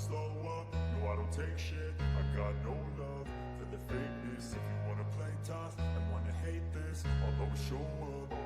slow up, no I don't take shit. I got no love for the fakeness. If you wanna play tough and wanna hate this, I'll always show up.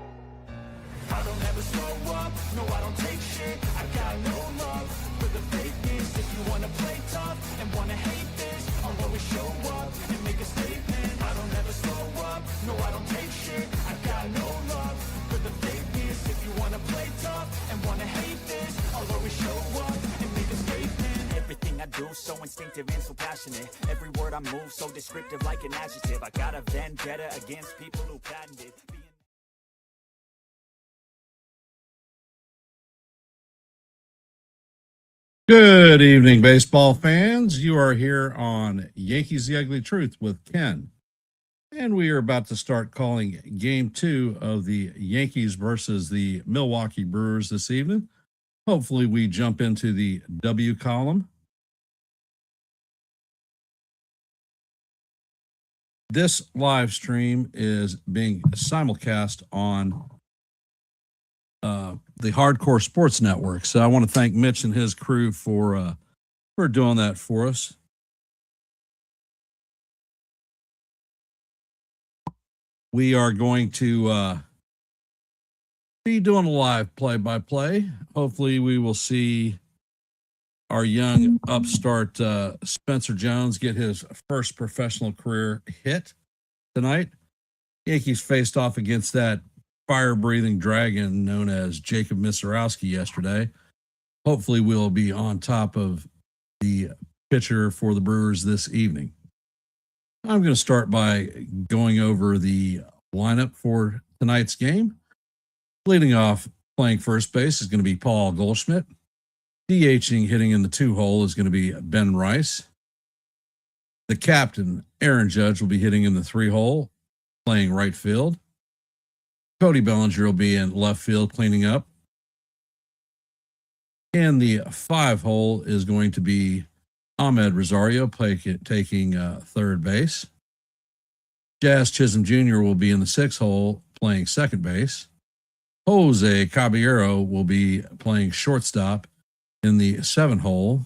I don't ever slow up, no I don't take shit. I got no love for the fakeness. If you wanna play tough and wanna hate this, I'll always show up and make a statement. I don't ever slow up, no I don't take shit. I got no love for the fakeness. If you wanna play tough and wanna hate this, I'll always show up and make a statement. Everything I do so instinctive and so passionate. Every word I move so descriptive like an adjective. I got a vendetta against people who patented Good evening, baseball fans. You are here on Yankees The Ugly Truth with Ken. And we are about to start calling game 2 of the Yankees versus the Milwaukee Brewers this evening. Hopefully we jump into the W column. This live stream is being simulcast on the Hardcore Sports Network. So I want to thank Mitch and his crew for doing that for us. We are going to be doing a live play-by-play. Hopefully we will see our young upstart Spencer Jones get his first professional career hit tonight. Yankees faced off against that fire-breathing dragon known as Jacob Misarowski yesterday. Hopefully we'll be on top of the pitcher for the Brewers this evening. I'm going to start by going over the lineup for tonight's game. Leading off, playing first base is going to be Paul Goldschmidt. DHing, hitting in the 2-hole, is going to be Ben Rice. The captain, Aaron Judge, will be hitting in the 3-hole, playing right field. Cody Bellinger will be in left field cleaning up. And the 5-hole is going to be Ahmed Rosario taking third base. Jazz Chisholm Jr. will be in the 6-hole playing second base. Jose Caballero will be playing shortstop in the 7-hole.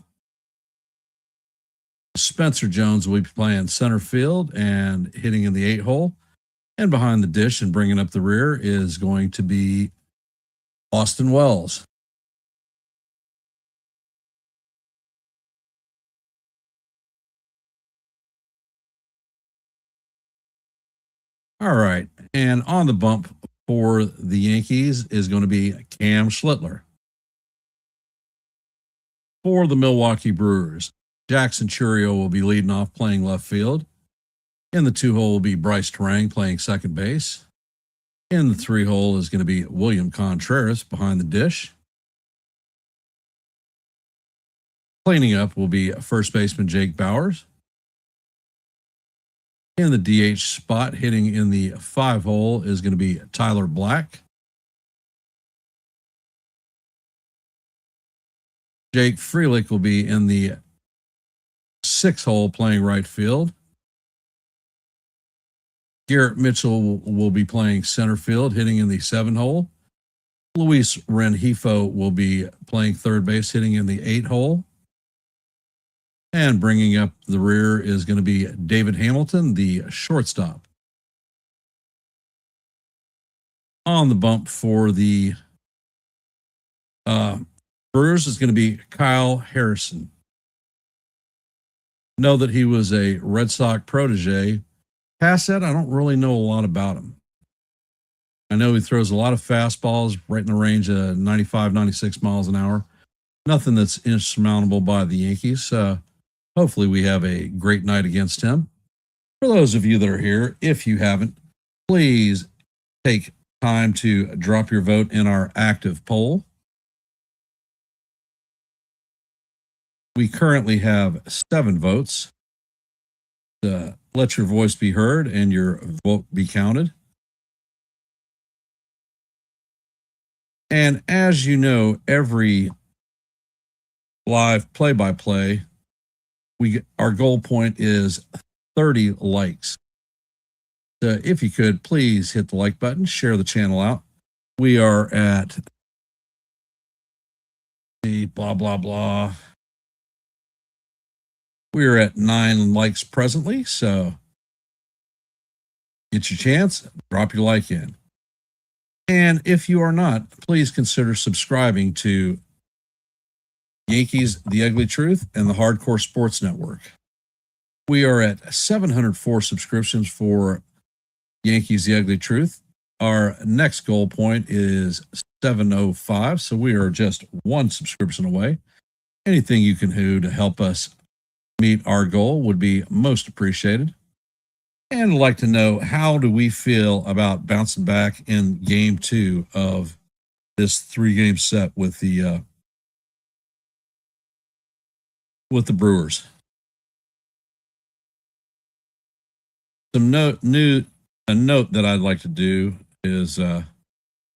Spencer Jones will be playing center field and hitting in the 8-hole. And behind the dish and bringing up the rear is going to be Austin Wells. All right. And on the bump for the Yankees is going to be Cam Schlittler. For the Milwaukee Brewers, Jackson Churio will be leading off playing left field. In the 2-hole will be Bryce Terang playing second base. In the 3-hole is going to be William Contreras behind the dish. Cleaning up will be first baseman Jake Bowers. In the DH spot, hitting in the 5-hole is going to be Tyler Black. Jake Frelick will be in the 6-hole playing right field. Garrett Mitchell will be playing center field, hitting in the 7-hole. Luis Rengifo will be playing third base, hitting in the 8-hole. And bringing up the rear is going to be David Hamilton, the shortstop. On the bump for the Brewers is going to be Kyle Harrison. Know that he was a Red Sox protege. Past that, I don't really know a lot about him. I know he throws a lot of fastballs right in the range of 95, 96 miles an hour. Nothing that's insurmountable by the Yankees. Hopefully we have a great night against him. For those of you that are here, if you haven't, please take time to drop your vote in our active poll. We currently have 7 votes. Let your voice be heard and your vote be counted. And as you know, every live play-by-play, our goal point is 30 likes. So if you could, please hit the like button, share the channel out. We are at the blah, blah, blah. We're at 9 likes presently, so get your chance, drop your like in. And if you are not, please consider subscribing to Yankees, The Ugly Truth, and the Hardcore Sports Network. We are at 704 subscriptions for Yankees, The Ugly Truth. Our next goal point is 705, so we are just one subscription away. Anything you can do to help us meet our goal would be most appreciated. And I'd like to know, how do we feel about bouncing back in game 2 of this 3-game set with the Brewers? A note that I'd like to do is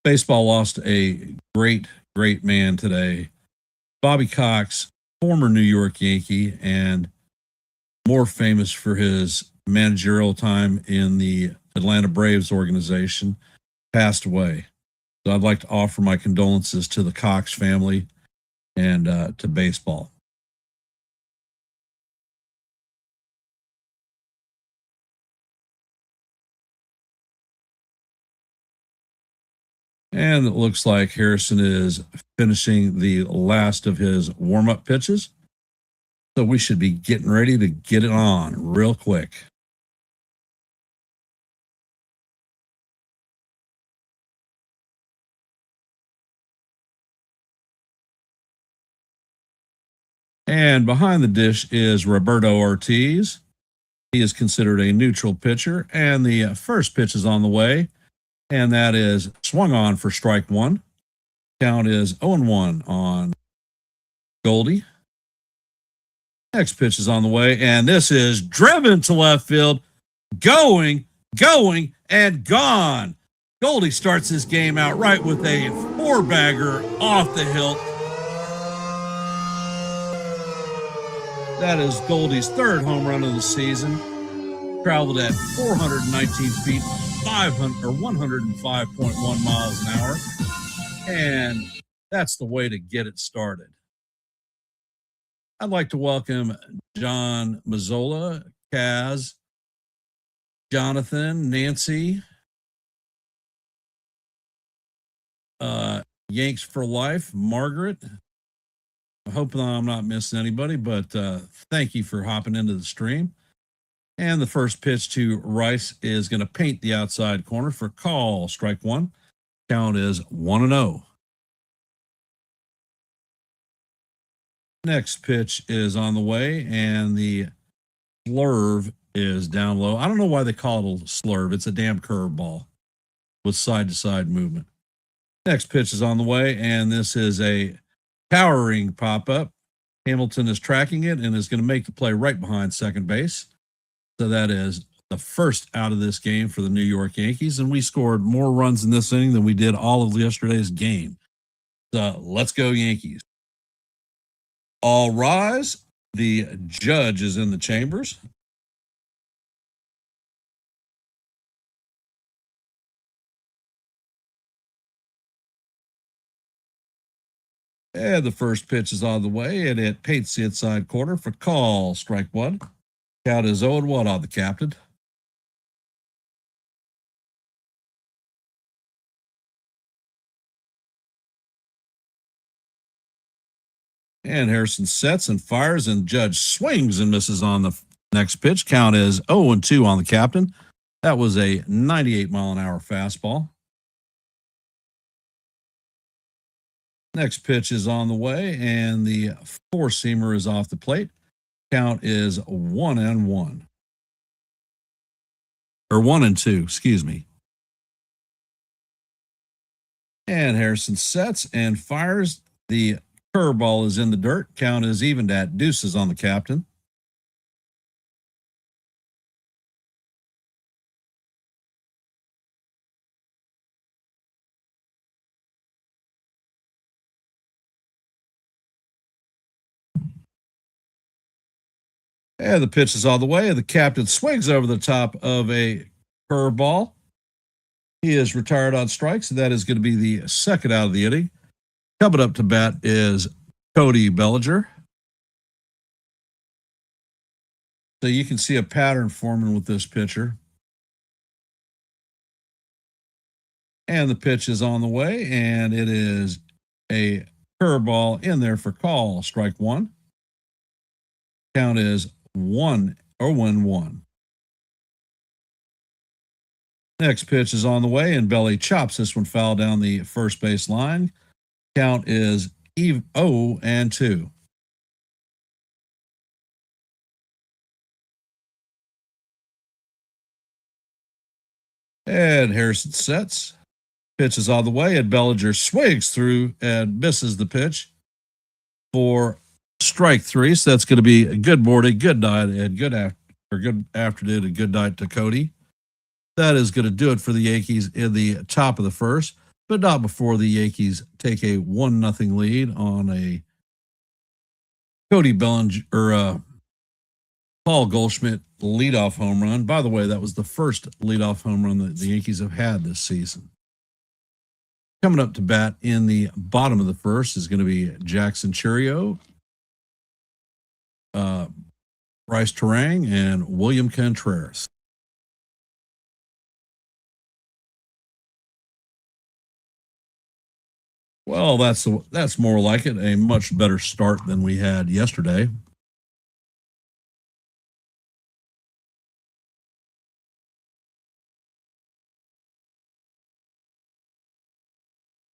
baseball lost a great man today. Bobby Cox, former New York Yankee and more famous for his managerial time in the Atlanta Braves organization, passed away. So I'd like to offer my condolences to the Cox family and to baseball. And it looks like Harrison is finishing the last of his warm-up pitches. So we should be getting ready to get it on real quick. And behind the dish is Roberto Ortiz. He is considered a neutral pitcher. And the first pitch is on the way. And that is swung on for strike 1. Count is 0-1 on Goldie. Next pitch is on the way. And this is driven to left field. Going, and gone. Goldie starts his game out right with a 4-bagger off the hilt. That is Goldie's 3rd home run of the season. Traveled at 419 feet, 105.1 miles an hour. And that's the way to get it started. I'd like to welcome John Mazzola, Kaz, Jonathan, Nancy, Yanks for Life, Margaret. I hope I'm not missing anybody, but thank you for hopping into the stream. And the first pitch to Rice is going to paint the outside corner for call, strike 1. Count is 1-0. Next pitch is on the way, and the slurve is down low. I don't know why they call it a slurve. It's a damn curveball with side-to-side movement. Next pitch is on the way, and this is a towering pop-up. Hamilton is tracking it and is going to make the play right behind second base. So that is the first out of this game for the New York Yankees, and we scored more runs in this inning than we did all of yesterday's game. So let's go Yankees. All rise. The judge is in the chambers. And the first pitch is on the way, and it paints the inside corner for call, strike 1. Count is 0-1 on the captain. And Harrison sets and fires, and Judge swings and misses on the next pitch. Count is 0-2 on the captain. That was a 98-mile-an-hour fastball. Next pitch is on the way, and the 4-seamer is off the plate. Count is 1-1. Or 1-2, excuse me. And Harrison sets and fires. The curveball is in the dirt. Count is evened at deuces on the captain. And the pitch is on the way. The captain swings over the top of a curveball. He is retired on strikes, and that is going to be the second out of the inning. Coming up to bat is Cody Bellinger. So you can see a pattern forming with this pitcher. And the pitch is on the way, and it is a curveball in there for call. Strike one. Count is 1-1. Next pitch is on the way, and Belly chops this one foul down the first base line. Count is 0-2. And Harrison sets. Pitch is on the way, and Bellinger swings through and misses the pitch for strike three. So that's going to be a good morning, good night, and good afternoon, and good night to Cody. That is going to do it for the Yankees in the top of the first, but not before the Yankees take a 1-0 lead on a Cody Bellinger or Paul Goldschmidt leadoff home run. By the way, that was the first leadoff home run that the Yankees have had this season. Coming up to bat in the bottom of the first is going to be Jackson Chourio, Bryce Terang, and William Contreras. Well, that's more like it. A much better start than we had yesterday.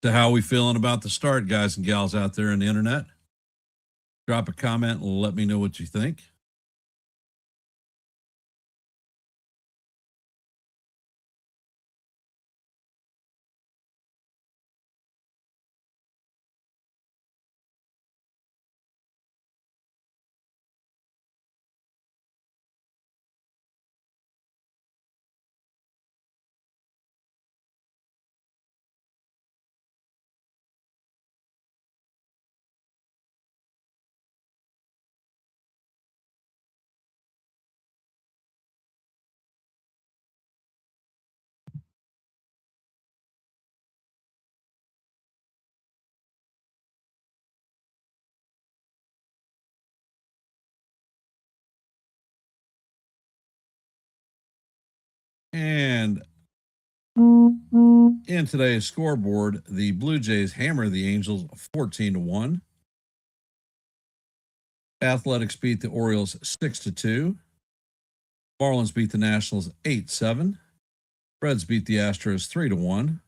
So how are we feeling about the start, guys and gals out there in the internet? Drop a comment and let me know what you think. And in today's scoreboard, the Blue Jays hammer the Angels 14-1. Athletics beat the Orioles 6-2. Marlins beat the Nationals 8-7. Reds beat the Astros 3-1.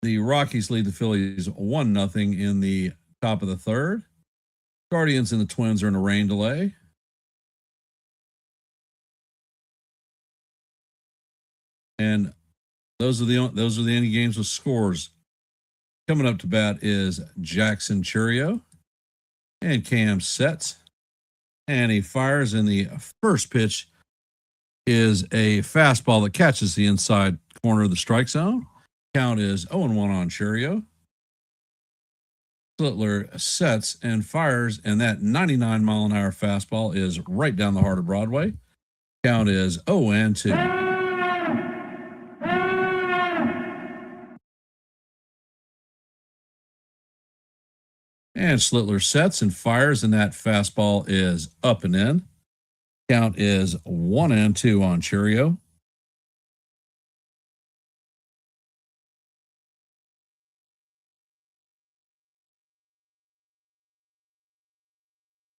The Rockies lead the Phillies 1-0 in the top of the third. Guardians and the Twins are in a rain delay. And those are the any games with scores. Coming up to bat is Jackson Chourio, and Cam sets, and he fires. In the first pitch is a fastball that catches the inside corner of the strike zone. Count is 0-1 on Chourio. Slittler sets and fires, and that 99-mile-an-hour fastball is right down the heart of Broadway. Count is 0-2. And Slittler sets and fires, and that fastball is up and in. Count is 1-2 on Chourio.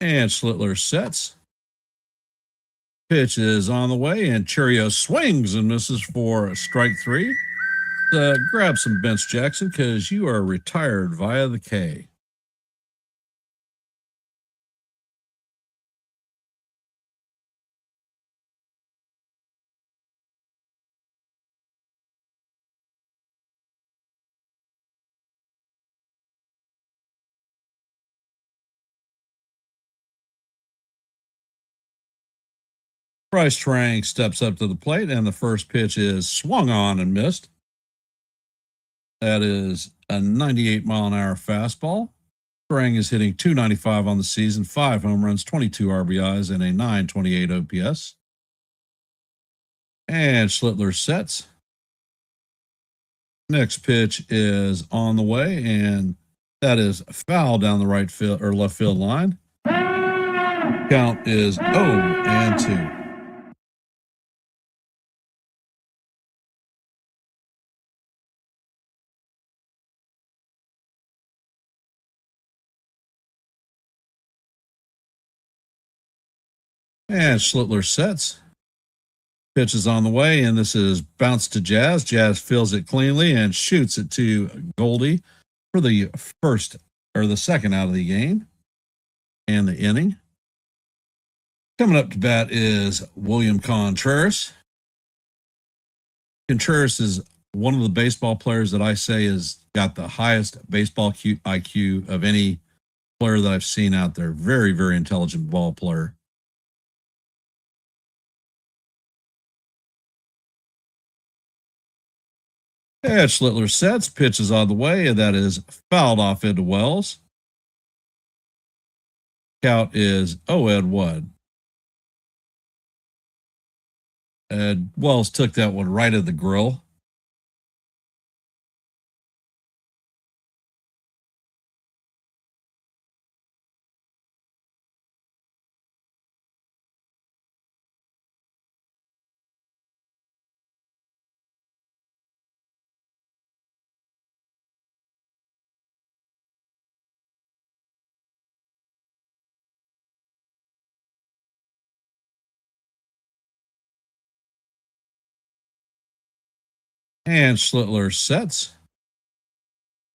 And Slittler sets. Pitch is on the way, and Chourio swings and misses for strike three. Grab some bench, Jackson, because you are retired via the K. Bryce Terang steps up to the plate, and the first pitch is swung on and missed. That is a 98-mile-an-hour fastball. Terang is hitting .295 on the season, 5 home runs, 22 RBIs, and a .928 OPS. And Slittler sets. Next pitch is on the way, and That is foul down the right field or left field line. Count is 0-2. And Schlittler sets. Pitch is on the way, and this is bounced to Jazz. Jazz fills it cleanly and shoots it to Goldie for the first or the second out of the game and the inning. Coming up to bat is William Contreras. Contreras is one of the baseball players that I say has got the highest baseball IQ of any player that I've seen out there. Very, very intelligent ball player. And Schlittler sets, pitches on the way, and that is fouled off into Wells. Count is 0-1. And Wells took that one right at the grill. And Schlittler sets.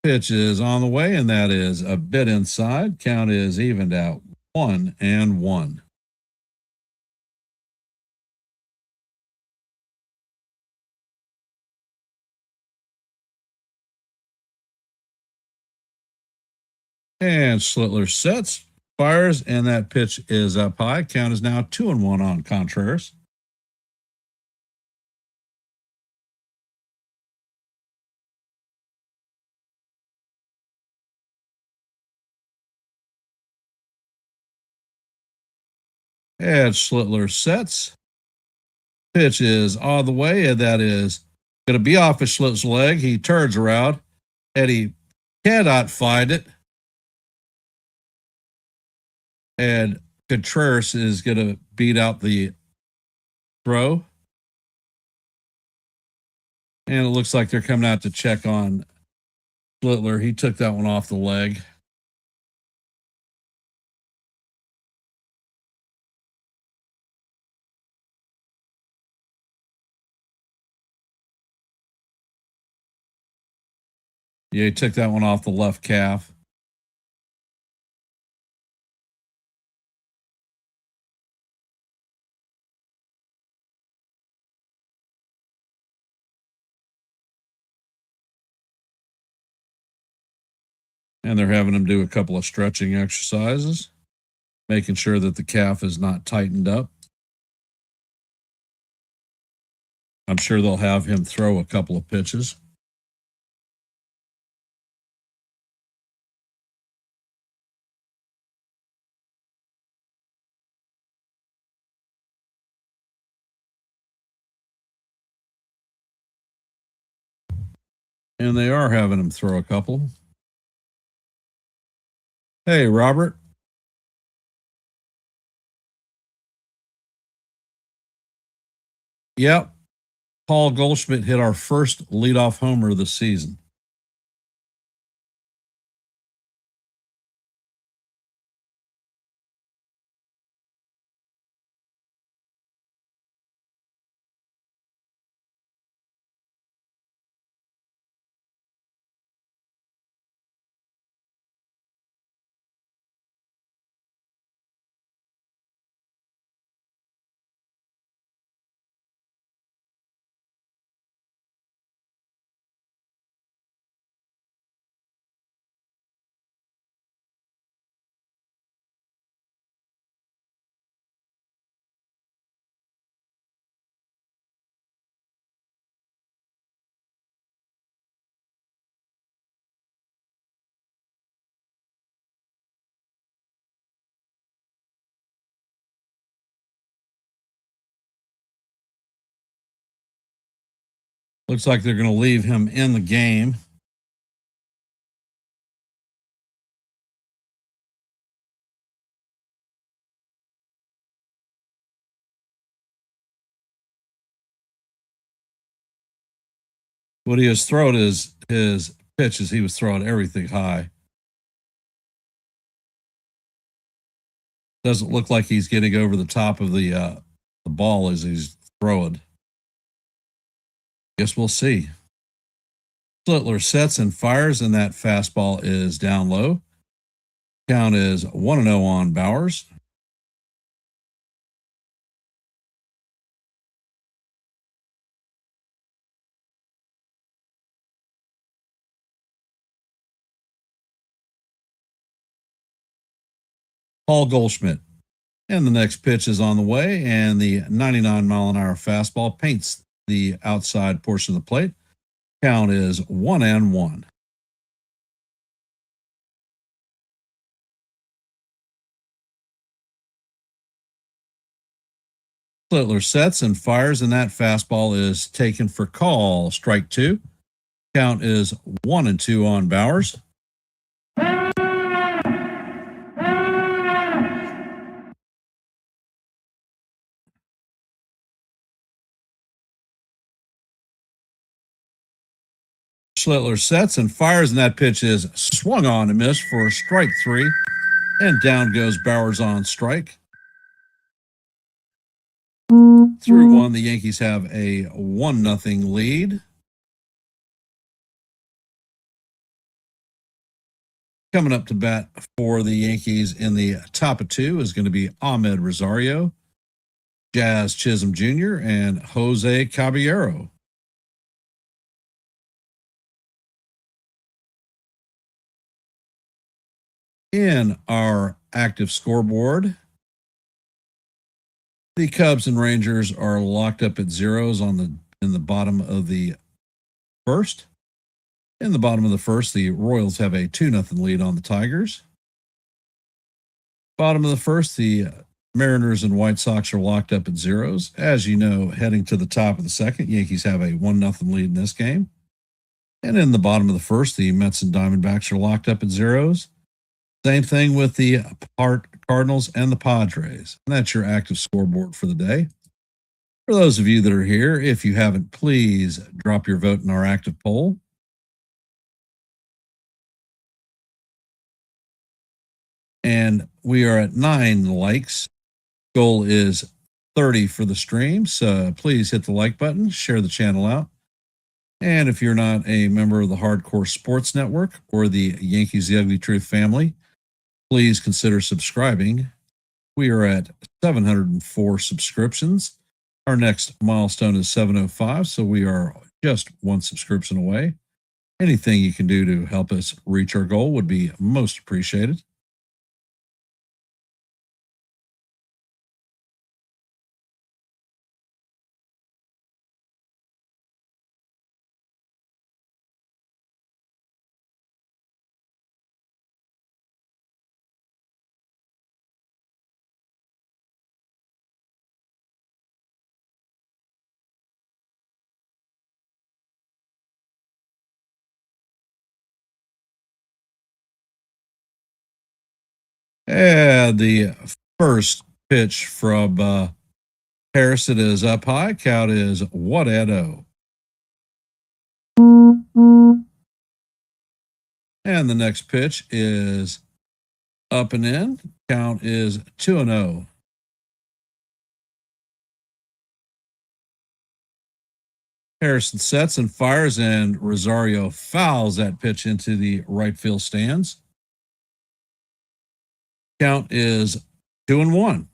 Pitch is on the way, and that is a bit inside. Count is evened out 1-1. And Schlittler sets, fires, and that pitch is up high. Count is now 2-1 on Contreras. And Schlittler sets. Pitch is on the way, and that is going to be off his Schlittler's leg. He turns around, and he cannot find it. And Contreras is going to beat out the throw. And it looks like they're coming out to check on Schlittler. He took that one off the leg. Yeah, he took that one off the left calf. And they're having him do a couple of stretching exercises, making sure that the calf is not tightened up. I'm sure they'll have him throw a couple of pitches. And they are having him throw a couple. Hey, Robert. Yep. Paul Goldschmidt hit our first leadoff homer of the season. Looks like they're going to leave him in the game. What he was throwing his pitches, he was throwing everything high. Doesn't look like he's getting over the top of the ball as he's throwing. Guess we'll see. Slittler sets and fires, and that fastball is down low. Count is 1-0 on Bowers. Paul Goldschmidt. And the next pitch is on the way, and the 99-mile-an-hour fastball paints the outside portion of the plate. Count is 1-1. Slittler sets and fires, and that fastball is taken for call. Strike 2. Count is 1-2 on Bowers. Slittler sets and fires, and that pitch is swung on and missed for strike 3. And down goes Bowers on strike. Through 1, the Yankees have a 1-0 lead. Coming up to bat for the Yankees in the top of 2 is going to be Ahmed Rosario, Jazz Chisholm Jr., and Jose Caballero. In our active scoreboard, the Cubs and Rangers are locked up at zeros in the bottom of the first. In the bottom of the first, the Royals have a 2-0 lead on the Tigers. Bottom of the first, the Mariners and White Sox are locked up at zeros. As you know, heading to the top of the second, Yankees have a 1-0 lead in this game. And in the bottom of the first, the Mets and Diamondbacks are locked up at zeros. Same thing with the Cardinals and the Padres. And that's your active scoreboard for the day. For those of you that are here, if you haven't, please drop your vote in our active poll. And we are at 9 likes. Goal is 30 for the stream. So please hit the like button, share the channel out. And if you're not a member of the Hardcore Sports Network or the Yankees The Ugly Truth family, please consider subscribing. We are at 704 subscriptions. Our next milestone is 705, so we are just 1 subscription away. Anything you can do to help us reach our goal would be most appreciated. And the first pitch from Harrison is up high. Count is 1-0. And the next pitch is up and in. Count is 2-0. Harrison sets and fires, and Rosario fouls that pitch into the right field stands. Count is 2-1.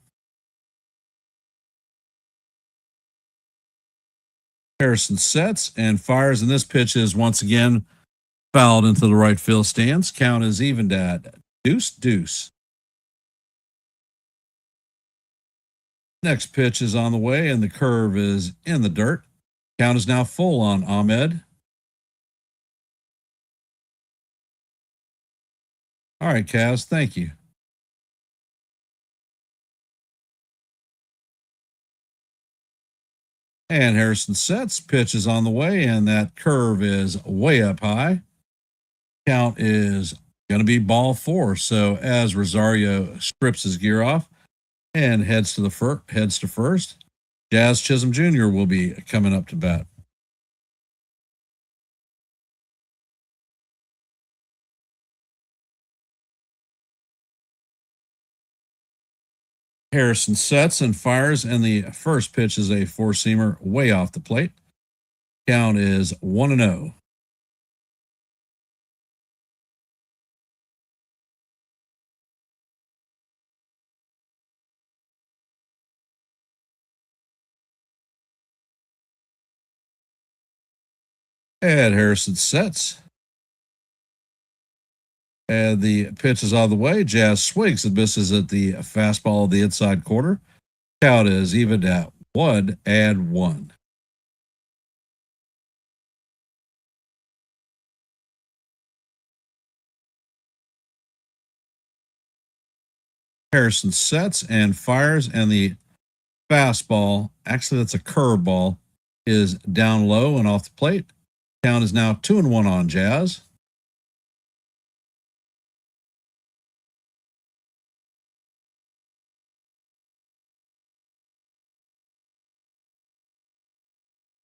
Harrison sets and fires, and this pitch is once again fouled into the right field stands. Count is evened at 2-2. Next pitch is on the way, and the curve is in the dirt. Count is now full on Ahmed. All right, Kaz, thank you. And Harrison sets, pitch is on the way, and that curve is way up high. Count is going to be ball 4. So as Rosario strips his gear off and heads to first, Jazz Chisholm Jr. will be coming up to bat. Harrison sets and fires, and the first pitch is a four-seamer way off the plate. Count is 1-0. And Harrison sets. And the pitch is out of the way. Jazz swings and misses at the fastball of the inside corner. Count is even at 1-1. Harrison sets and fires, and the fastball, actually that's a curveball, is down low and off the plate. Count is now 2-1 on Jazz.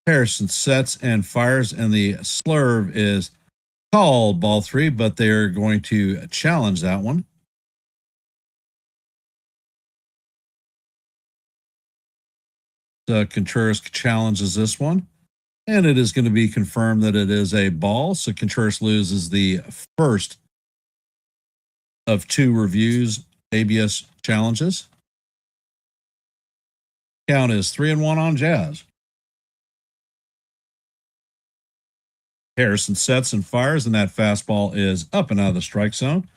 Harrison sets and fires, and the slurve is called ball three, but they're going to challenge that one. Contreras challenges this one, and it is going to be confirmed that it is a ball. So Contreras loses the first of two reviews, ABS challenges. Count is 3-1 on Jazz. Harrison sets and fires, and that fastball is up and out of the strike zone.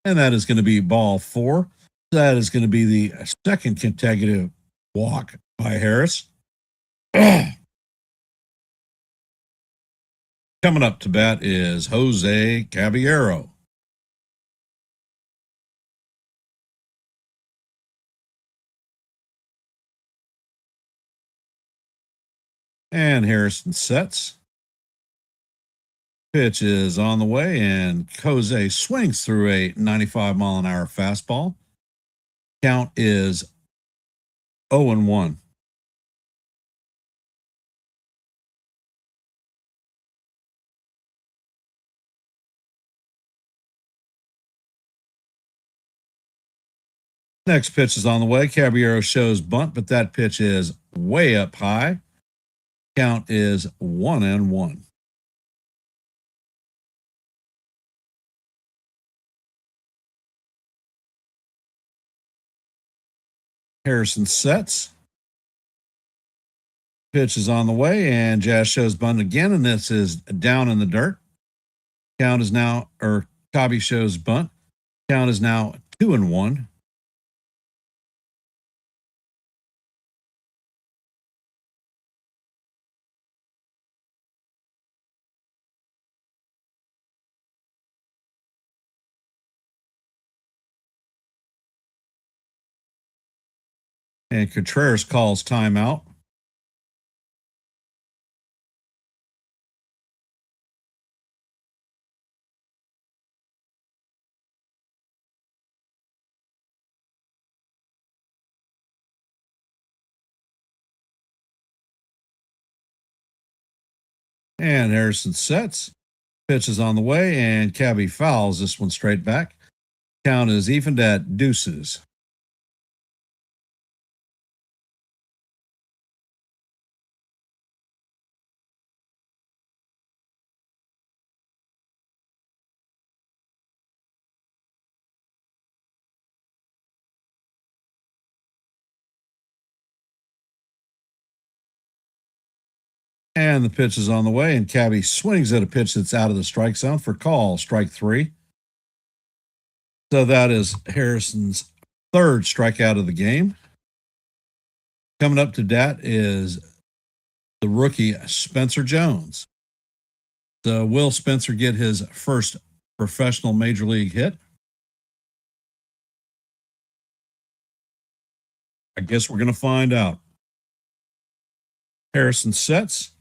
And that is going to be ball four. That is going to be the second consecutive walk by Harris. Coming up to bat is Jose Caballero. And Harrison sets. Pitch is on the way, and Jose swings through a 95-mile-an-hour fastball. Count is 0-1. Next pitch is on the way. Caballero shows bunt, but that pitch is way up high. Count is 1-1. Harrison sets. Pitch is on the way, and Jazz shows bunt again, and this is down in the dirt. Count is now, or Cabby shows bunt. Count is now 2-1. And Contreras calls timeout. And Harrison sets. Pitch is on the way, and Cabby fouls this one straight back. Count is evened at deuces. And the pitch is on the way, and Cabby swings at a pitch that's out of the strike zone for call, strike three. So that is Harrison's third strikeout of the game. Coming up to bat is the rookie Spencer Jones. So will Spencer get his first professional major league hit? I guess we're going to find out. Harrison sets.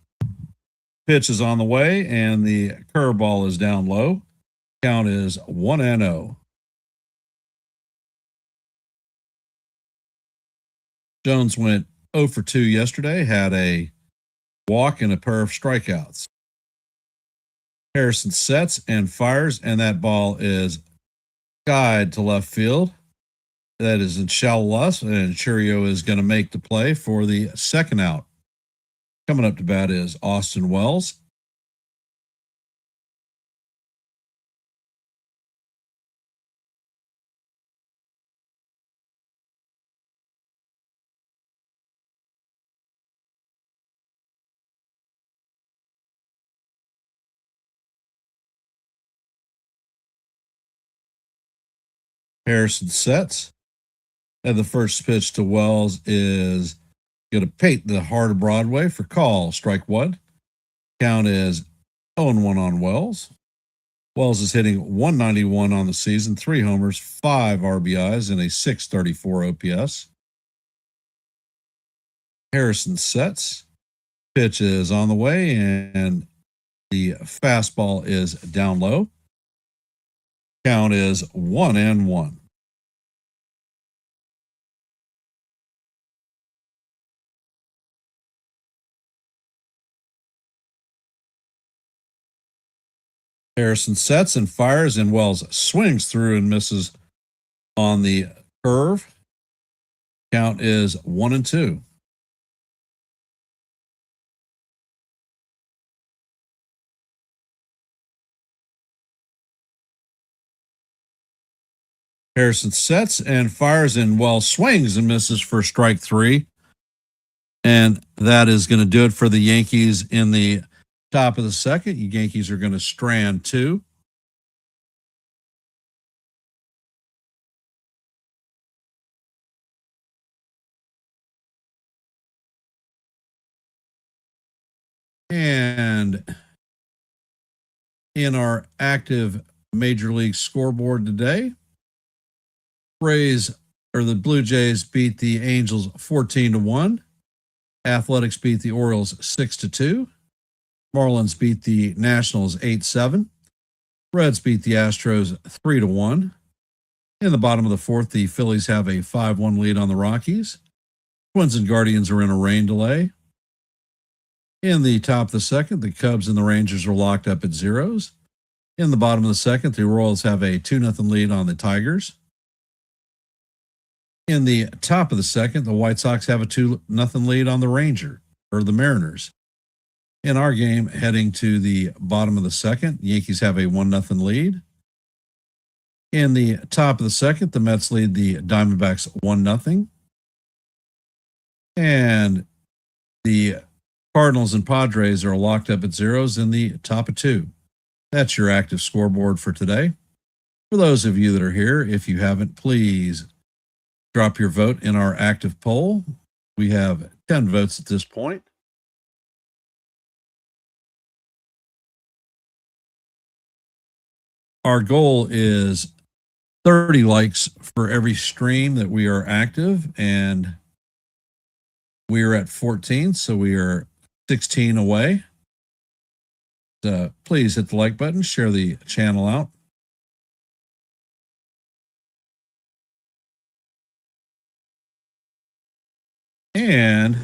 Pitch is on the way, and the curveball is down low. Count is 1-0. Jones went 0 for 2 yesterday, had a walk and a pair of strikeouts. Harrison sets and fires, and that ball is skied to left field. That is inshallah, and Churio is going to make the play for the second out. Coming up to bat is Austin Wells. Harrison sets. And the first pitch to Wells is going to paint the heart of Broadway for call. Strike one. Count is 0-1 on Wells. Wells is hitting 191 on the season, 3 homers, 5 RBIs, and a 634 OPS. Harrison sets. Pitch is on the way, and the fastball is down low. Count is 1-1. Harrison sets and fires, and Wells swings through and misses on the curve. Count is 1-2. Harrison sets and fires, and Wells swings and misses for strike 3. And that is going to do it for the Yankees in the top of the second. The Yankees are going to strand 2. And in our active Major League scoreboard today, the Blue Jays beat the Angels 14-1. Athletics beat the Orioles 6-2. Marlins beat the Nationals 8-7. Reds beat the Astros 3-1. In the bottom of the fourth, the Phillies have a 5-1 lead on the Rockies. Twins and Guardians are in a rain delay. In the top of the second, the Cubs and the Rangers are locked up at zeros. In the bottom of the second, the Royals have a 2-0 lead on the Tigers. In the top of the second, the White Sox have a 2-0 lead on the Mariners. In our game, heading to the bottom of the second, the Yankees have a 1-0 lead. In the top of the second, the Mets lead the Diamondbacks 1-0. And the Cardinals and Padres are locked up at zeros in the top of 2. That's your active scoreboard for today. For those of you that are here, if you haven't, please drop your vote in our active poll. We have 10 votes at this point. Our goal is 30 likes for every stream that we are active, and we are at 14, so we are 16 away. So please hit the like button, share the channel out. And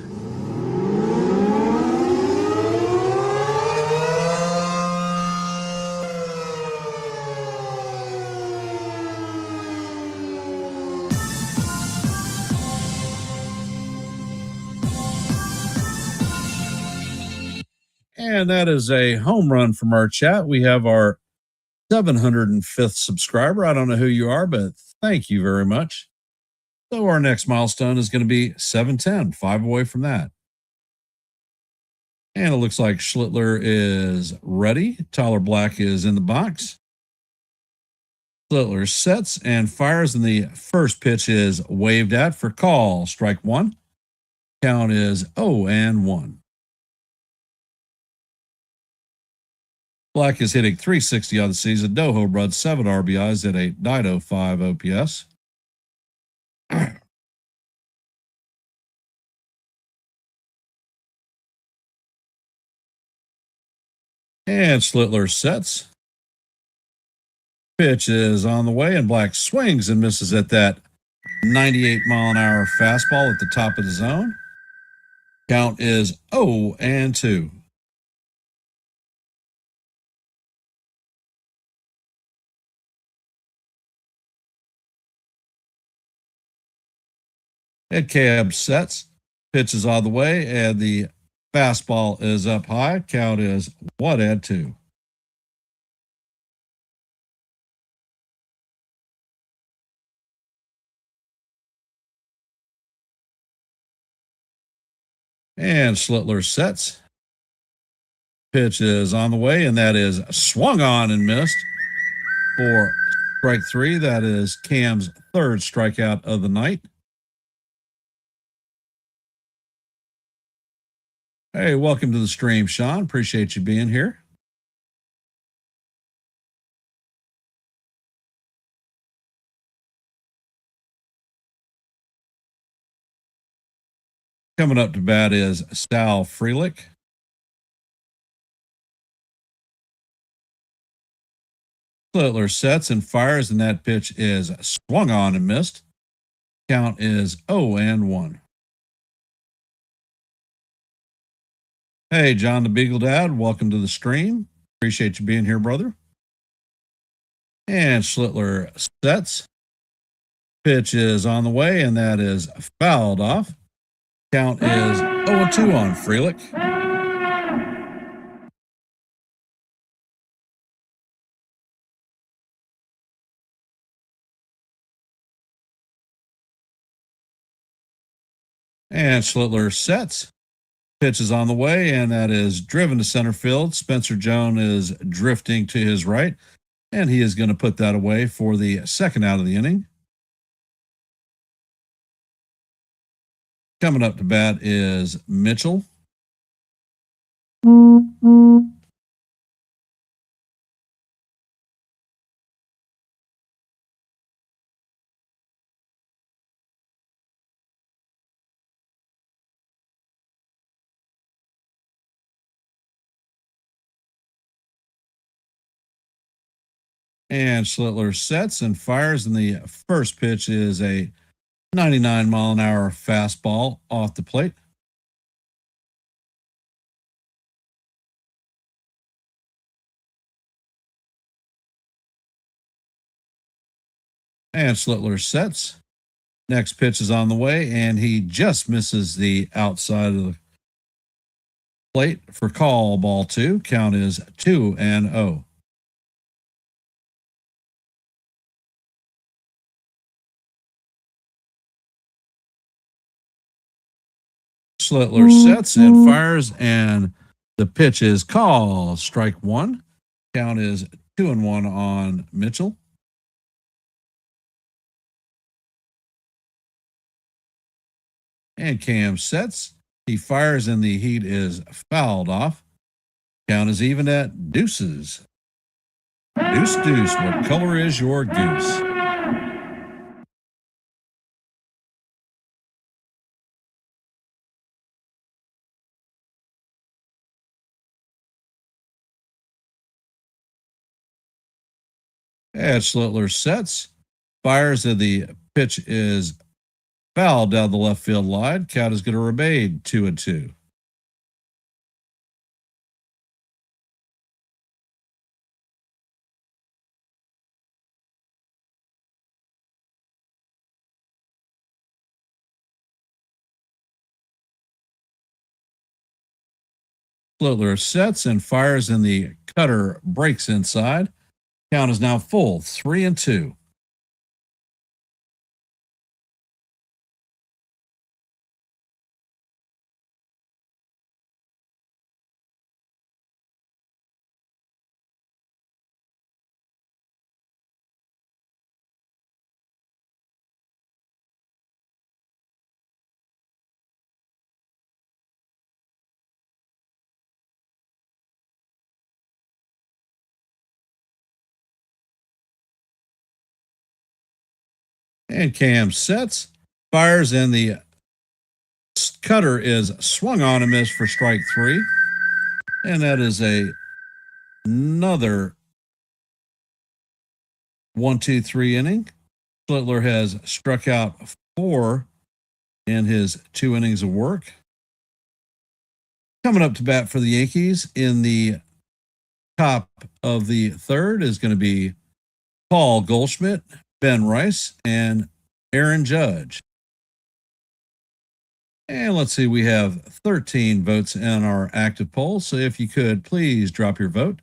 that is a home run from our chat. We have our 705th subscriber. I don't know who you are, but thank you very much. So our next milestone is going to be 710, 5 away from that. And it looks like Schlittler is ready. Tyler Black is in the box. Schlittler sets and fires, and the first pitch is waved at for call. Strike 1. Count is 0-1. Black is hitting 360 on the season. No home runs, 7 RBIs at a 905 OPS. And Schlittler sets. Pitch is on the way, and Black swings and misses at that 98-mile-an-hour fastball at the top of the zone. Count is 0-2. And Cab sets, pitches all the way, and the fastball is up high. Count is 1-2. And Schlittler sets. Pitch is on the way, and that is swung on and missed for strike three. That is Cam's third strikeout of the night. Hey, welcome to the stream, Sean. Appreciate you being here. Coming up to bat is Sal Frelick. Schlittler sets and fires, and that pitch is swung on and missed. Count is 0-1. Hey, John the Beagle Dad, welcome to the stream. Appreciate you being here, brother. And Schlittler sets. Pitch is on the way, and that is fouled off. Count is 0-2 on Frelick. And Schlittler sets. Pitch is on the way, and that is driven to center field. Spencer Jones is drifting to his right, and he is going to put that away for the second out of the inning. Coming up to bat is Mitchell. And Schlittler sets and fires, and the first pitch is a 99-mile-an-hour fastball off the plate. And Schlittler sets. Next pitch is on the way, and he just misses the outside of the plate for call ball two. Count is 2-0. Schlittler sets and fires, and the pitch is called strike one. Count is 2-1 on Mitchell. And Cam sets. He fires, and the heat is fouled off. Count is even at deuces. Deuce, deuce. What color is your goose? And Schlittler sets, fires, and the pitch is fouled down the left field line. Count is going to remain 2-2. Schlittler sets and fires, and the cutter breaks inside. Count is now full, 3-2. And Cam sets, fires, and the cutter is swung on and missed for strike three. And that is another 1-2-3 inning. Schlittler has struck out 4 in his 2 innings of work. Coming up to bat for the Yankees in the top of the third is going to be Paul Goldschmidt, Ben Rice, and Aaron Judge. And let's see, we have 13 votes in our active poll. So if you could please drop your vote,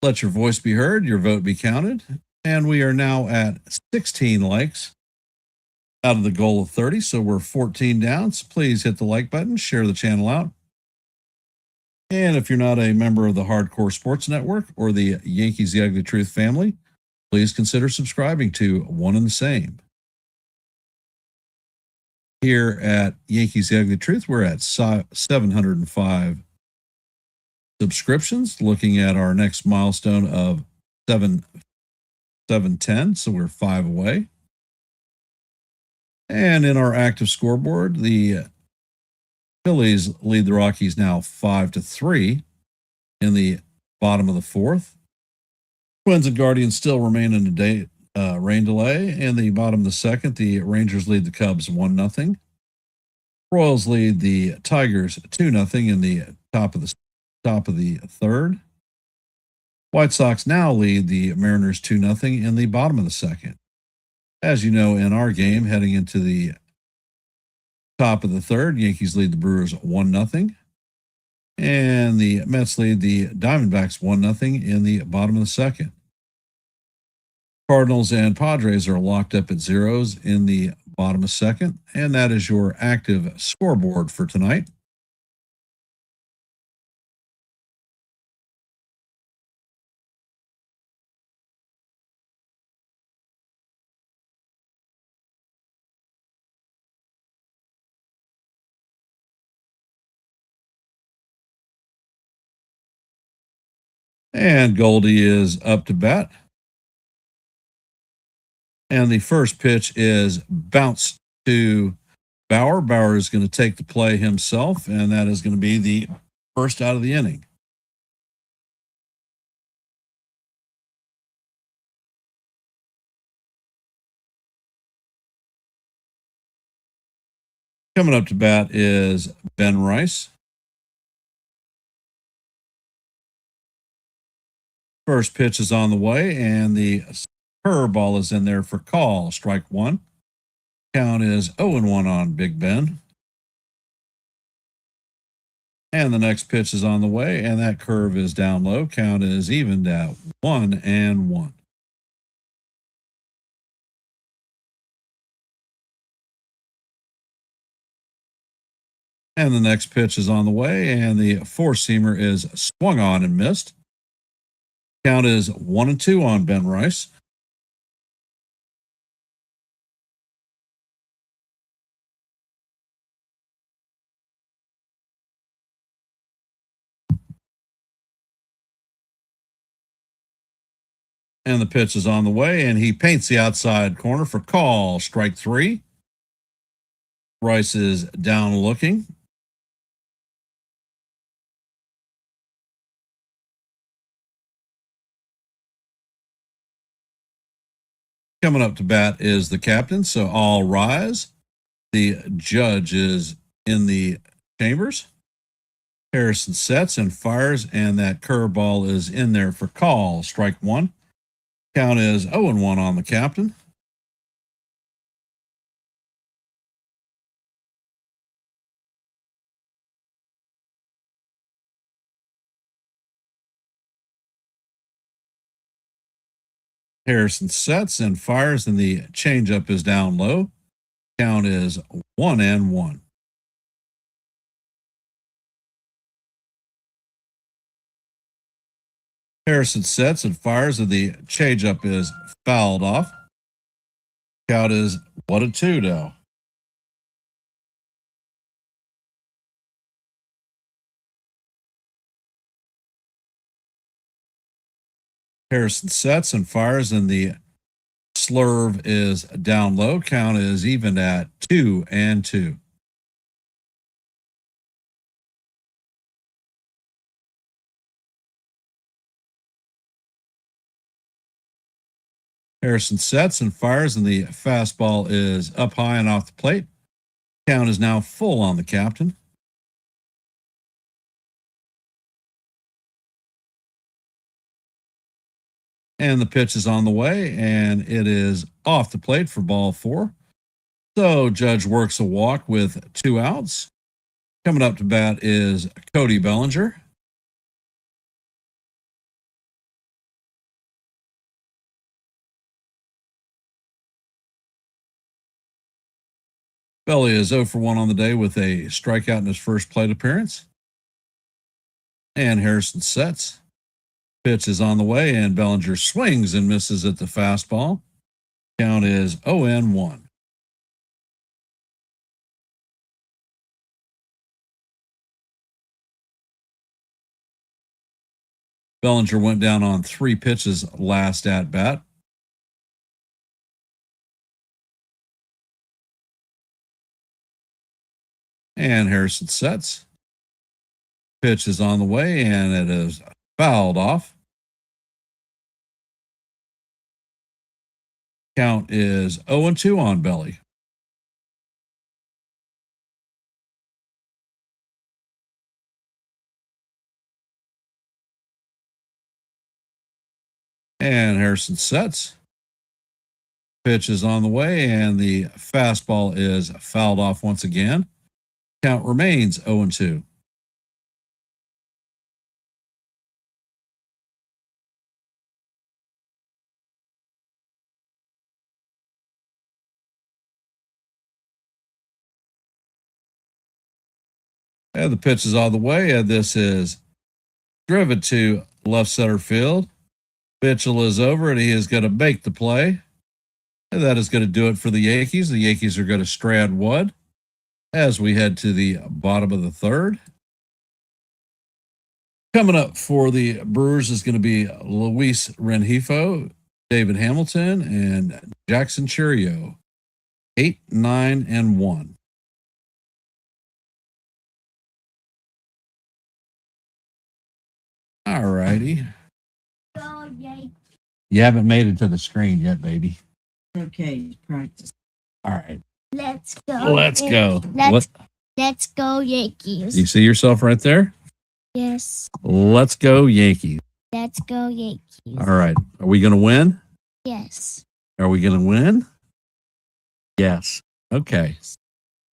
let your voice be heard, your vote be counted. And we are now at 16 likes out of the goal of 30. So we're 14 down. So please hit the like button, share the channel out. And if you're not a member of the Hardcore Sports Network or the Yankees The Ugly Truth family, please consider subscribing to One and the Same. Here at Yankees The Ugly Truth, we're at 705 subscriptions, looking at our next milestone of 710. So we're 5 away. And in our active scoreboard, the Phillies lead the Rockies now 5-3 in the bottom of the fourth. Twins and Guardians still remain in a rain delay. In the bottom of the second, the Rangers lead the Cubs 1-0. Royals lead the Tigers 2-0 in the top of the third. White Sox now lead the Mariners 2-0 in the bottom of the second. As you know, in our game heading into the top of the third, Yankees lead the Brewers 1-0. And the Mets lead the Diamondbacks 1-0 in the bottom of the second. Cardinals and Padres are locked up at zeros in the bottom of second. And that is your active scoreboard for tonight. And Goldie is up to bat. And the first pitch is bounced to Bauer. Bauer is going to take the play himself, and that is going to be the first out of the inning. Coming up to bat is Ben Rice. First pitch is on the way, and the curveball is in there for call. Strike one. Count is 0-1 on Big Ben. And the next pitch is on the way, and that curve is down low. Count is evened at 1-1. And the next pitch is on the way, and the four-seamer is swung on and missed. Count is 1-2 on Ben Rice. And the pitch is on the way, and he paints the outside corner for call. Strike three. Rice is down looking. Coming up to bat is the captain, so all rise. The judge is in the chambers. Harrison sets and fires, and that curveball is in there for call. Strike one. Count is 0-1 on the captain. Harrison sets and fires, and the changeup is down low. Count is 1-1. Harrison sets and fires, and the changeup is fouled off. Count is 1-2 now. Harrison sets and fires, and the slurve is down low. Count is even at 2-2. Harrison sets and fires, and the fastball is up high and off the plate. Count is now full on the captain. And the pitch is on the way, and it is off the plate for ball four. So Judge works a walk with 2 outs. Coming up to bat is Cody Bellinger. Belly is 0 for 1 on the day with a strikeout in his first plate appearance. And Harrison sets. Pitch is on the way, and Bellinger swings and misses at the fastball. Count is 0-1. Bellinger went down on 3 pitches last at bat. And Harrison sets. Pitch is on the way, and it is fouled off. Count is 0-2 on Belly. And Harrison sets. Pitch is on the way, and the fastball is fouled off once again. Count remains 0-2. And the pitch is on the way, and this is driven to left center field. Mitchell is over, and he is going to make the play. And that is going to do it for the Yankees. The Yankees are going to strand 1 as we head to the bottom of the 3rd. Coming up for the Brewers is going to be Luis Rengifo, David Hamilton, and Jackson Chourio. 8, 9, and 1. All righty. You haven't made it to the screen yet, baby. Okay, practice. All right. Let's go. Let's go. Let's go Yankees. You see yourself right there? Yes. Let's go Yankees. Let's go Yankees. All right. Are we going to win? Yes. Are we going to win? Yes. Okay.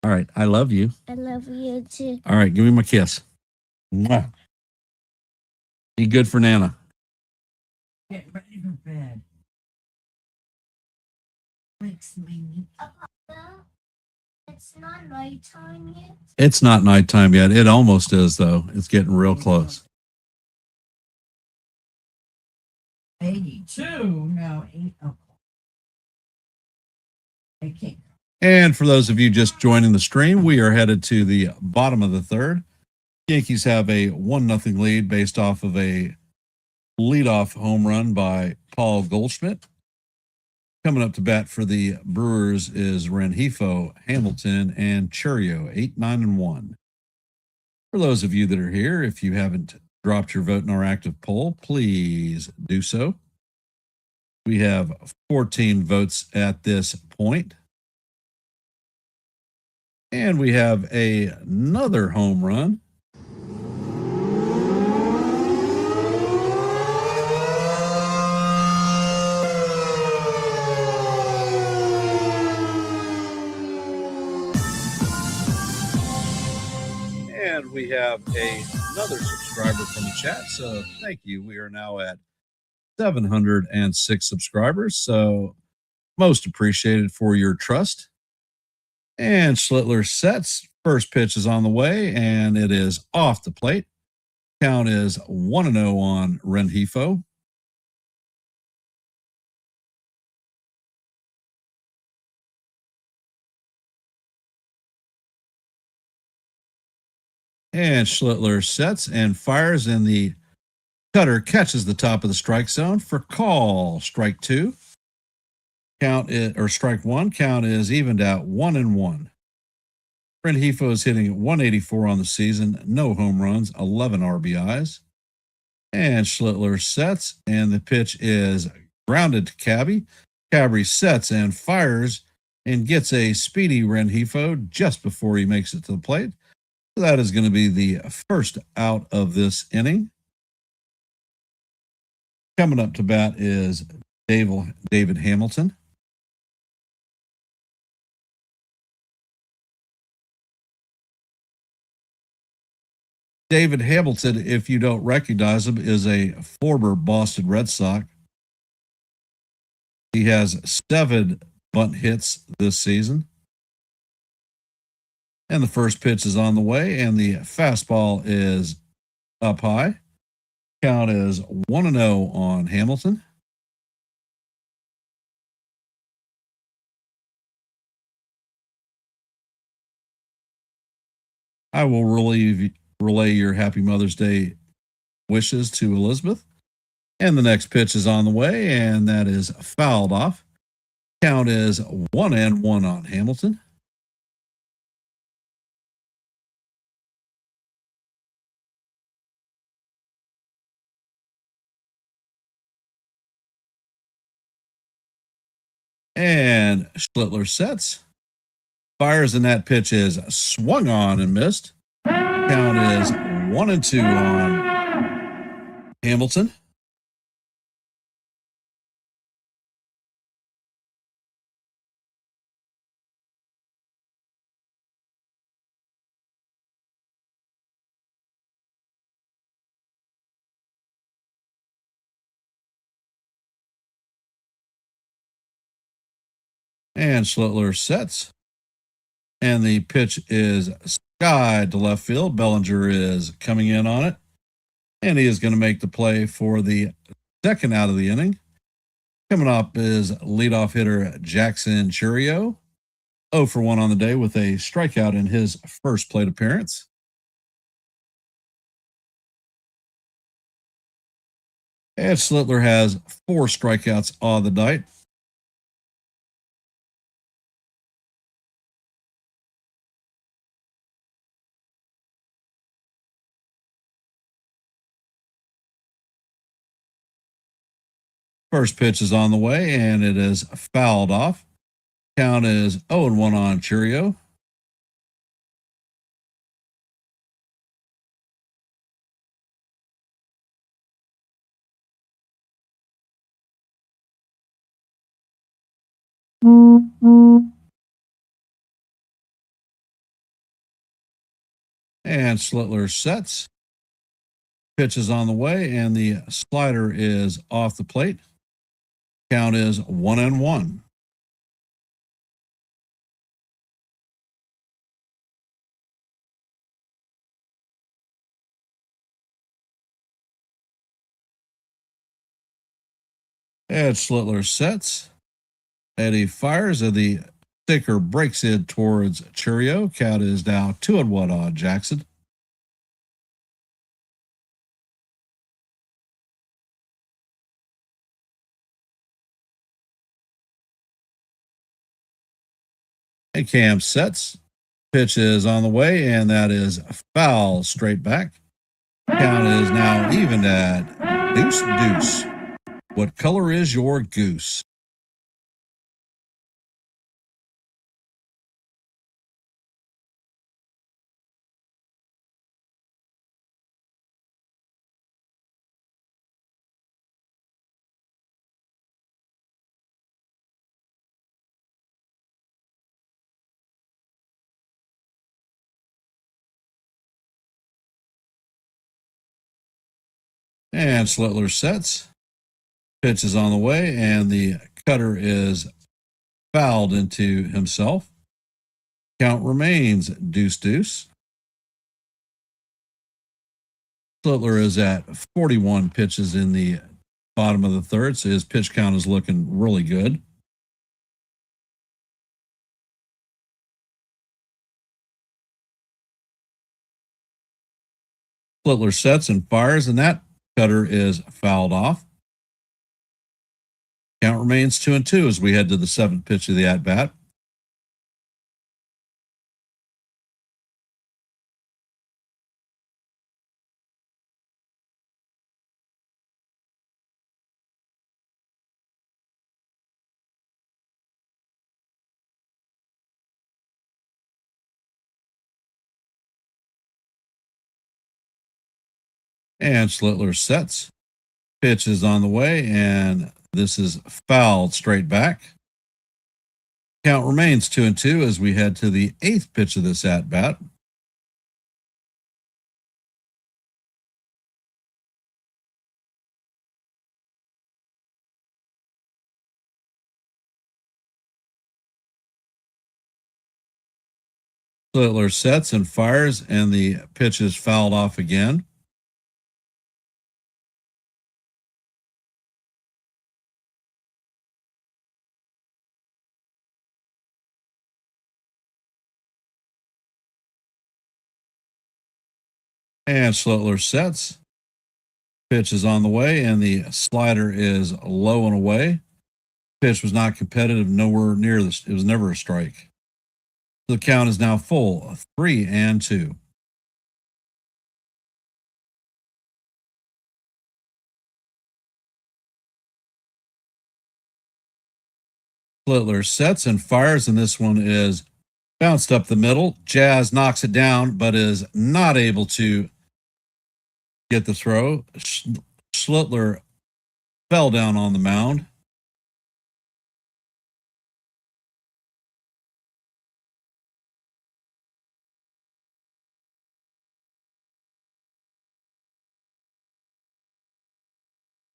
All right. I love you. I love you too. All right. Give me my kiss. Mwah. Be good for Nana. Get ready for bed. Wakes me. It's not nighttime yet. It's not nighttime yet. It almost is, though. It's getting real close. 82. No, 8 o'clock. I can't. And for those of you just joining the stream, we are headed to the bottom of the 3rd. Yankees have a 1-0 lead based off of a leadoff home run by Paul Goldschmidt. Coming up to bat for the Brewers is Rengifo, Hamilton, and Chourio, 8, 9, and 1. For those of you that are here, if you haven't dropped your vote in our active poll, please do so. We have 14 votes at this point. And we have another home run. And we have another subscriber from the chat. So thank you. We are now at 706 subscribers. So most appreciated for your trust. And Schlittler sets. First pitch is on the way, and it is off the plate. Count is 1-0 on Rengifo. And Schlittler sets and fires, and the cutter catches the top of the strike zone for call. Strike 2. Count it, or strike 1. Count is evened out 1-1. Rengifo is hitting 184 on the season, no home runs, 11 RBIs. And Schlittler sets, and the pitch is grounded to Cabby. Cabby sets and fires and gets a speedy Rengifo just before he makes it to the plate. So that is going to be the first out of this inning. Coming up to bat is David Hamilton. David Hamilton, if you don't recognize him, is a former Boston Red Sox. He has 7 bunt hits this season. And the first pitch is on the way, and the fastball is up high. Count is 1-0 on Hamilton. I will relay your happy Mother's Day wishes to Elizabeth. And the next pitch is on the way, and that is fouled off. Count is 1-1 on Hamilton. And Schlittler sets, fires, and that pitch is swung on and missed. Count is 1-2 on Hamilton. And Schlittler sets. And the pitch is sky to left field. Bellinger is coming in on it. And he is going to make the play for the second out of the inning. Coming up is leadoff hitter Jackson Churio. 0 for 1 on the day with a strikeout in his first plate appearance. And Schlittler has 4 strikeouts on the night. First pitch is on the way, and it is fouled off. Count is 0-1 on Churio. And Schlittler sets. Pitch is on the way, and the slider is off the plate. Count is 1-1. And Schlittler sets. And he fires, and the sinker breaks in towards Churio. Count is now 2-1 on Jackson. And Cam sets. Pitch is on the way, and that is foul straight back. Count is now even at 2-2. What color is your goose? And Schlittler sets. Pitch is on the way, and the cutter is fouled into himself. Count remains 2-2. Schlittler is at 41 pitches in the bottom of the third, so his pitch count is looking really good. Schlittler sets and fires, and that cutter is fouled off. Count remains 2-2 as we head to the 7th pitch of the at-bat. And Schlittler sets. Pitch is on the way, and this is fouled straight back. Count remains 2-2 as we head to the 8th pitch of this at-bat. Slittler sets and fires, and the pitch is fouled off again. And Slittler sets. Pitch is on the way, and the slider is low and away. Pitch was not competitive, nowhere near this. It was never a strike. The count is now full, 3-2. Slittler sets and fires, and this one is bounced up the middle. Jazz knocks it down, but is not able to get the throw. Slittler fell down on the mound.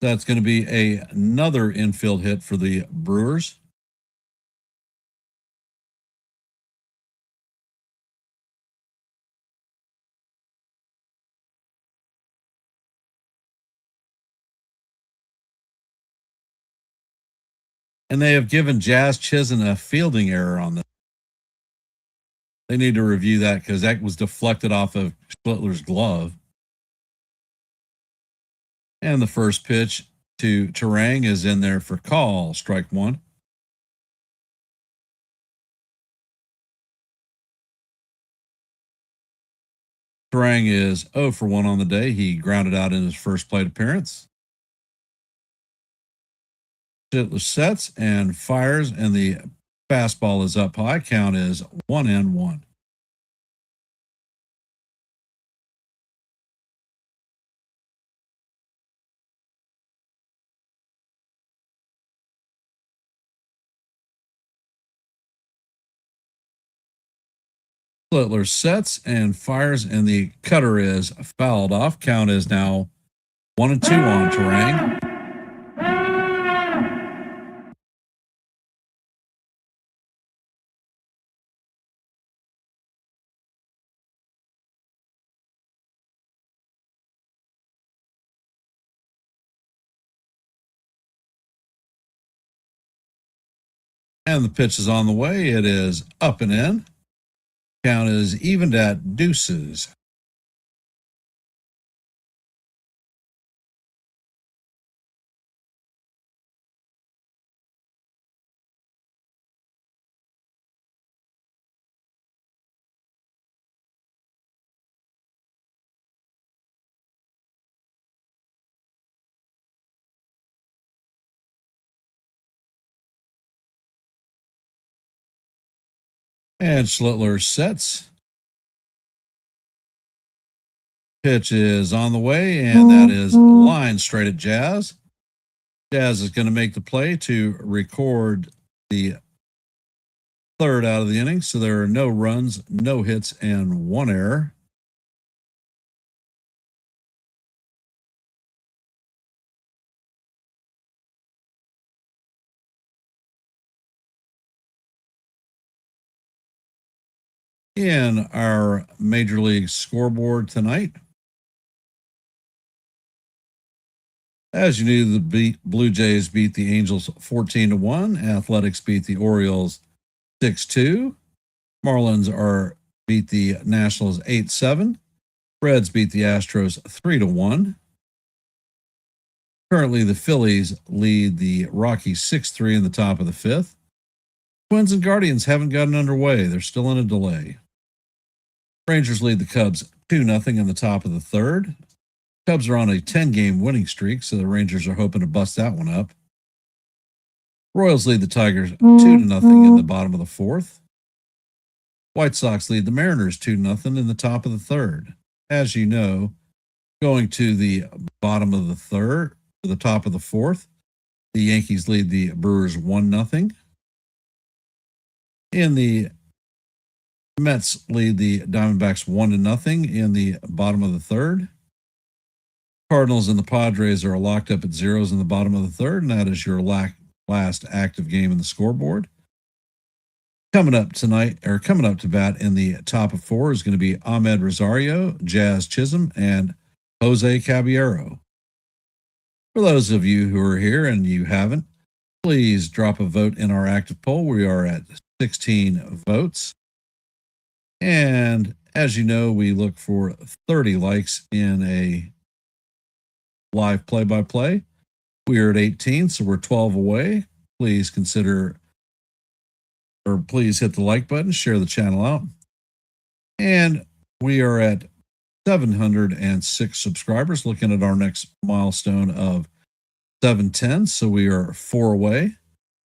That's going to be another infield hit for the Brewers. And they have given Jazz Chisholm a fielding error on this. They need to review that because that was deflected off of Slittler's glove. And the first pitch to Terang is in there for call, strike one. Terang is 0 for 1 on the day. He grounded out in his first plate appearance. Slittler sets and fires, and the fastball is up high. Count is 1-1. Slittler sets and fires, and the cutter is fouled off. Count is now 1-2 on Terang. And the pitch is on the way. It is up and in. Count is evened at deuces. And Slittler sets. Pitch is on the way, and that is line straight at Jazz. Jazz is going to make the play to record the third out of the inning. So there are no runs, no hits, and 1 error. In our Major League scoreboard tonight, as you knew, the Blue Jays beat the Angels 14-1. Athletics beat the Orioles 6-2. Marlins beat the Nationals 8-7. Reds beat the Astros 3-1. Currently, the Phillies lead the Rockies 6-3 in the top of the 5th. Twins and Guardians haven't gotten underway. They're still in a delay. Rangers lead the Cubs 2-0 in the top of the 3rd. Cubs are on a 10-game winning streak, so the Rangers are hoping to bust that one up. Royals lead the Tigers 2-0 in the bottom of the 4th. White Sox lead the Mariners 2-0 in the top of the 3rd. As you know, going to the bottom of the 3rd, to the top of the 4th, the Yankees lead the Brewers 1-0. In the Mets lead the Diamondbacks 1-0 in the bottom of the 3rd. Cardinals and the Padres are locked up at zeros in the bottom of the 3rd, and that is your last active game in the scoreboard. Coming up to bat in the top of 4 is going to be Ahmed Rosario, Jazz Chisholm, and Jose Caballero. For those of you who are here and you haven't, please drop a vote in our active poll. We are at 16 votes. And as you know, we look for 30 likes in a live play-by-play. We are at 18, so we're 12 away. Please please hit the like button, share the channel out. And we are at 706 subscribers, looking at our next milestone of 710. So we are 4 away.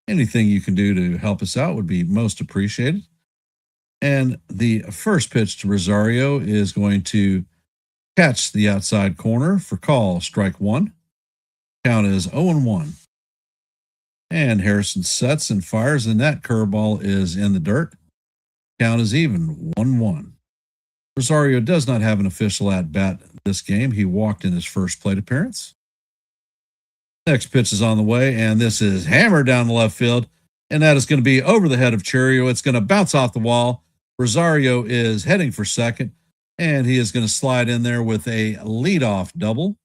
Anything you can do to help us out would be most appreciated. And the first pitch to Rosario is going to catch the outside corner for call, strike 1. Count is 0-1. And Harrison sets and fires, and that curveball is in the dirt. Count is even, 1-1. Rosario does not have an official at-bat this game. He walked in his first plate appearance. Next pitch is on the way, and this is hammered down the left field, and that is going to be over the head of Churio. It's going to bounce off the wall. Rosario is heading for second, and he is going to slide in there with a leadoff double.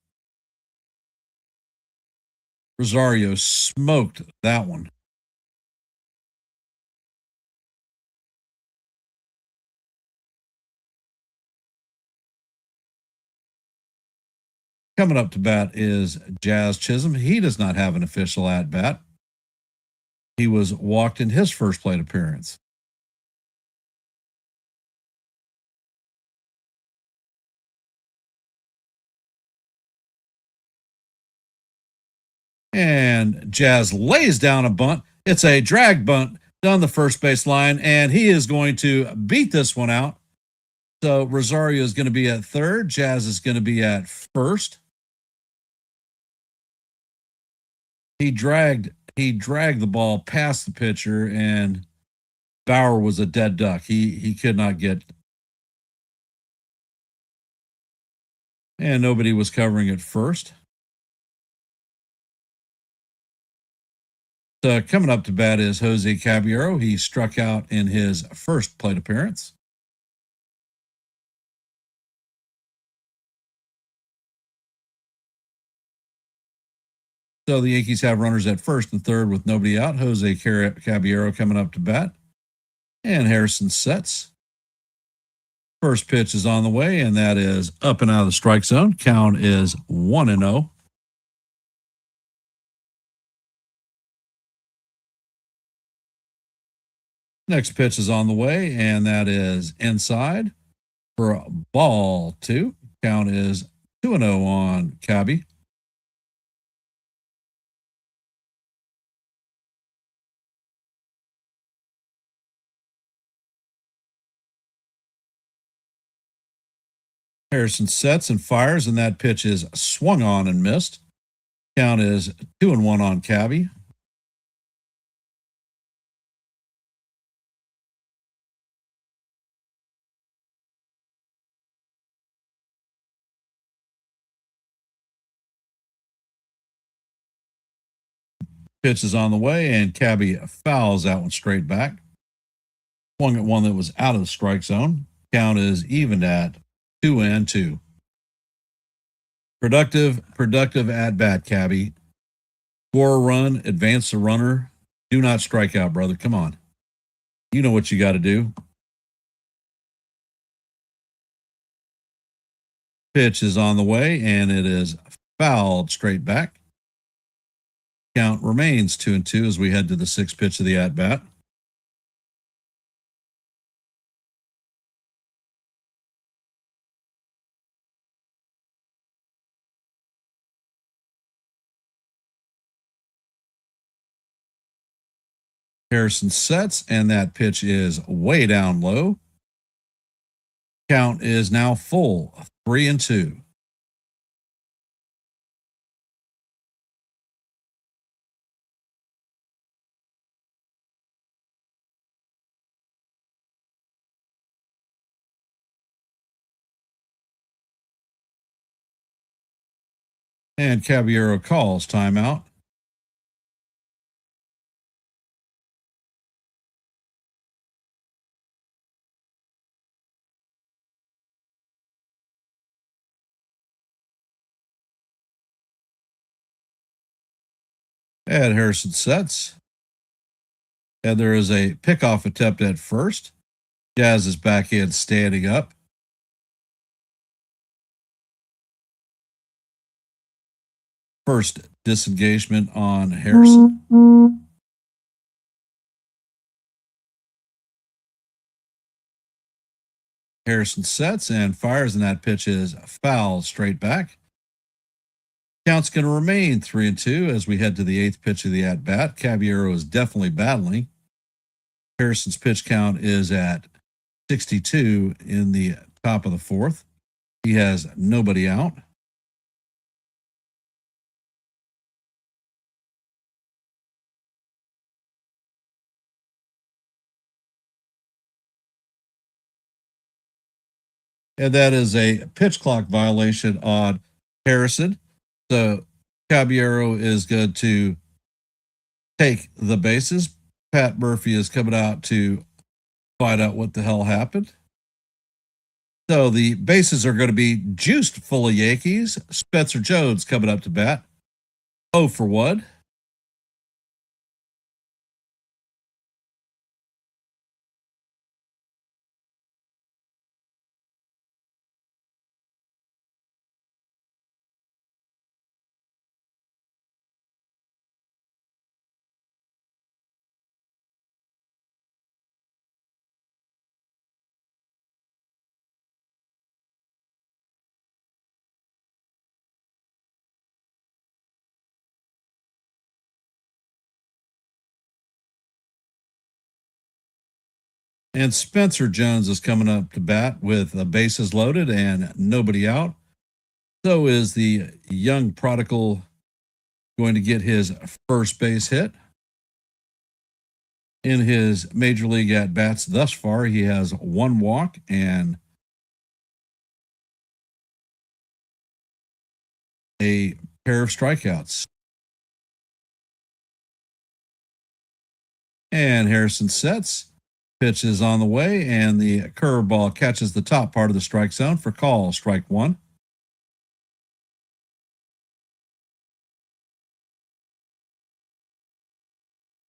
Rosario smoked that one. Coming up to bat is Jazz Chisholm. He does not have an official at bat. He was walked in his first plate appearance. And Jazz lays down a bunt. It's a drag bunt down the first base line, and he is going to beat this one out. So Rosario is going to be at third. Jazz is going to be at first. He dragged the ball past the pitcher, and Bauer was a dead duck. He could not get, and nobody was covering at first. Coming up to bat is Jose Caballero. He struck out in his first plate appearance. So the Yankees have runners at first and third with nobody out. Jose Caballero coming up to bat. And Harrison sets. First pitch is on the way, and that is up and out of the strike zone. Count is 1-0. Next pitch is on the way, and that is inside for ball 2. Count is 2-0 on Cabby. Harrison sets and fires, and that pitch is swung on and missed. Count is 2-1 on Cabby. Pitch is on the way, and Cabby fouls that one straight back. Swung at one that was out of the strike zone. Count is even at 2-2. Productive at bat, Cabby. Score a run, advance the runner. Do not strike out, brother. Come on. You know what you got to do. Pitch is on the way, and it is fouled straight back. Count remains 2-2 as we head to the sixth pitch of the at bat. Harrison sets, and that pitch is way down low. Count is now full, 3-2. And Caballero calls timeout. And Harrison sets. And there is a pickoff attempt at first. Jazz is backhand standing up. First disengagement on Harrison. Harrison sets and fires, and that pitch is foul straight back. Count's going to remain 3-2 as we head to the eighth pitch of the at bat. Caballero is definitely battling. Harrison's pitch count is at 62 in the top of the fourth. He has nobody out. And that is a pitch clock violation on Harrison. So Caballero is going to take the bases. Pat Murphy is coming out to find out what the hell happened. So the bases are going to be juiced full of Yankees. Spencer Jones coming up to bat. 0 for 1. And Spencer Jones is coming up to bat with the bases loaded and nobody out. So is the young prodigal going to get his first base hit. In his major league at bats thus far, he has 1 walk and a pair of strikeouts. And Harrison sets. Pitch is on the way, and the curveball catches the top part of the strike zone for call, strike 1.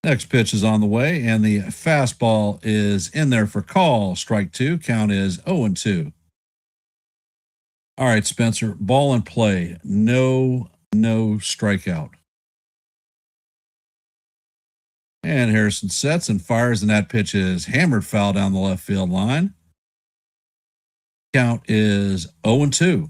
Next pitch is on the way, and the fastball is in there for call, strike 2. Count is 0-2. All right, Spencer, ball and play. No strikeout. And Harrison sets and fires, and that pitch is hammered foul down the left field line. Count is 0-2.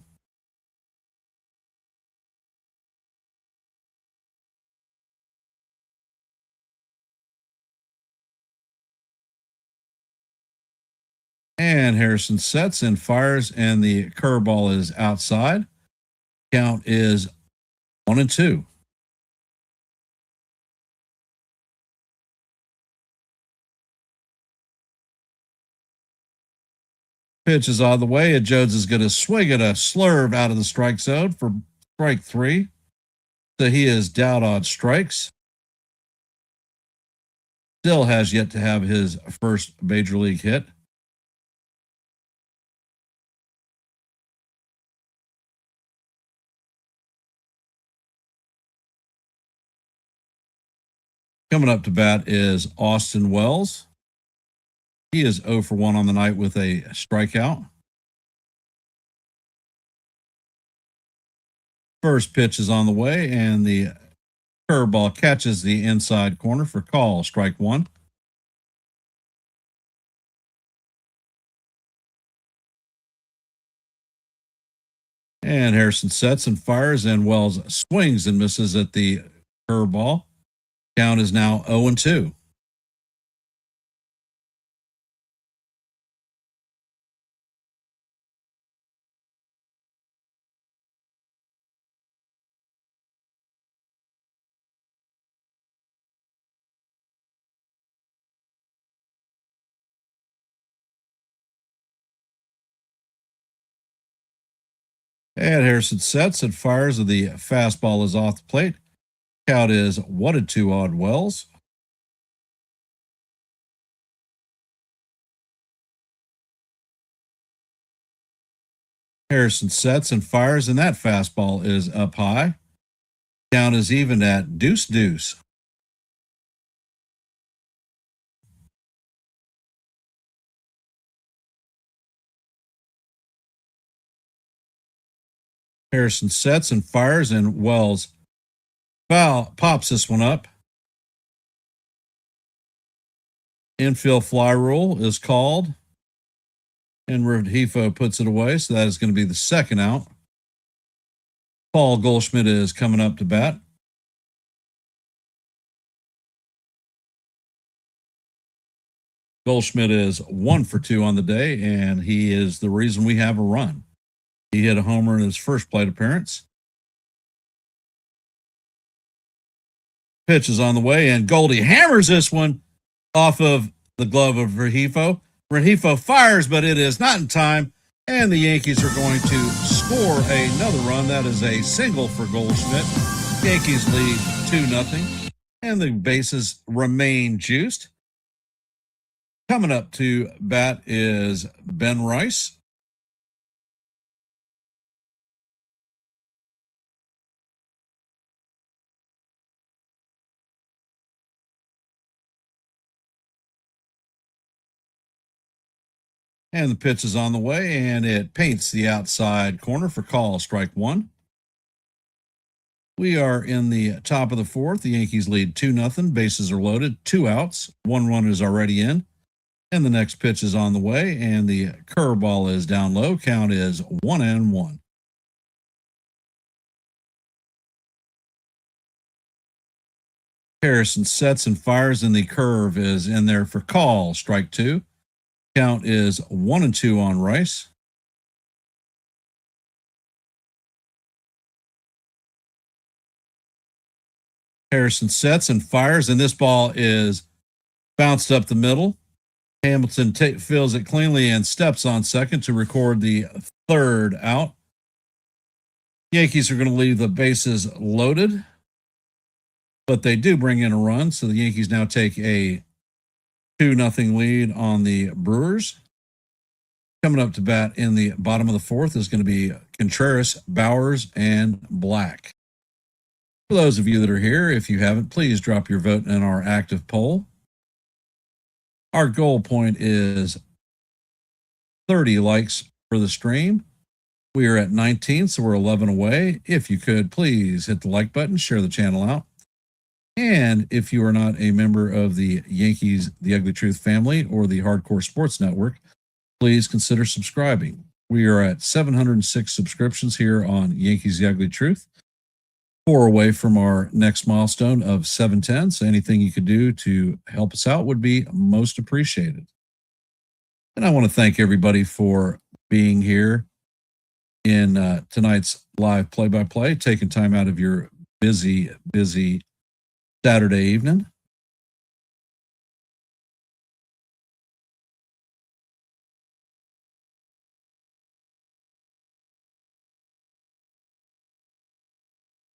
And Harrison sets and fires, and the curveball is outside. Count is 1-2. Pitch is on the way, and Jones is going to swing at a slurve out of the strike zone for strike 3. So he is down on strikes. Still has yet to have his first major league hit. Coming up to bat is Austin Wells. He is 0 for 1 on the night with a strikeout. First pitch is on the way, and the curveball catches the inside corner for call, strike 1. And Harrison sets and fires, and Wells swings and misses at the curveball. Count is now 0-2. And Harrison sets and fires, and the fastball is off the plate. Count is 1-2 on Wells. Harrison sets and fires, and that fastball is up high. Count is even at deuce. Harrison sets and fires, and Wells pops this one up. Infield fly rule is called, and Rehifo puts it away, so that is going to be the second out. Paul Goldschmidt is coming up to bat. Goldschmidt is 1 for 2 on the day, and he is the reason we have a run. He hit a homer in his first plate appearance. Pitch is on the way, and Goldie hammers this one off of the glove of Rehifo. Rehifo fires, but it is not in time, and the Yankees are going to score another run. That is a single for Goldschmidt. Yankees lead 2-0, and the bases remain juiced. Coming up to bat is Ben Rice. And the pitch is on the way, and it paints the outside corner for call, strike one. We are in the top of the fourth. The Yankees lead 2-0. Bases are loaded, 2 outs. 1 run is already in. And the next pitch is on the way, and the curveball is down low. Count is 1-1. Harrison sets and fires, and the curve is in there for call, strike two. Count is 1-2 on Rice. Harrison sets and fires, and this ball is bounced up the middle. Hamilton fills it cleanly and steps on second to record the third out. Yankees are going to leave the bases loaded, but they do bring in a run, so the Yankees now take a 2-0 lead on the Brewers. Coming up to bat in the bottom of the fourth is going to be Contreras, Bowers, and Black. For those of you that are here, if you haven't, please drop your vote in our active poll. Our goal point is 30 likes for the stream. We are at 19, so we're 11 away. If you could, please hit the like button, share the channel out. And if you are not a member of the Yankees, The Ugly Truth family, or the Hardcore Sports Network, please consider subscribing. We are at 706 subscriptions here on Yankees, The Ugly Truth. 4 away from our next milestone of 710. So anything you could do to help us out would be most appreciated. And I want to thank everybody for being here in tonight's live play-by-play, taking time out of your busy Saturday evening.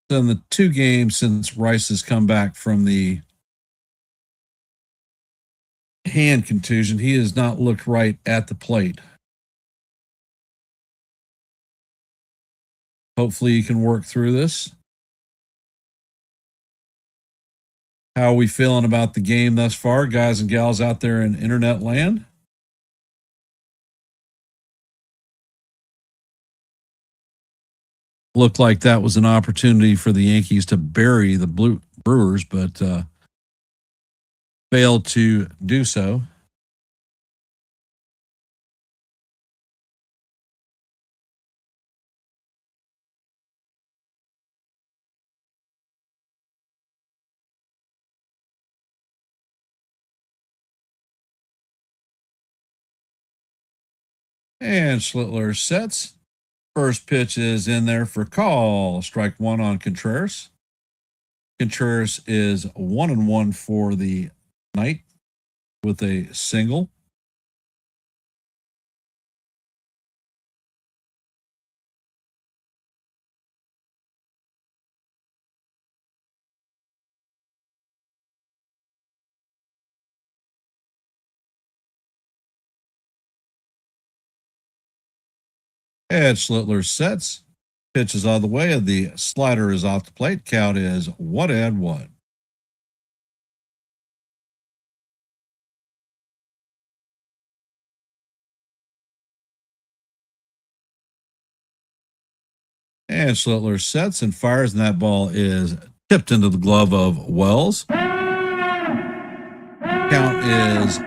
In the 2 games since Rice has come back from the hand contusion, he has not looked right at the plate. Hopefully he can work through this. How are we feeling about the game thus far, guys and gals out there in internet land? Looked like that was an opportunity for the Yankees to bury the Brewers, but failed to do so. And Schlittler sets. First pitch is in there for call. Strike one on Contreras. Contreras is 1-1 for the night with a single. Ed Schlittler sets. pitch is out of the way. The slider is off the plate. Count is 1-1. And Schlittler sets and fires, and that ball is tipped into the glove of Wells. Count is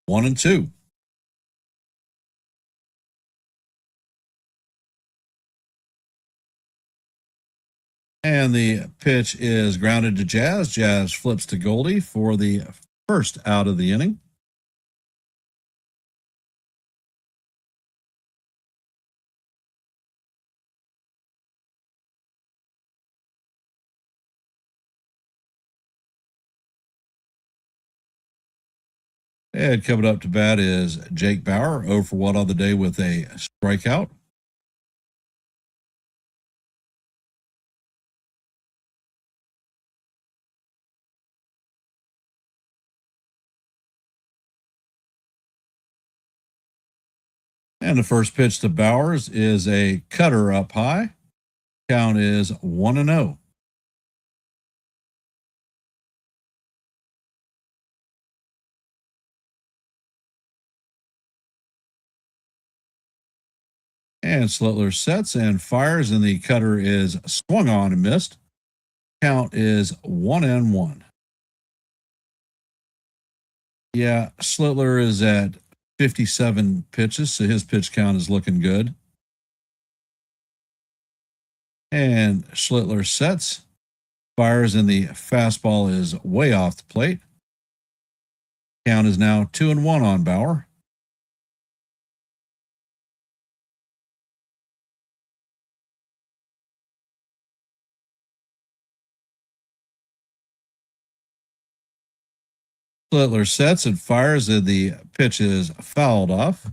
1-2. And the pitch is grounded to Jazz. Jazz flips to Goldie for the first out of the inning. And coming up to bat is Jake Bauer, 0 for 1 on the day with a strikeout. And the first pitch to Bowers is a cutter up high. Count is 1-0. And Schlittler sets and fires, and the cutter is swung on and missed. Count is 1-1. Yeah, Schlittler is at 57 pitches, so his pitch count is looking good. And Schlittler sets, fires, and the fastball is way off the plate. Count is now 2-1 on Bauer. Schlittler sets and fires, and the pitch is fouled off.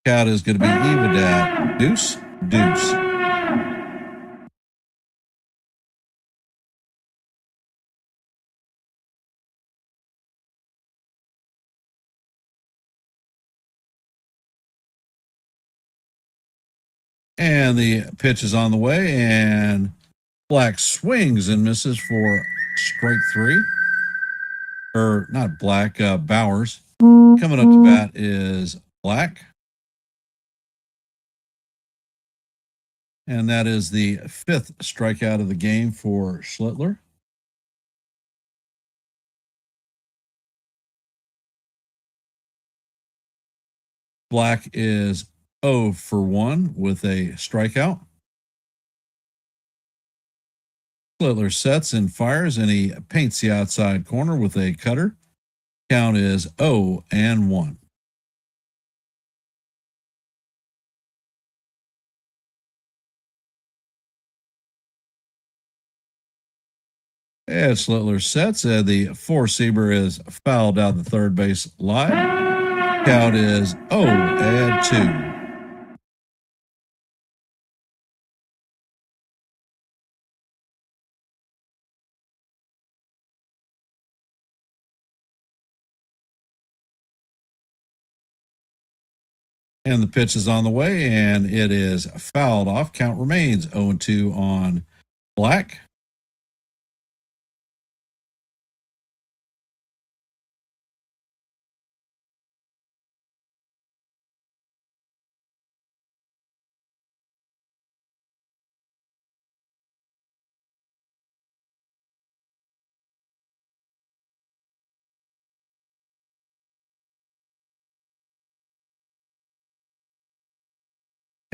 Count is going to be evened at 2-2. And the pitch is on the way, and Black swings and misses for strike 3. Or not Black, Bowers. Coming up to bat is Black. And that is the 5th strikeout of the game for Schlittler. Black is 0 for 1 with a strikeout. Schlittler sets and fires, and he paints the outside corner with a cutter. Count is 0-1. And Schlittler sets, and the 4-seamer is fouled down the third base line. Count is 0-2. And the pitch is on the way, and it is fouled off. Count remains 0-2 on Black.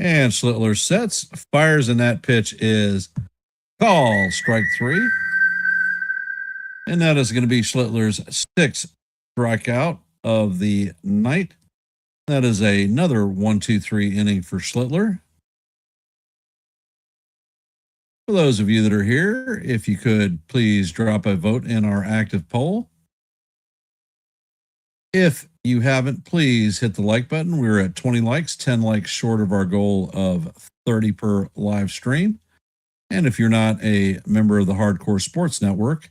And Schlittler sets, fires, and that pitch is called strike 3. And that is going to be Schlittler's 6th strikeout of the night. That is another 1-2-3 inning for Schlittler. For those of you that are here, if you could please drop a vote in our active poll. If you haven't, please hit the like button. We're at 20 likes, 10 likes short of our goal of 30 per live stream. And if you're not a member of the Hardcore Sports Network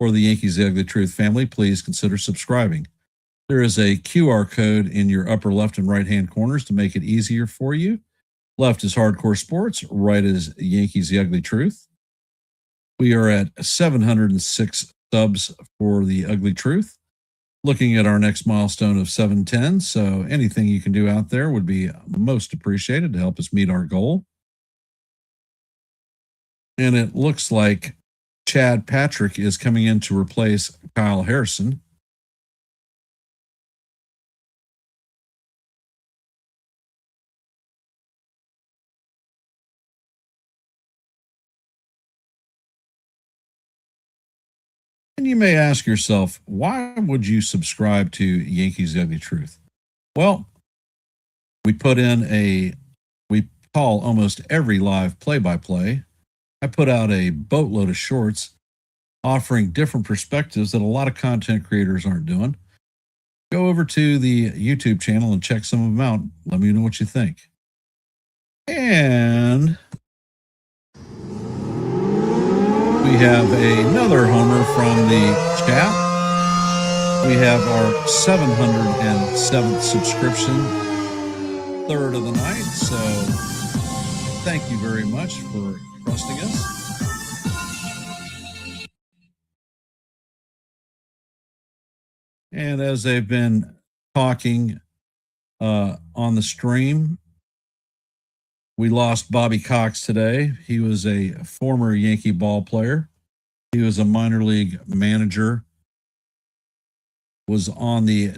or the Yankees The Ugly Truth family, please consider subscribing. There is a QR code in your upper left and right hand corners to make it easier for you. Left is Hardcore Sports. Right is Yankees The Ugly Truth. We are at 706 subs for The Ugly Truth. Looking at our next milestone of 710. So anything you can do out there would be most appreciated to help us meet our goal. And it looks like Chad Patrick is coming in to replace Kyle Harrison. And you may ask yourself, why would you subscribe to Yankees The Ugly Truth? Well, we call almost every live play-by-play. I put out a boatload of shorts offering different perspectives that a lot of content creators aren't doing. Go over to the YouTube channel and check some of them out. Let me know what you think. And we have another homer from the chat. We have our 707th subscription, third of the night. So thank you very much for trusting us. And as they've been talking on the stream, we lost Bobby Cox today. He was a former Yankee ball player. He was a minor league manager, was on the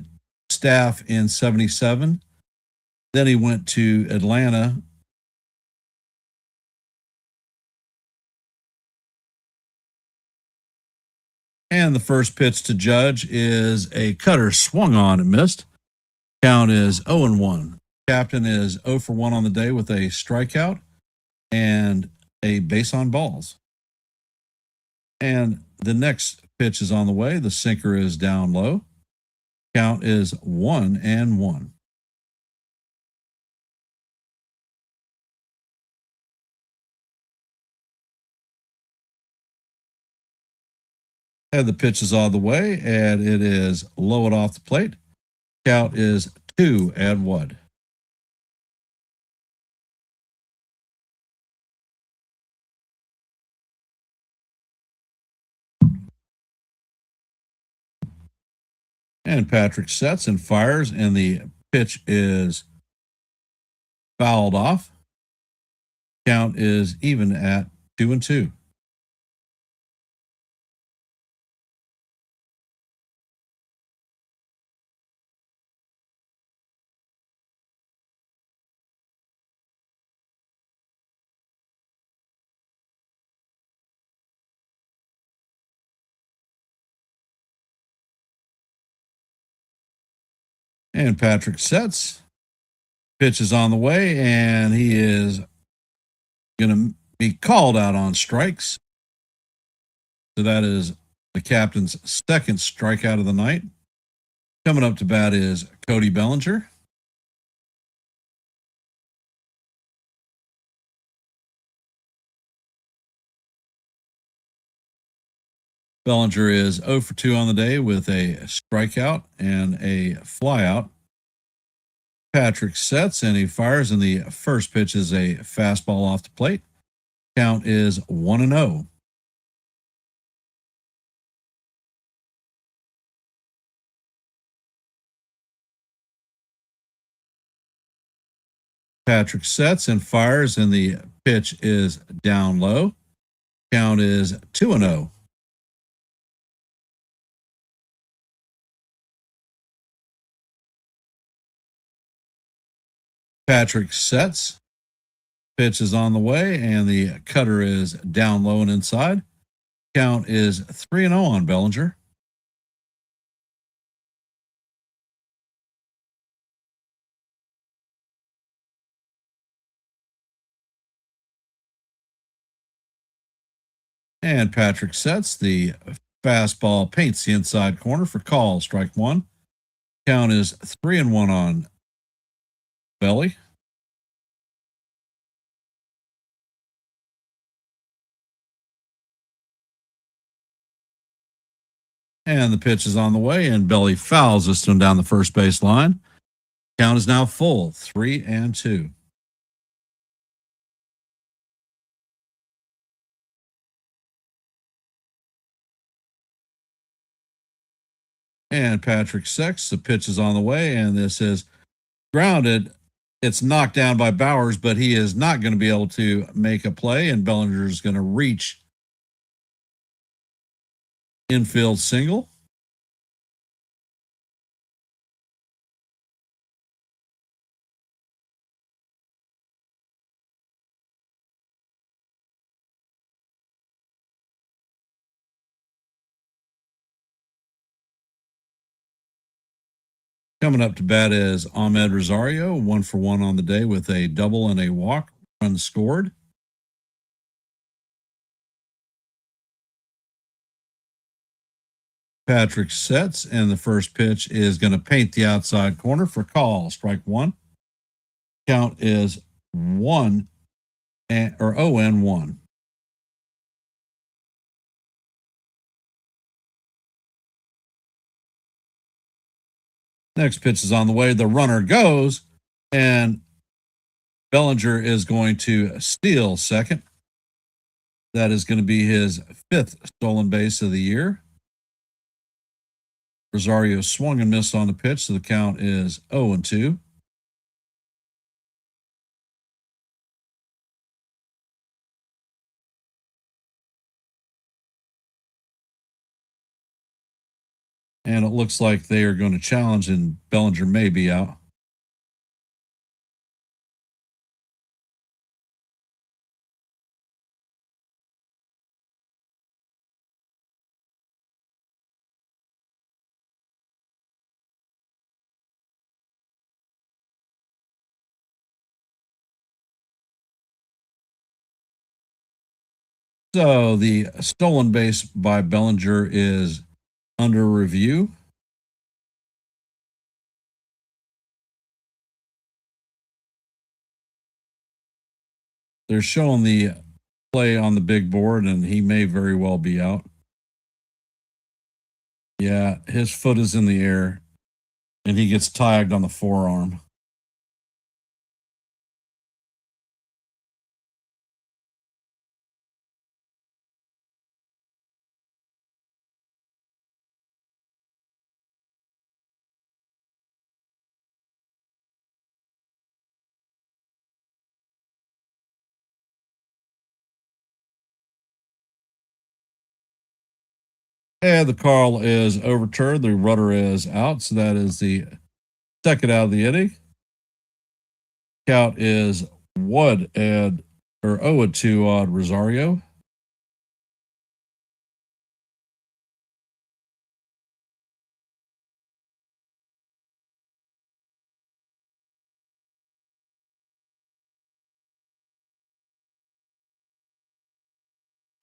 staff in 77. Then he went to Atlanta. And the first pitch to Judge is a cutter swung on and missed. Count is 0-1. Captain is 0 for 1 on the day with a strikeout and a base on balls. And the next pitch is on the way. The sinker is down low. Count is 1-1. And the pitch is on the way, and it is low and off the plate. Count is 2-1. And Patrick sets and fires, and the pitch is fouled off. Count is even at 2-2. And Patrick sets. Pitch is on the way, and he is going to be called out on strikes. So that is the captain's second strikeout of the night. Coming up to bat is Cody Bellinger. Bellinger is 0 for 2 on the day with a strikeout and a flyout. Patrick sets and he fires, and the first pitch is a fastball off the plate. Count is 1-0. Patrick sets and fires, and the pitch is down low. Count is 2-0. Patrick sets. Pitch is on the way, and the cutter is down low and inside. Count is 3-0 on Bellinger. And Patrick sets. The fastball paints the inside corner for call. Strike one. Count is 3-1 on Belly. And the pitch is on the way, and Belly fouls this one down the first base line. Count is now full, 3-2. And Patrick Six, the pitch is on the way, and this is grounded. It's knocked down by Bowers, but he is not going to be able to make a play, and Bellinger is going to reach infield single. Coming up to bat is Ahmed Rosario, 1-for-1 on the day with a double and a walk, run scored. Patrick sets, and the first pitch is going to paint the outside corner for call. Strike one. Count is 0-1. Next pitch is on the way. The runner goes, and Bellinger is going to steal second. That is going to be his 5th stolen base of the year. Rosario swung and missed on the pitch, so the count is 0-2. And it looks like they are going to challenge, and Bellinger may be out. So the stolen base by Bellinger is under review. They're showing the play on the big board, and he may very well be out. Yeah, his foot is in the air, and he gets tagged on the forearm. And the call is overturned. The runner is out. So that is the second out of the inning. Count is 0-2 on Rosario.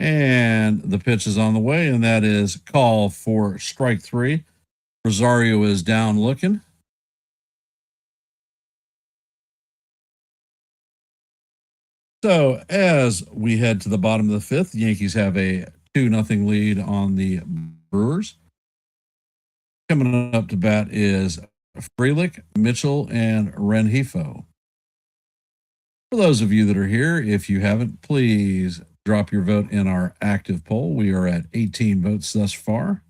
And the pitch is on the way, and that is call for strike 3. Rosario is down looking. So as we head to the bottom of the 5th, the Yankees have a 2-0 lead on the Brewers. Coming up to bat is Frelick, Mitchell, and Rengifo. For those of you that are here, if you haven't, please drop your vote in our active poll. We are at 18 votes thus far.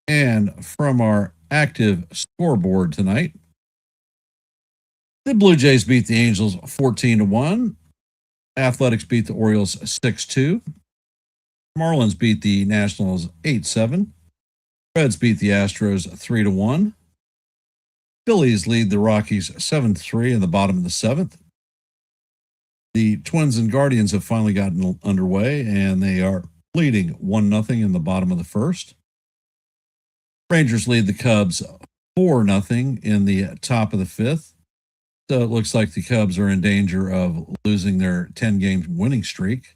And from our active scoreboard tonight, the Blue Jays beat the Angels 14-1. Athletics beat the Orioles 6-2. Marlins beat the Nationals 8-7. Reds beat the Astros 3-1. Phillies lead the Rockies 7-3 in the bottom of the 7th. The Twins and Guardians have finally gotten underway, and they are leading 1-0 in the bottom of the 1st. Rangers lead the Cubs 4-0 in the top of the 5th. So it looks like the Cubs are in danger of losing their 10-game winning streak.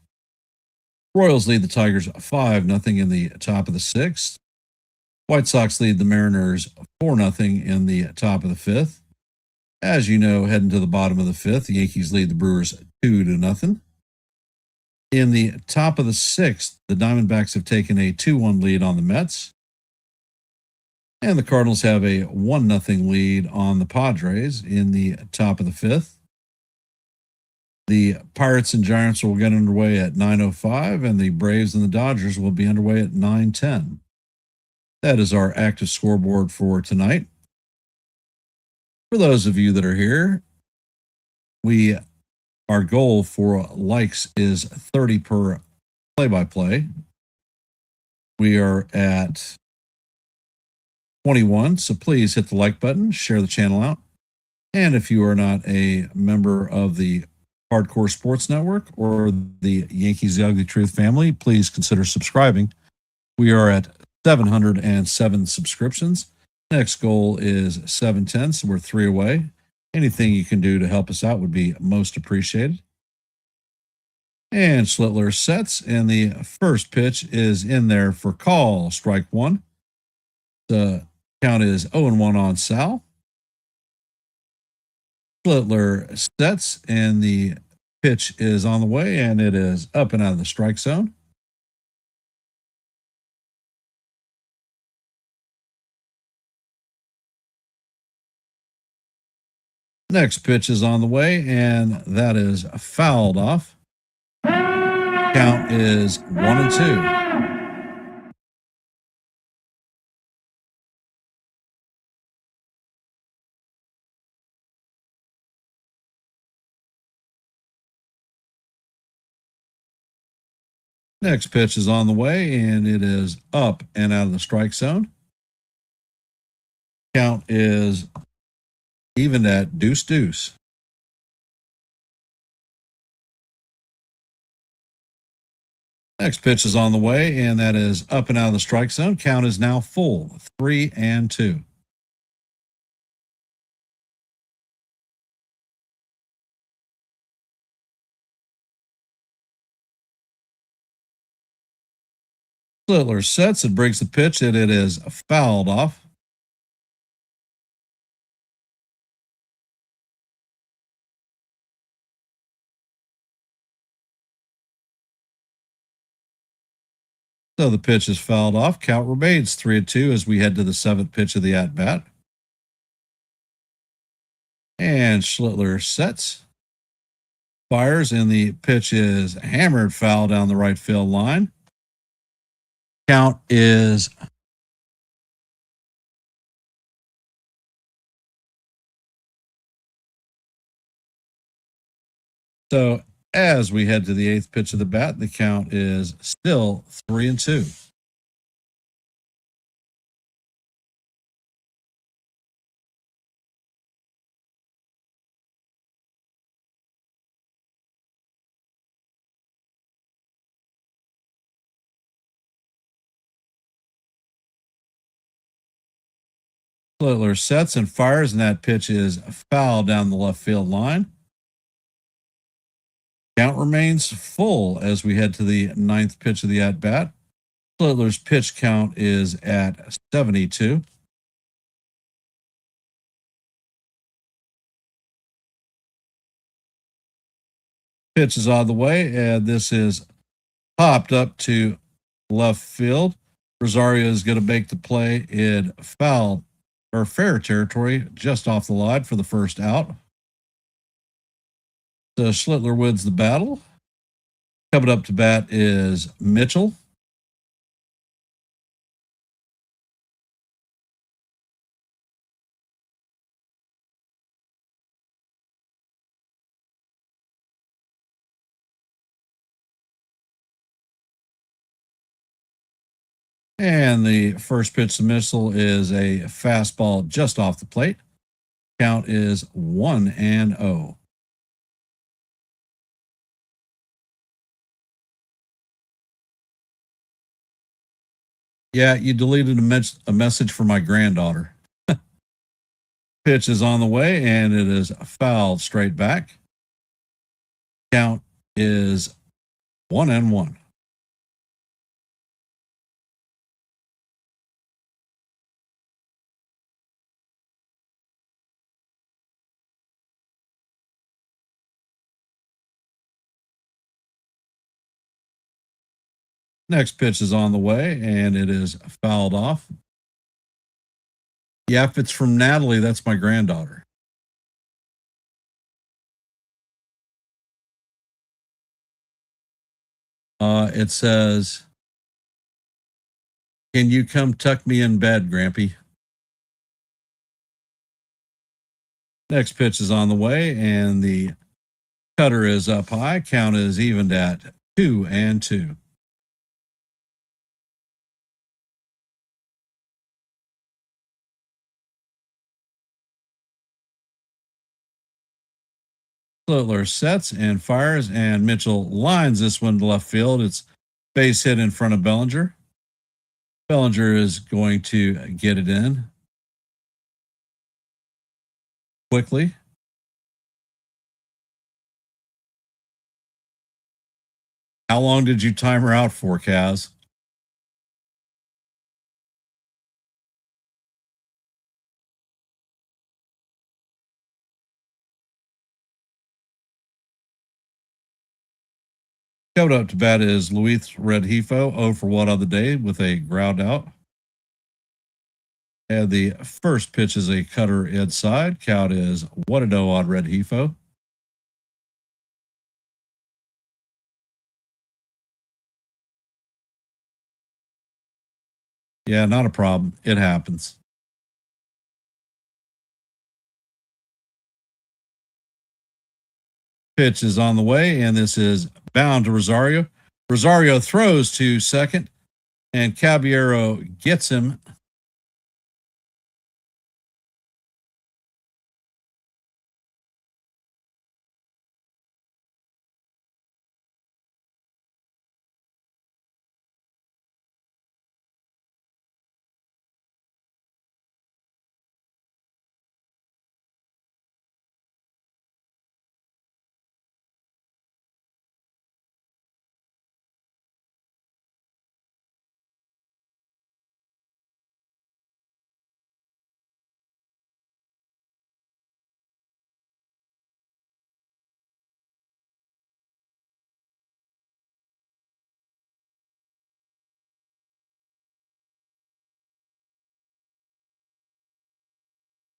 Royals lead the Tigers 5-0 in the top of the 6th. White Sox lead the Mariners 4-0 in the top of the 5th. As you know, heading to the bottom of the 5th, the Yankees lead the Brewers 2-0. In the top of the 6th, the Diamondbacks have taken a 2-1 lead on the Mets. And the Cardinals have a 1-0 lead on the Padres in the top of the 5th. The Pirates and Giants will get underway at 9:05, and the Braves and the Dodgers will be underway at 9:10. That is our active scoreboard for tonight. For those of you that are here, our goal for likes is 30 per play-by-play. We are at 21, so please hit the like button, share the channel out. And if you are not a member of the Hardcore Sports Network or the Yankees The Ugly Truth family, please consider subscribing. We are at 707 subscriptions. Next goal is 710, so we're 3 away. Anything you can do to help us out would be most appreciated. And Schlittler sets, and the first pitch is in there for call, strike one. The count is 0-1 on Sal. Schlittler sets, and the pitch is on the way, and it is up and out of the strike zone. Next pitch is on the way, and that is fouled off. Count is 1-2. Next pitch is on the way, and it is up and out of the strike zone. Count is even at 2-2. Next pitch is on the way, and that is up and out of the strike zone. Count is now full, 3-2. Schlittler sets and breaks the pitch, and it is fouled off. So the pitch is fouled off. Count remains 3-2 as we head to the 7th pitch of the at-bat. And Schlittler sets, fires, and the pitch is hammered foul down the right field line. Count is so as we head to the 8th pitch of the bat, the count is still 3-2. Schlittler sets and fires, and that pitch is foul down the left field line. Count remains full as we head to the 9th pitch of the at-bat. Schlittler's pitch count is at 72. Pitch is out of the way, and this is popped up to left field. Rosario is going to make the play in foul or fair territory just off the line for the first out. So Schlittler wins the battle. Coming up to bat is Mitchell. And the first pitch to Mitchell is a fastball just off the plate. Count is 1-0. Yeah, you deleted a message for my granddaughter. Pitch is on the way, and it is fouled straight back. Count is 1-1. Next pitch is on the way, and it is fouled off. Yeah, if it's from Natalie, that's my granddaughter. It says, Can you come tuck me in bed, Grampy? Next pitch is on the way, and the cutter is up high. Count is evened at 2-2. Slotler sets and fires, and Mitchell lines this one to left field. It's base hit in front of Bellinger. Bellinger is going to get it in quickly. How long did you time her out for, Kaz? Coming up to bat is Luis Redhefo, 0 for 1 on the day with a ground out. And the first pitch is a cutter inside. Count is 1-0 on Redhefo. Yeah, not a problem. It happens. Pitch is on the way, and this is bound to Rosario. Rosario throws to second, and Caballero gets him.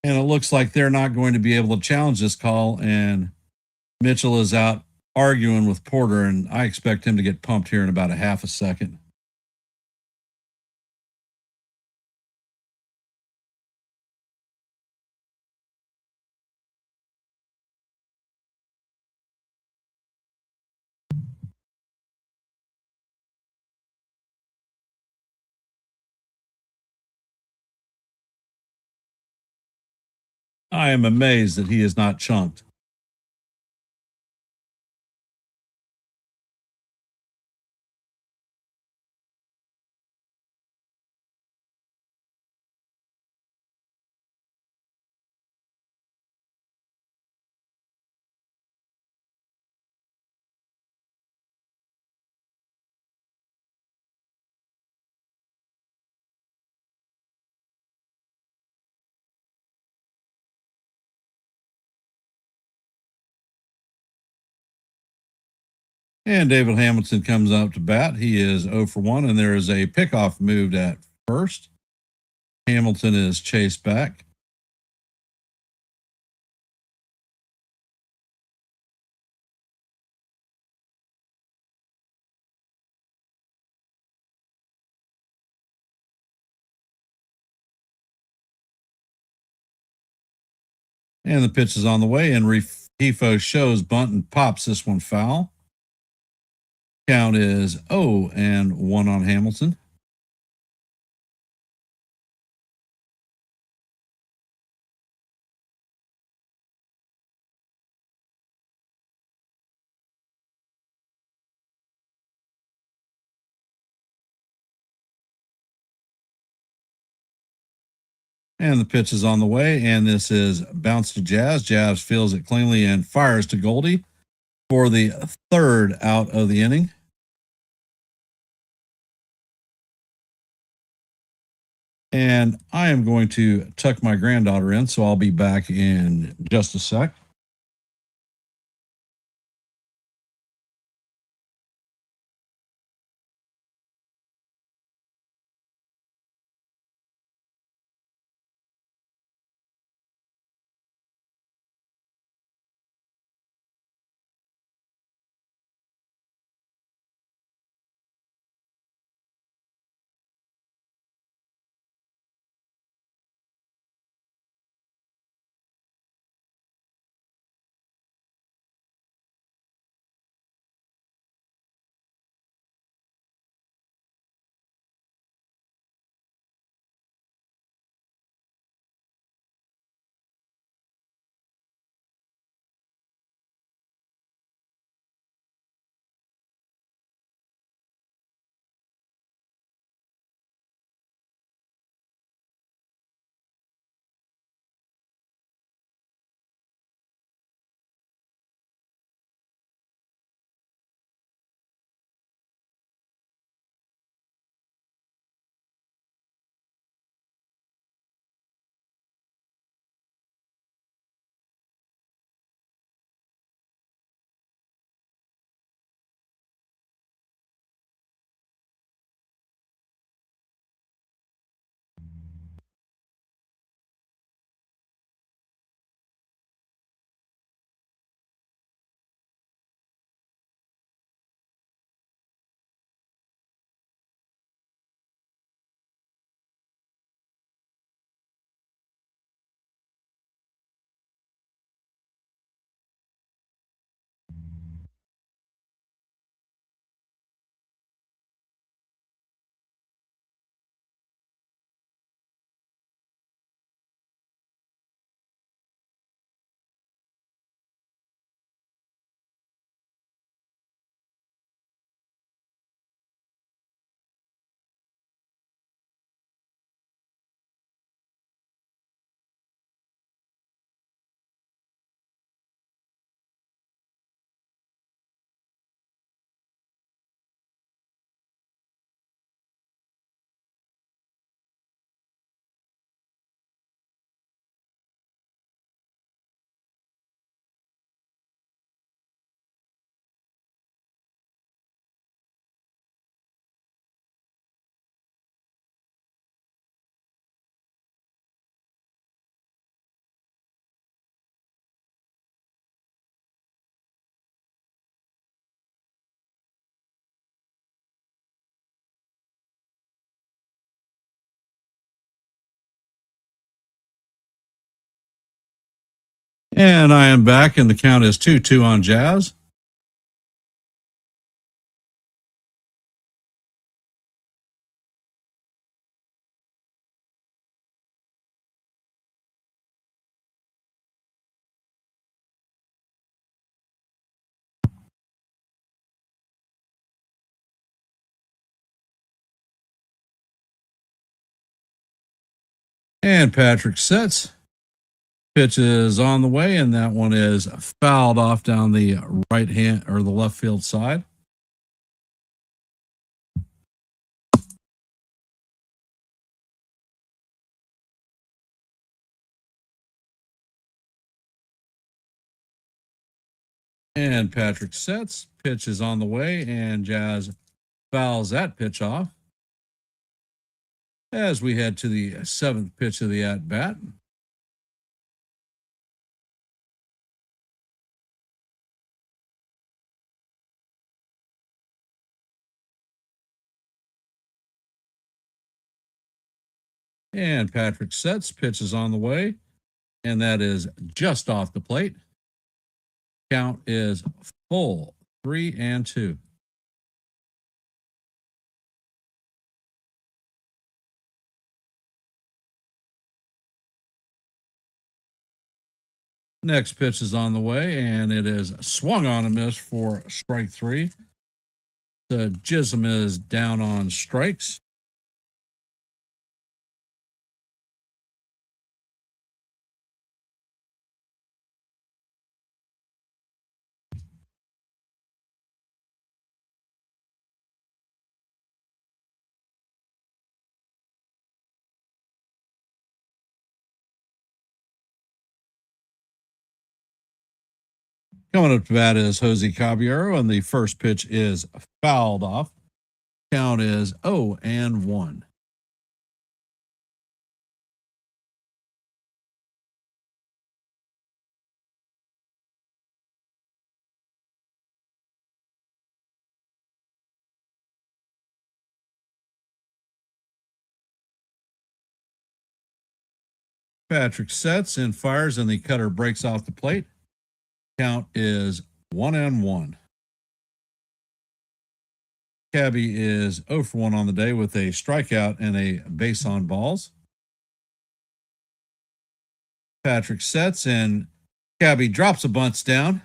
And it looks like they're not going to be able to challenge this call. And Mitchell is out arguing with Porter, and I expect him to get pumped here in about a half a second. I am amazed that he is not chunked. And David Hamilton comes up to bat. He is 0 for 1, and there is a pickoff moved at first. Hamilton is chased back. And the pitch is on the way, and Refo shows bunt and pops this one foul. Count is 0-1 on Hamilton. And the pitch is on the way, and this is bounce to Jazz. Jazz feels it cleanly and fires to Goldie for the third out of the inning. And I am going to tuck my granddaughter in, so I'll be back in just a sec. And I am back, and the count is 2-2 on Jazz. And Patrick sets. Pitch is on the way, and that one is fouled off down the right hand or the left field side. And Patrick sets. Pitch is on the way, and Jazz fouls that pitch off. As we head to the seventh pitch of the at bat. And Patrick sets. Pitch is on the way, and that is just off the plate. Count is full, 3-2. Next pitch is on the way, and it is swung on a miss for strike 3. The Jism is down on strikes. Coming up to bat is Jose Caballero, and the first pitch is fouled off. Count is 0-1. Patrick sets and fires, and the cutter breaks off the plate. Count is 1-1. Cabby is 0 for 1 on the day with a strikeout and a base on balls. Patrick sets, and Cabby drops a bunts down,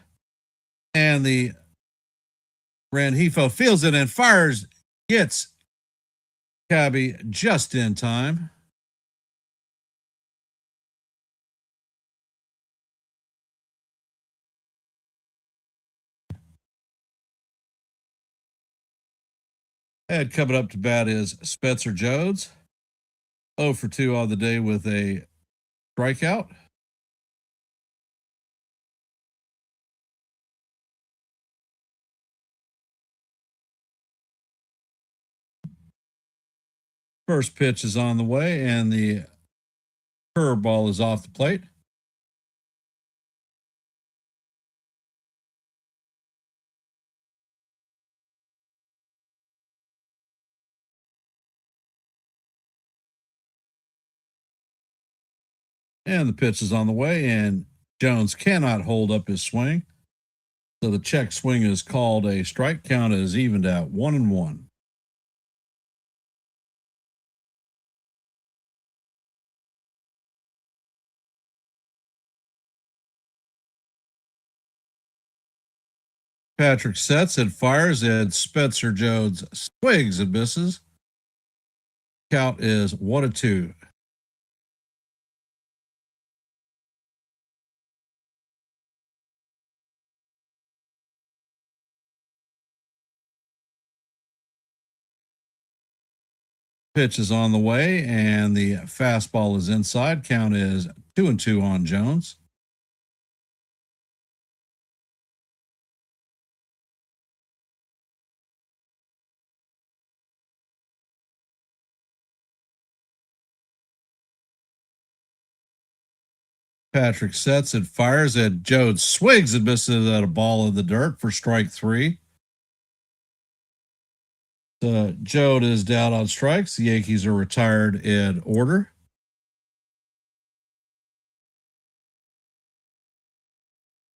and the Rengifo feels it and fires, gets Cabby just in time. And coming up to bat is Spencer Jones, 0 for 2 on the day with a strikeout. First pitch is on the way, and the curveball is off the plate. And the pitch is on the way, and Jones cannot hold up his swing. So the check swing is called a strike. Count is evened at 1-1. Patrick sets and fires, and Spencer Jones swings and misses. Count is 1-2. Pitch is on the way, and the fastball is inside. Count is 2-2 on Jones. Patrick sets and fires, and Jones swings and misses at a ball in the dirt for strike 3. Jones is down on strikes. The Yankees are retired in order.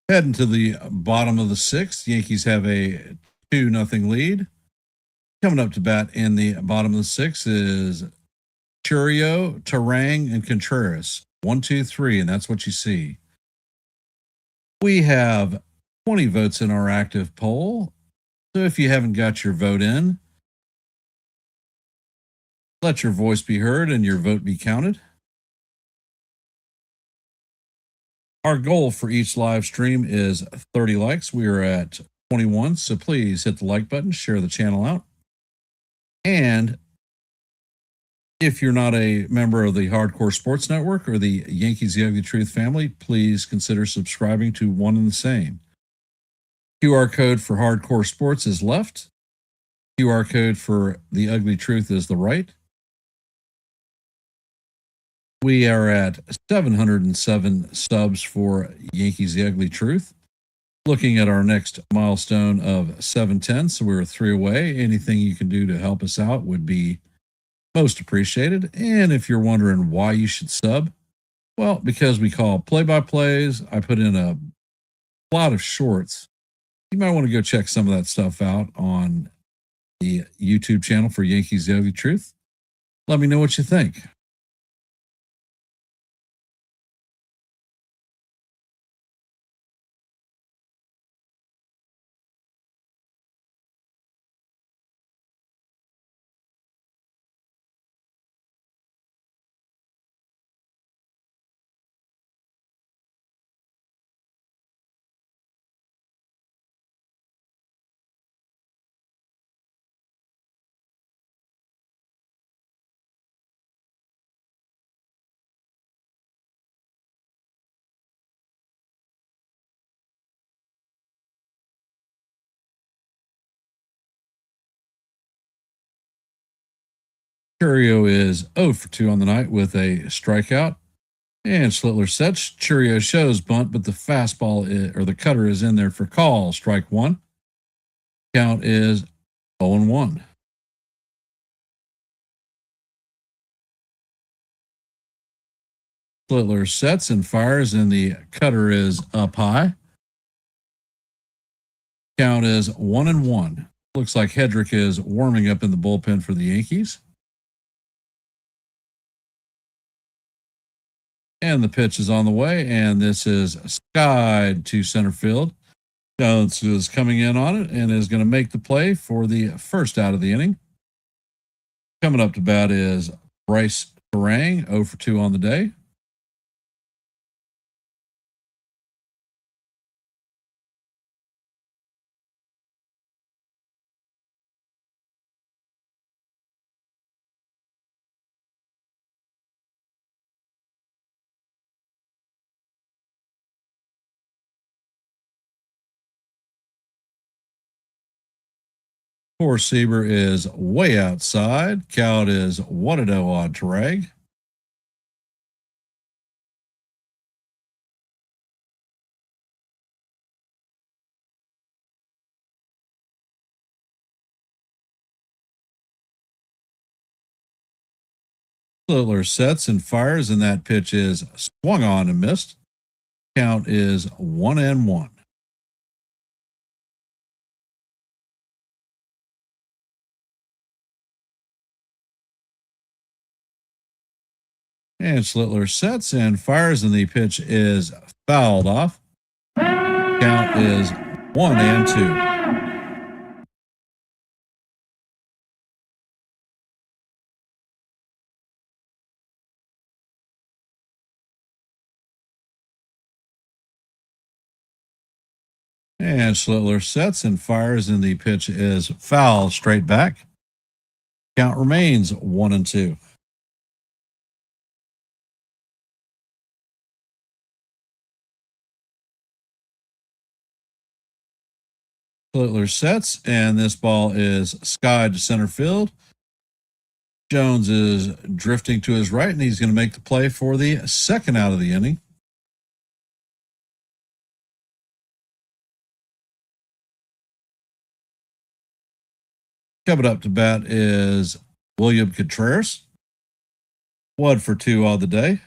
Heading to the bottom of the sixth, Yankees have a 2-0 lead. Coming up to bat in the bottom of the sixth is Churio, Tarang, and Contreras. 1, 2, 3, and that's what you see. We have 20 votes in our active poll. So if you haven't got your vote in, let your voice be heard and your vote be counted. Our goal for each live stream is 30 likes. We are at 21, so please hit the like button, share the channel out. And if you're not a member of the Hardcore Sports Network or the Yankees The Ugly Truth family, please consider subscribing to one and the same. QR code for Hardcore Sports is left. QR code for The Ugly Truth is the right. We are at 707 subs for Yankees The Ugly Truth. Looking at our next milestone of 710, so we're 3 away. Anything you can do to help us out would be most appreciated. And if you're wondering why you should sub, well, because we call play-by-plays. I put in a lot of shorts. You might want to go check some of that stuff out on the YouTube channel for Yankees The Ugly Truth. Let me know what you think. Churio is 0 for 2 on the night with a strikeout. And Slittler sets. Churio shows bunt, but the fastball or the cutter is in there for call. Strike 1. Count is 0-1. Slittler sets and fires, and the cutter is up high. Count is 1-1. Looks like Hedrick is warming up in the bullpen for the Yankees. And the pitch is on the way, and this is skied to center field. Jones is coming in on it and is going to make the play for the first out of the inning. Coming up to bat is Bryce Tarang, 0 for 2 on the day. Poor Sieber is way outside. Count is 1-0 on Tarang. Slittler sets and fires, and that pitch is swung on and missed. Count is 1-1. And Slittler sets and fires, and the pitch is fouled off. Count is 1-2. And Slittler sets and fires, and the pitch is foul straight back. Count remains 1-2. Slittler sets, and this ball is skied to center field. Jones is drifting to his right, and he's going to make the play for the second out of the inning. Coming up to bat is William Contreras. 1 for 2 on the day.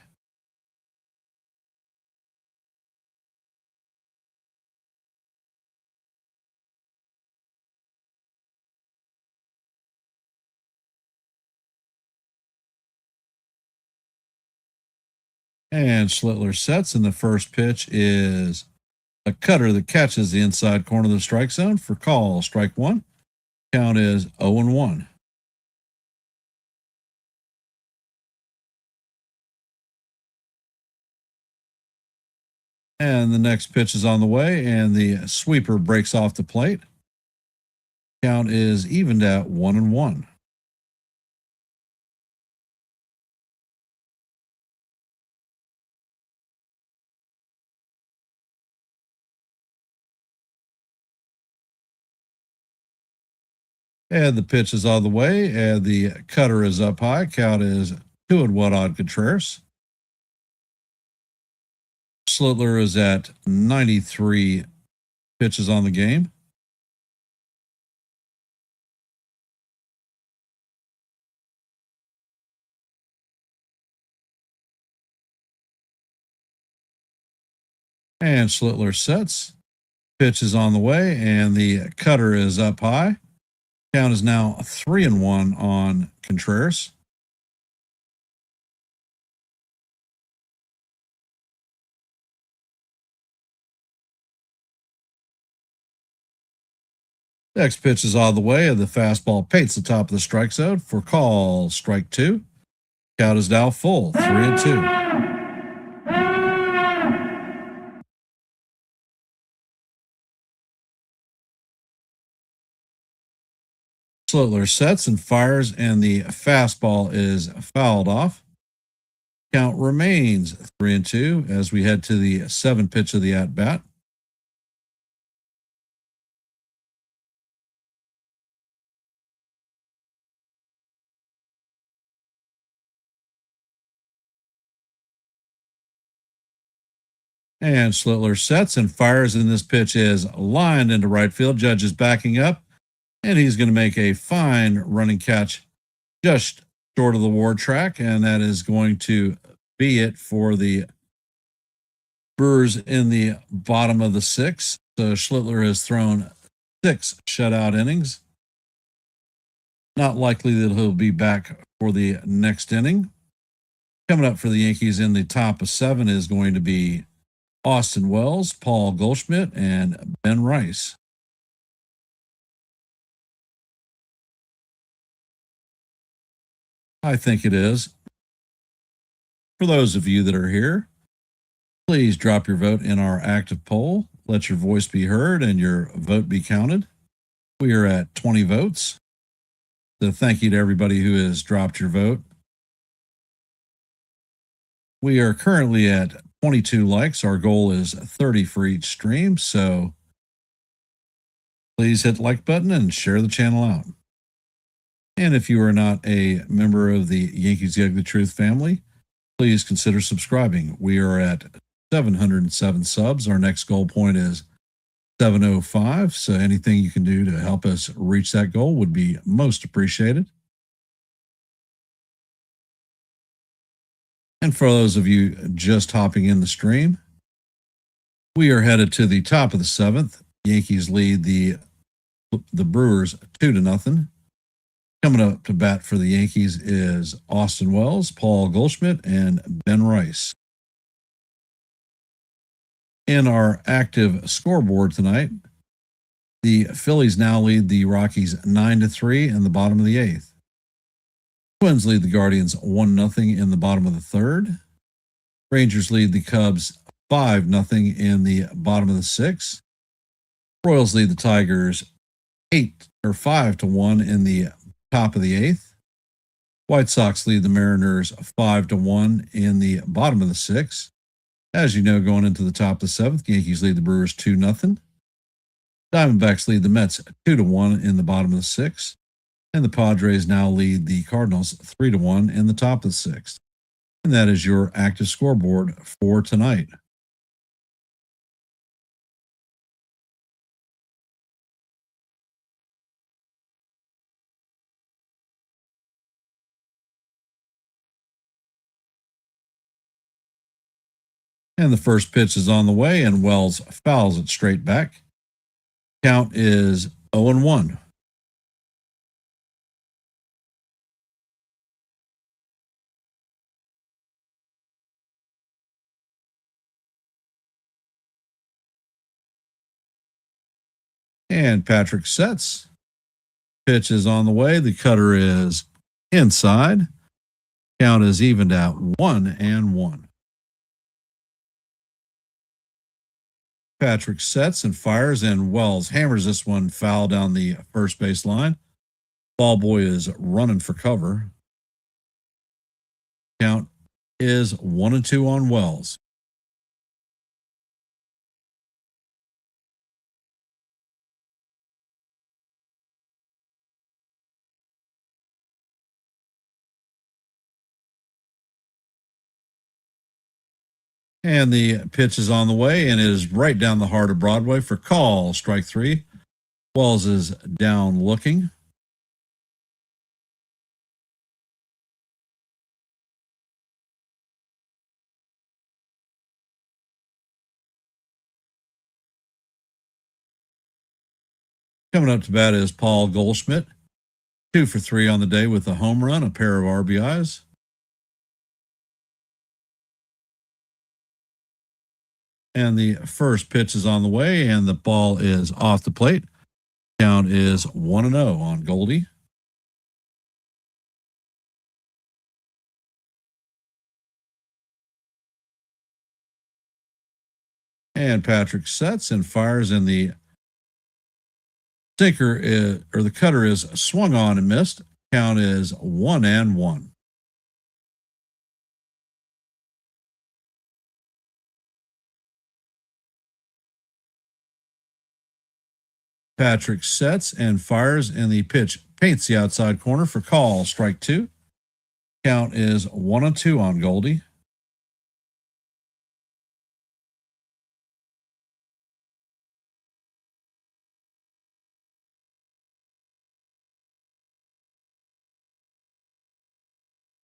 And Schlittler sets, and the first pitch is a cutter that catches the inside corner of the strike zone for call, strike one. Count is 0-1. And the next pitch is on the way, and the sweeper breaks off the plate. Count is evened at 1-1. And the pitch is on the way, and the cutter is up high. Count is 2-1 on Contreras. Schlittler is at 93 pitches on the game. And Schlittler sets. Pitch is on the way, and the cutter is up high. Count is now 3-1 on Contreras. Next pitch is on the way, and the fastball paints the top of the strike zone for call, strike two. Count is now full, 3-2. Schlittler sets and fires, and the fastball is fouled off. Count remains 3-2 as we head to the 7th pitch of the at bat. And Schlittler sets and fires, and this pitch is lined into right field. Judge is backing up, and he's going to make a fine running catch just short of the ward track, and that is going to be it for the Brewers in the bottom of the 6th. So Schlittler has thrown 6 shutout innings. Not likely that he'll be back for the next inning. Coming up for the Yankees in the top of 7 is going to be Austin Wells, Paul Goldschmidt, and Ben Rice. I think it is. For those of you that are here, please drop your vote in our active poll. Let your voice be heard and your vote be counted. We are at 20 votes. So thank you to everybody who has dropped your vote. We are currently at 22 likes. Our goal is 30 for each stream. So please hit the like button and share the channel out. And if you are not a member of the Yankees Get the Truth family, please consider subscribing. We are at 707 subs. Our next goal point is 705. So anything you can do to help us reach that goal would be most appreciated. And for those of you just hopping in the stream, we are headed to the top of the 7th. Yankees lead the Brewers 2-0. Coming up to bat for the Yankees is Austin Wells, Paul Goldschmidt, and Ben Rice. In our active scoreboard tonight, the Phillies now lead the Rockies 9-3 in the bottom of the 8th. Twins lead the Guardians 1-0 in the bottom of the 3rd. Rangers lead the Cubs 5-0 in the bottom of the 6th. Royals lead the Tigers 5-1 in the top of the 8th. White Sox lead the Mariners 5-1 in the bottom of the 6th. As you know, going into the top of the 7th, Yankees lead the Brewers 2-0. Diamondbacks lead the Mets 2-1 in the bottom of the 6th. And the Padres now lead the Cardinals 3-1 in the top of the 6th. And that is your active scoreboard for tonight. And the first pitch is on the way, and Wells fouls it straight back. Count is 0-1. And Patrick sets. Pitch is on the way. The cutter is inside. Count is evened at 1-1. Patrick sets and fires, and Wells hammers this one foul down the first base line. Ball boy is running for cover. Count is 1-2 on Wells. And the pitch is on the way and is right down the heart of Broadway for call. Strike 3. Wells is down looking. Coming up to bat is Paul Goldschmidt. 2 for 3 on the day with a home run, a pair of RBIs. And the first pitch is on the way, and the ball is off the plate. Count is 1-0 on Goldie. And Patrick sets and fires, and the sinker is, or the cutter is swung on and missed. Count is 1-1. Patrick sets and fires, and the pitch paints the outside corner for call. Strike 2. Count is 1-2 on Goldie.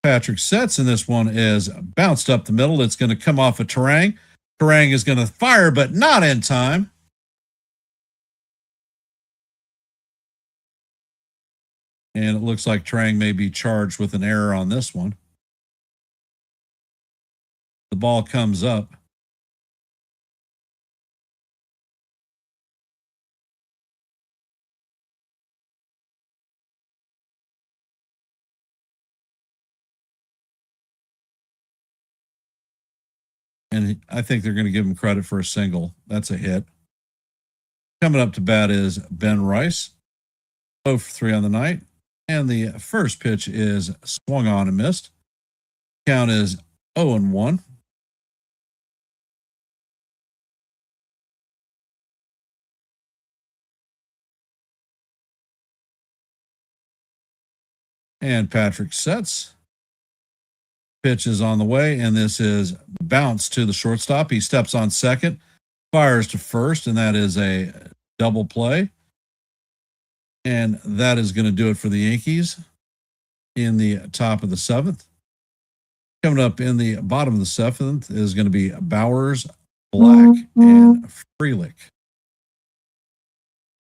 Patrick sets, and this one is bounced up the middle. It's going to come off of Terang. Terang is going to fire, but not in time. And it looks like Terang may be charged with an error on this one. The ball comes up. And I think they're going to give him credit for a single. That's a hit. Coming up to bat is Ben Rice. 0 for 3 on the night. And the first pitch is swung on and missed. Count is 0-1. And Patrick sets. Pitch is on the way, and this is bounced to the shortstop. He steps on second, fires to first, and that is a double play. And that is going to do it for the Yankees in the top of the 7th. Coming up in the bottom of the 7th is going to be Bowers, Black, and Frelick.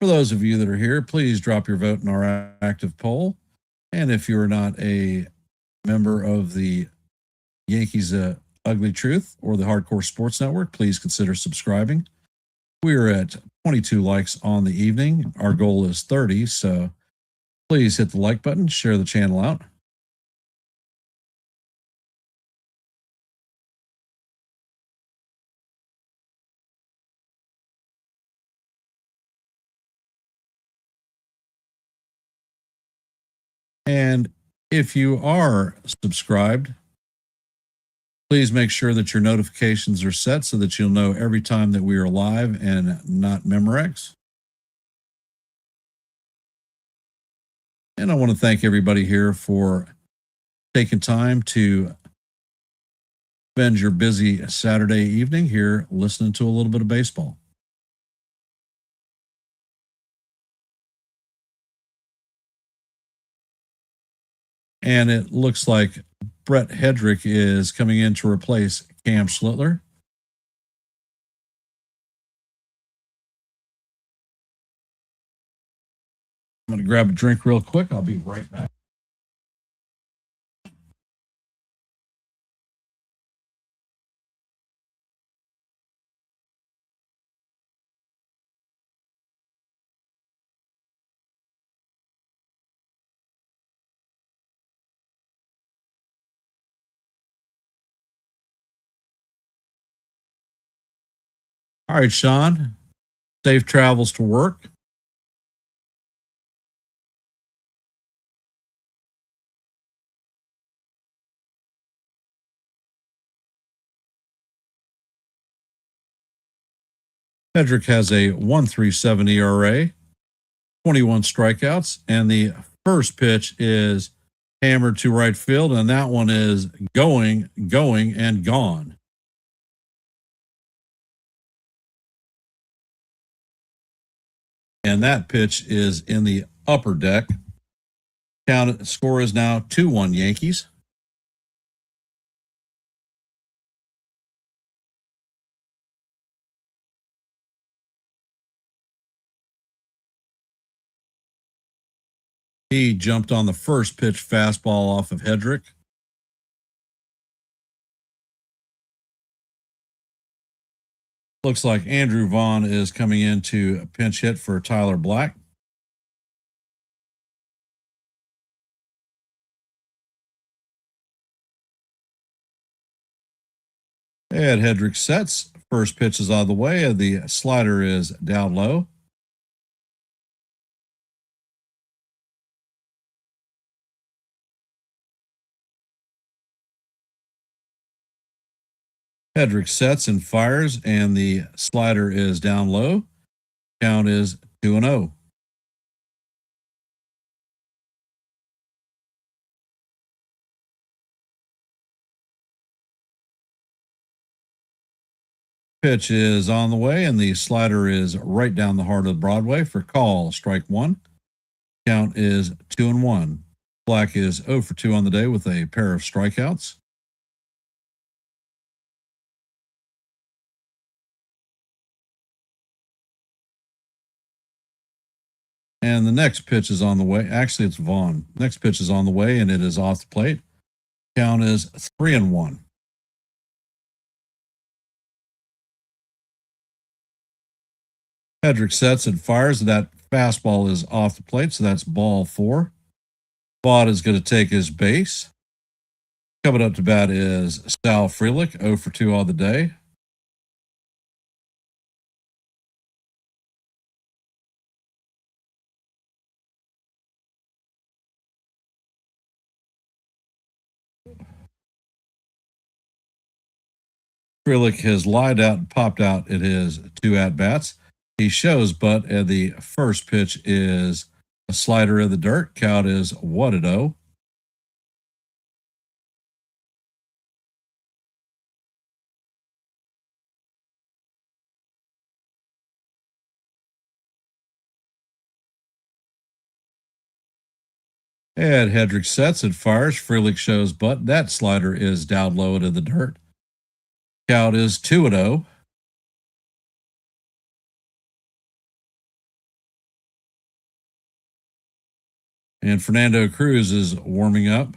For those of you that are here, please drop your vote in our active poll. And if you're not a member of the Yankees Ugly Truth or the Hardcore Sports Network, please consider subscribing. We're at 22 likes on the evening. Our goal is 30, so please hit the like button, share the channel out. And if you are subscribed, please make sure that your notifications are set so that you'll know every time that we are live and not Memorex. And I want to thank everybody here for taking time to spend your busy Saturday evening here listening to a little bit of baseball. And it looks like Brett Hedrick is coming in to replace Cam Schlittler. I'm going to grab a drink real quick. I'll be right back. All right, Sean. Safe travels to work. Hedrick has a 1.37 ERA, 21 strikeouts, and the first pitch is hammered to right field, and that one is going, and gone. And that pitch is in the upper deck. Score is now 2-1 Yankees. He jumped on the first pitch fastball off of Hedrick. Looks like Andrew Vaughn is coming in to pinch hit for Tyler Black. And Hedrick sets. First pitch is out of the way, and the slider is down low. Hedrick sets and fires, and the slider is down low. Count is 2-0. Pitch is on the way, and the slider is right down the heart of Broadway for call. Strike one. Count is 2-1. Black is 0 for 2 on the day with a pair of strikeouts. And the next pitch is on the way. Actually, it's Vaughn. Next pitch is on the way, and it is off the plate. Count is 3-1. Hedrick sets and fires. That fastball is off the plate, so that's ball 4. Vaughn is going to take his base. Coming up to bat is Sal Frelick, 0 for 2 on the day. Frelick has lied out and popped out at his 2 at-bats. He shows, but the first pitch is a slider in the dirt. Count is 1-0. And Hedrick sets and fires. Frelick shows, but that slider is down low into the dirt. Count is 2-0. And Fernando Cruz is warming up.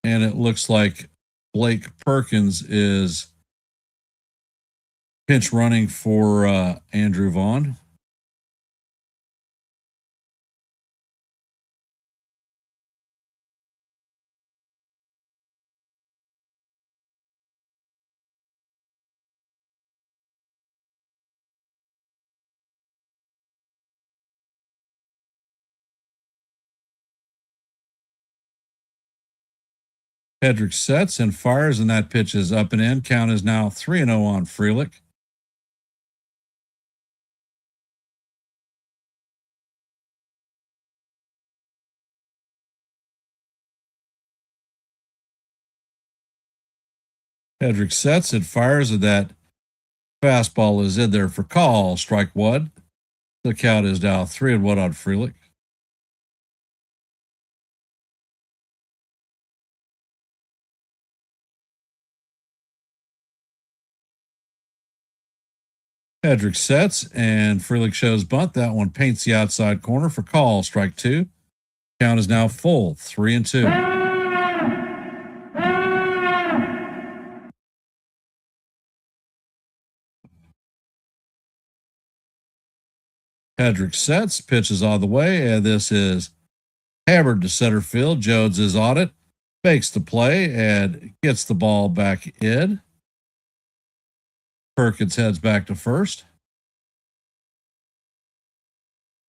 And it looks like Blake Perkins is pinch running for Andrew Vaughn. Hedrick sets and fires, and that pitch is up and in. Count is now 3-0 on Frelick. Hedrick sets and fires, and that fastball is in there for call. Strike one. The count is now 3-1 on Frelick. Hedrick sets and Frelick shows bunt. That one paints the outside corner for call. Strike two. Count is now full, 3-2. Hedrick sets, pitches on the way, and this is hammered to center field. Jones is on it. Fakes the play and gets the ball back in. Perkins heads back to first.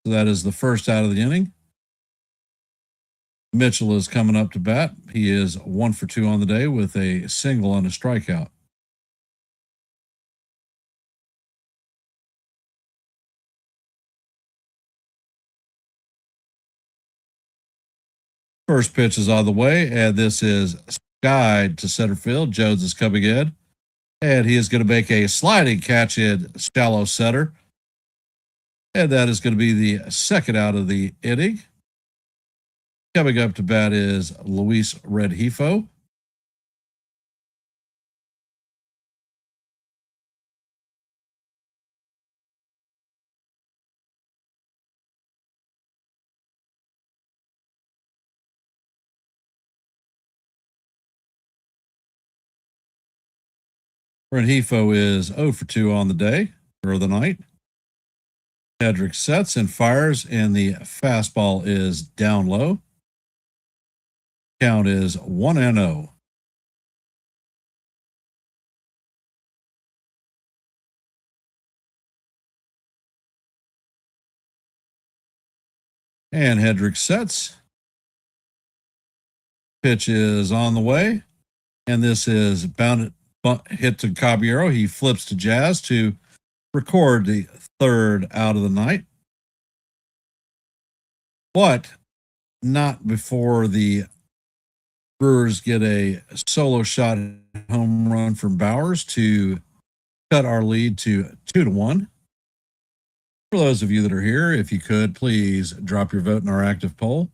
So that is the first out of the inning. Mitchell is coming up to bat. He is 1 for 2 on the day with a single and a strikeout. First pitch is on the way, and this is skied to center field. Jones is coming in, and he is going to make a sliding catch in shallow center. And that is going to be the second out of the inning. Coming up to bat is Luis Rengifo. Rengifo is 0 for 2 on the day or the night. Hedrick sets and fires, and the fastball is down low. Count is 1-0. And Hedrick sets. Pitch is on the way, and this is hit to Caballero. He flips to Jazz to record the third out of the night, but not before the Brewers get a solo shot home run from Bowers to cut our lead to 2-1. For those of you that are here, if you could, please drop your vote in our active poll.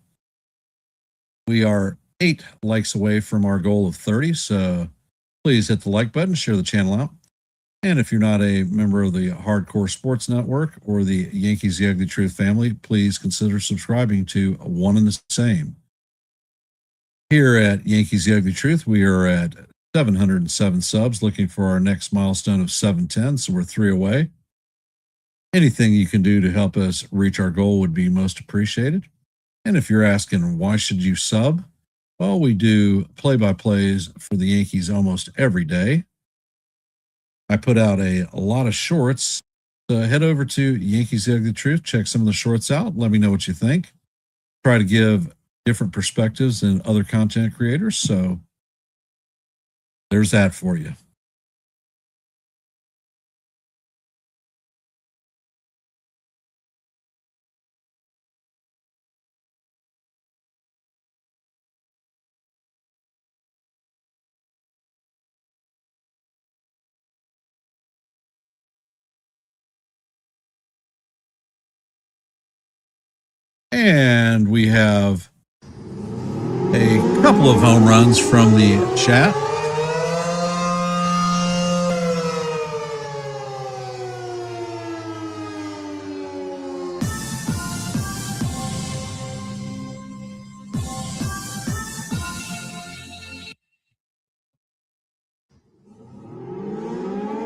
We are 8 likes away from our goal of 30, so please hit the like button, share the channel out. And if you're not a member of the Hardcore Sports Network or the Yankees The Ugly Truth family, please consider subscribing to one and the same. Here at Yankees The Ugly Truth, we are at 707 subs, looking for our next milestone of 710, so we're 3 away. Anything you can do to help us reach our goal would be most appreciated. And if you're asking, why should you sub? Well, we do play-by-plays for the Yankees almost every day. I put out a lot of shorts. So head over to Yankees The Ugly Truth, check some of the shorts out. Let me know what you think. Try to give different perspectives than other content creators. So there's that for you. And we have a couple of home runs from the chat.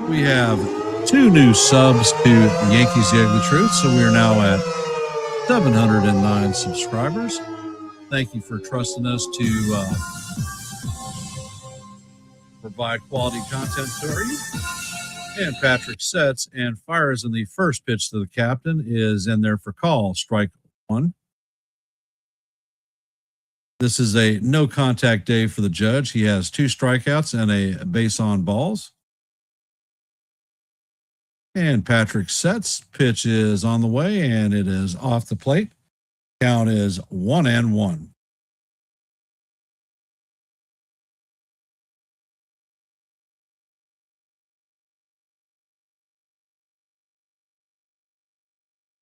We have 2 new subs to Yankees The Ugly Truth, so we are now at 709 subscribers. Thank you for trusting us to provide quality content to you. And Patrick sets and fires, and the first pitch to the captain is in there for call, strike 1. This is a no contact day for the judge. He has 2 strikeouts and a base on balls. And Patrick sets. Pitch is on the way, and it is off the plate. Count is 1-1.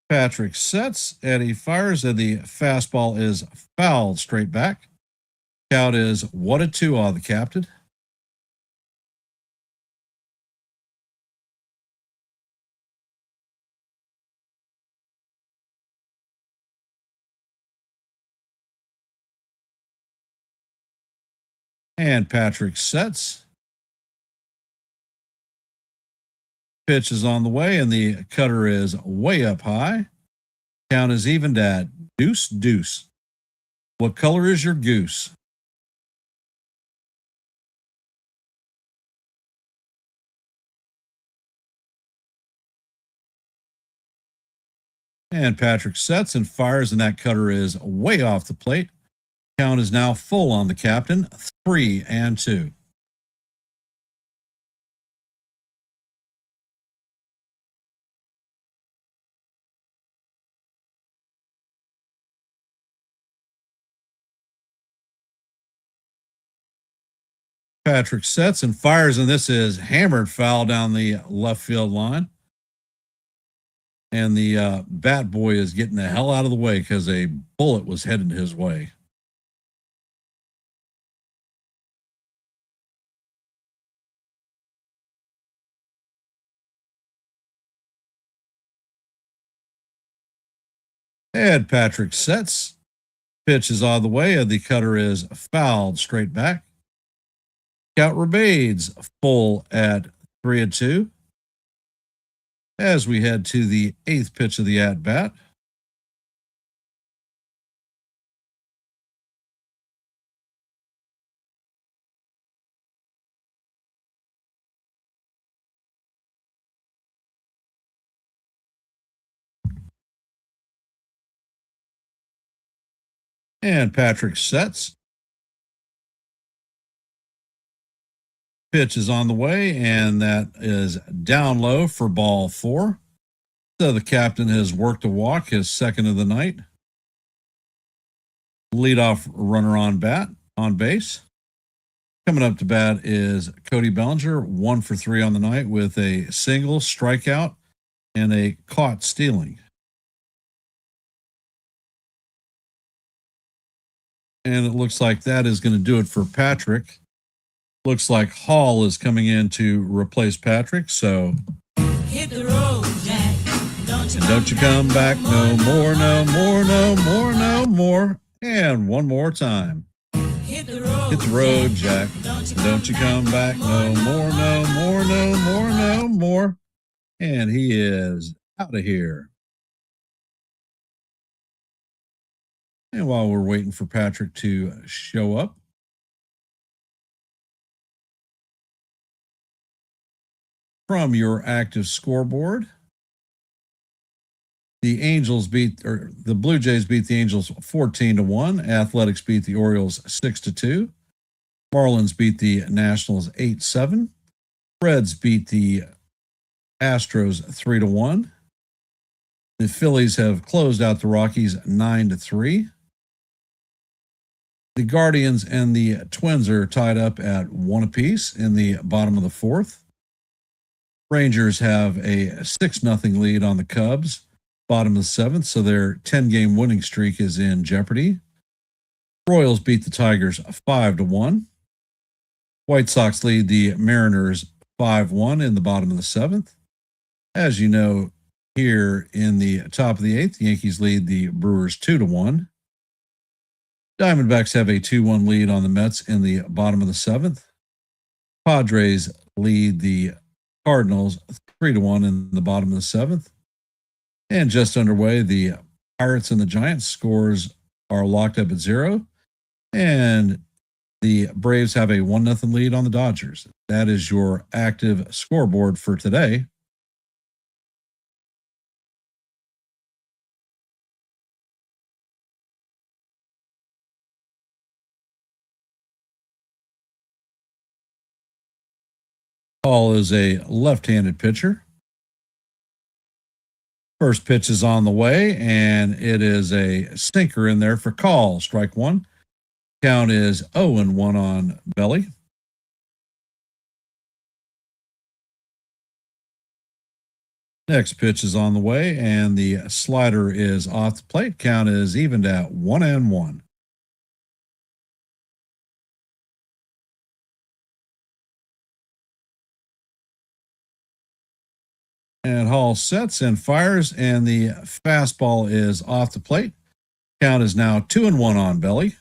Patrick sets, and he fires, and the fastball is fouled straight back. Count is 1-2 on the captain. And Patrick sets. Pitch is on the way, and the cutter is way up high. Count is evened at 2-2. What color is your goose? And Patrick sets and fires, and that cutter is way off the plate. Count is now full on the captain, 3-2. Patrick sets and fires, and this is hammered foul down the left field line. And the bat boy is getting the hell out of the way because a bullet was headed his way. And Patrick sets. Pitch is out of the way, and the cutter is fouled straight back. Count remains full at 3-2 as we head to the 8th pitch of the at bat. And Patrick sets. Pitch is on the way, and that is down low for ball 4. So the captain has worked a walk, his second of the night. Leadoff runner on base. Coming up to bat is Cody Bellinger, 1 for 3 on the night with a single, strikeout, and a caught stealing. And it looks like that is going to do it for Patrick. Looks like Hall is coming in to replace Patrick. So Hit the road, Jack. don't you come back no more, no more, no more, no more. And one more time. Hit the road, Jack. Don't you come back no more, no more, no more, no more. And he is out of here. And while we're waiting for Patrick to show up, from your active scoreboard, the Blue Jays beat the Angels 14-1. Athletics beat the Orioles 6-2. Marlins beat the Nationals 8-7. Reds beat the Astros 3-1. The Phillies have closed out the Rockies 9-3. The Guardians and the Twins are tied up at 1 apiece in the bottom of the 4th. Rangers have a 6-0 lead on the Cubs, bottom of the 7th, so their 10-game winning streak is in jeopardy. Royals beat the Tigers 5-1. White Sox lead the Mariners 5-1 in the bottom of the 7th. As you know, here in the top of the 8th, the Yankees lead the Brewers 2-1. Diamondbacks have a 2-1 lead on the Mets in the bottom of the 7th. Padres lead the Cardinals 3-1 in the bottom of the 7th. And just underway, the Pirates and the Giants scores are locked up at 0. And the Braves have a 1-0 lead on the Dodgers. That is your active scoreboard for today. Hall is a left-handed pitcher. First pitch is on the way, and it is a sinker in there for Call. Strike 1. Count is 0-1 on Belly. Next pitch is on the way, and the slider is off the plate. Count is evened at 1-1. And Hall sets and fires, and the fastball is off the plate. Count is now 2-1 on Belly.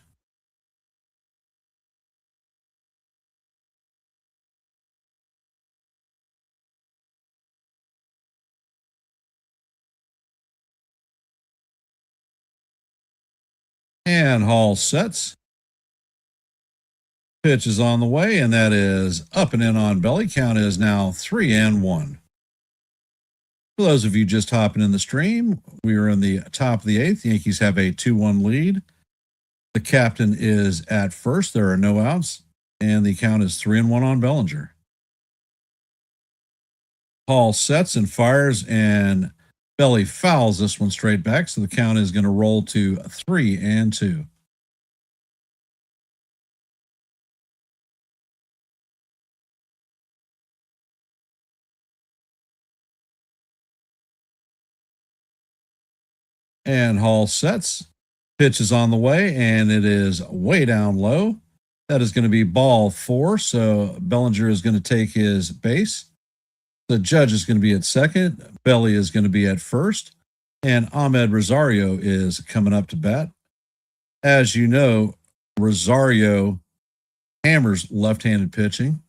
And Hall sets. Pitch is on the way, and that is up and in on Belly. Count is now 3-1. For those of you just hopping in the stream, we are in the top of the 8th. The Yankees have a 2-1 lead. The captain is at first. There are no outs, and the count is 3-1 on Bellinger. Hall sets and fires, and Belly fouls this one straight back, so the count is going to roll to 3-2. And Hall sets. Pitch is on the way, and it is way down low. That is going to be ball 4, so Bellinger is going to take his base. The judge is going to be at second. Belly is going to be at first. And Ahmed Rosario is coming up to bat. As you know, Rosario hammers left-handed pitching.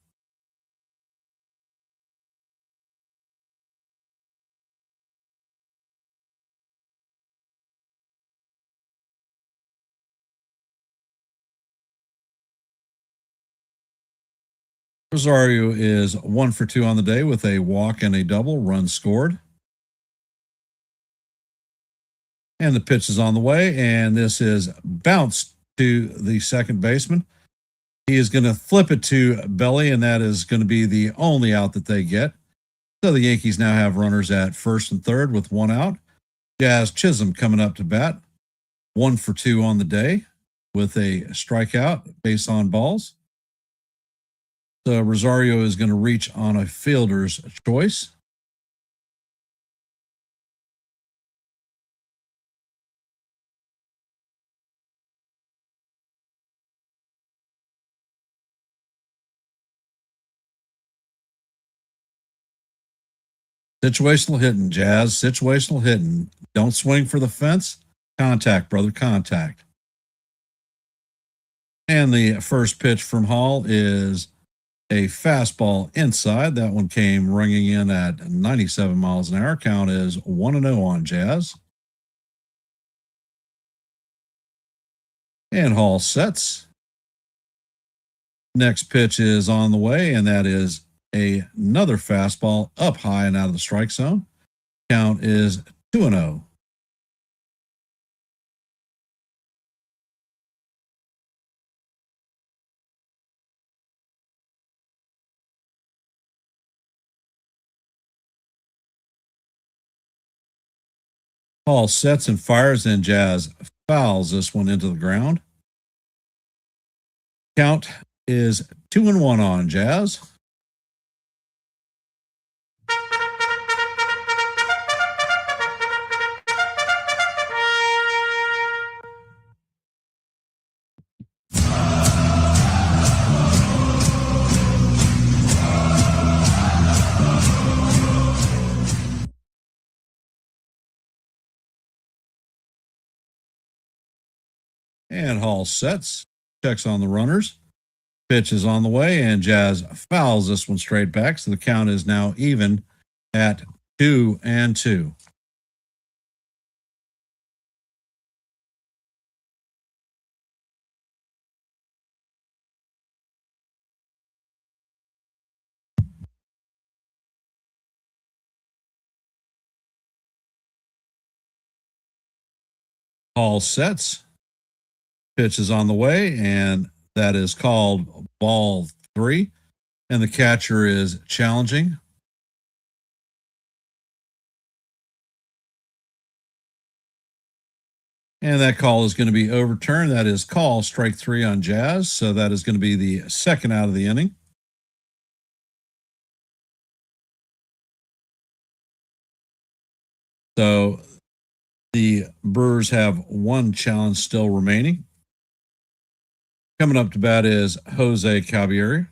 Rosario is 1 for 2 on the day with a walk and a double, run scored. And the pitch is on the way, and this is bounced to the second baseman. He is going to flip it to Belly, and that is going to be the only out that they get. So the Yankees now have runners at first and third with 1 out. Jazz Chisholm coming up to bat, 1 for 2 on the day with a strikeout based on balls. So Rosario is going to reach on a fielder's choice. Situational hitting, Jazz. Situational hitting. Don't swing for the fence. Contact, brother. Contact. And the first pitch from Hall is a fastball inside. That one came ringing in at 97 miles an hour. Count is 1-0 on Jazz. And Hall sets. Next pitch is on the way, and that is another fastball up high and out of the strike zone. Count is 2-0. Hall sets and fires, and Jazz fouls this one into the ground. Count is 2-1 on Jazz. And Hall sets, checks on the runners. Pitch is on the way, and Jazz fouls this one straight back. So the count is now even at 2-2. Hall sets. Pitch is on the way, and that is called ball 3. And the catcher is challenging. And that call is going to be overturned. That is call strike 3 on Jazz. So that is going to be the second out of the inning. So the Brewers have 1 challenge still remaining. Coming up to bat is Jose Cabieri.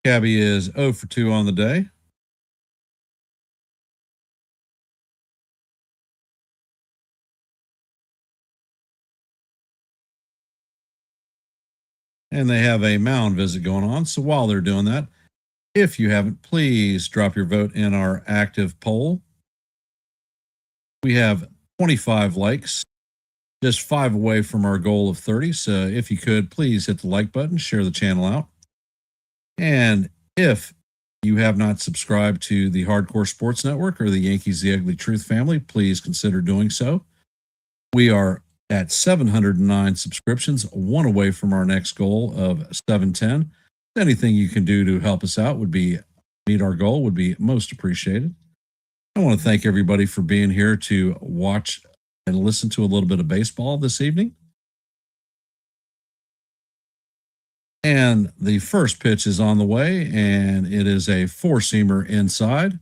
Cabby is 0 for 2 on the day. And they have a mound visit going on. So while they're doing that, if you haven't, please drop your vote in our active poll. We have 25 likes just 5 away from our goal of 30. So if you could, please hit the like button, share the channel out. And if you have not subscribed to the Hardcore Sports Network or the Yankees The Ugly Truth family, please consider doing so. We are at 709 subscriptions, 1 away from our next goal of 710. Anything you can do to help us out would be meet our goal would be most appreciated. I want to thank everybody for being here to watch and listen to a little bit of baseball this evening. And the first pitch is on the way, and it is a 4-seamer inside.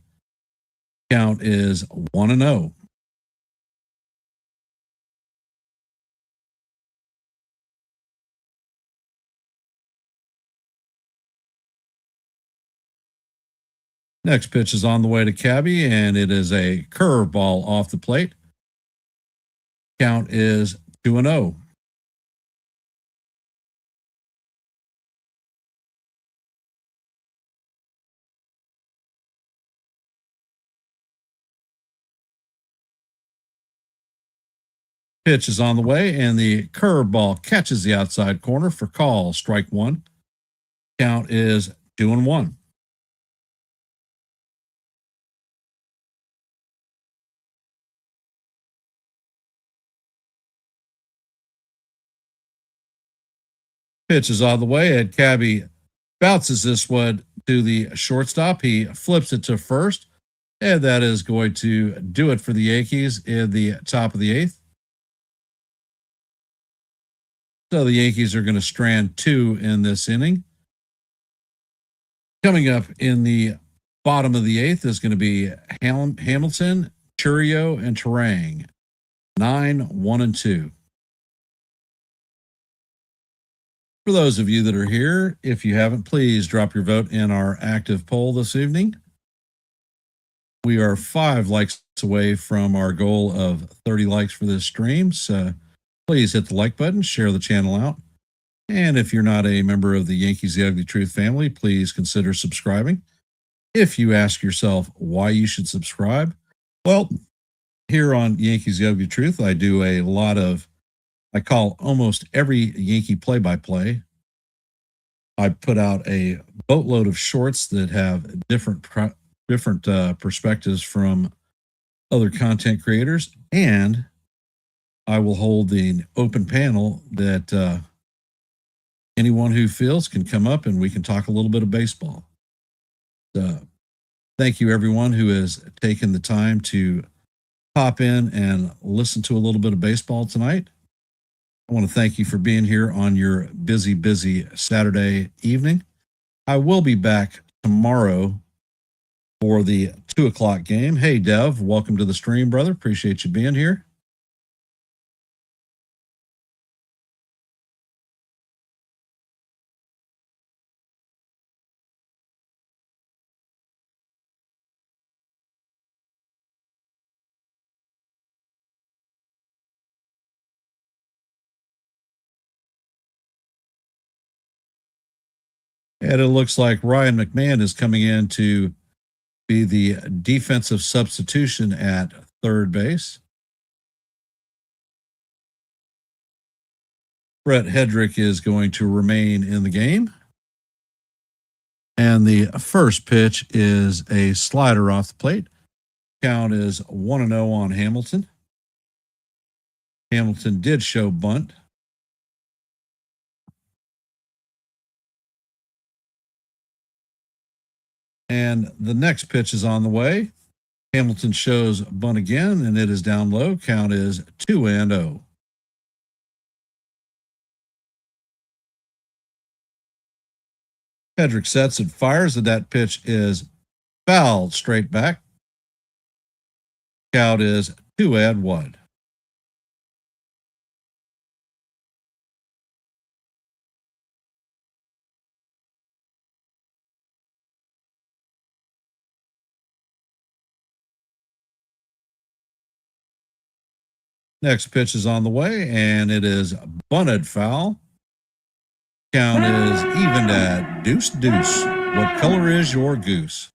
Count is 1-0. Next pitch is on the way to Cabby, and it is a curveball off the plate. Count is 2-0. Pitch is on the way, and the curveball catches the outside corner for call. Strike 1. Count is 2-1. Pitch is on the way, and Cabby bounces this one to the shortstop. He flips it to first, and that is going to do it for the Yankees in the top of the 8th. So the Yankees are going to strand 2 in this inning. Coming up in the bottom of the 8th is going to be Hamilton, Churio, and Terang. 9, 1, and 2. For those of you that are here, if you haven't, please drop your vote in our active poll this evening. We are 5 likes away from our goal of 30 likes for this stream. So please hit the like button, share the channel out. And if you're not a member of the Yankees The Ugly Truth family, please consider subscribing. If you ask yourself why you should subscribe, well, here on Yankees The Ugly Truth, I do a lot of, I call almost every Yankee play-by-play. I put out a boatload of shorts that have different perspectives from other content creators, and I will hold the open panel that anyone who feels can come up and we can talk a little bit of baseball. So thank you, everyone who has taken the time to pop in and listen to a little bit of baseball tonight. I want to thank you for being here on your busy Saturday evening. I will be back tomorrow for the 2:00 game. Hey, Dev, welcome to the stream, brother. Appreciate you being here. And it looks like Ryan McMahon is coming in to be the defensive substitution at third base. Brett Hedrick is going to remain in the game. And the first pitch is a slider off the plate. Count is 1-0 on Hamilton. Hamilton did show bunt. And the next pitch is on the way. Hamilton shows bunt again, and it is down low. Count is 2-0. Hedrick sets and fires, and that pitch is fouled straight back. Count is 2-1. Next pitch is on the way, and it is bunted foul. Count is even at deuce. What color is your goose?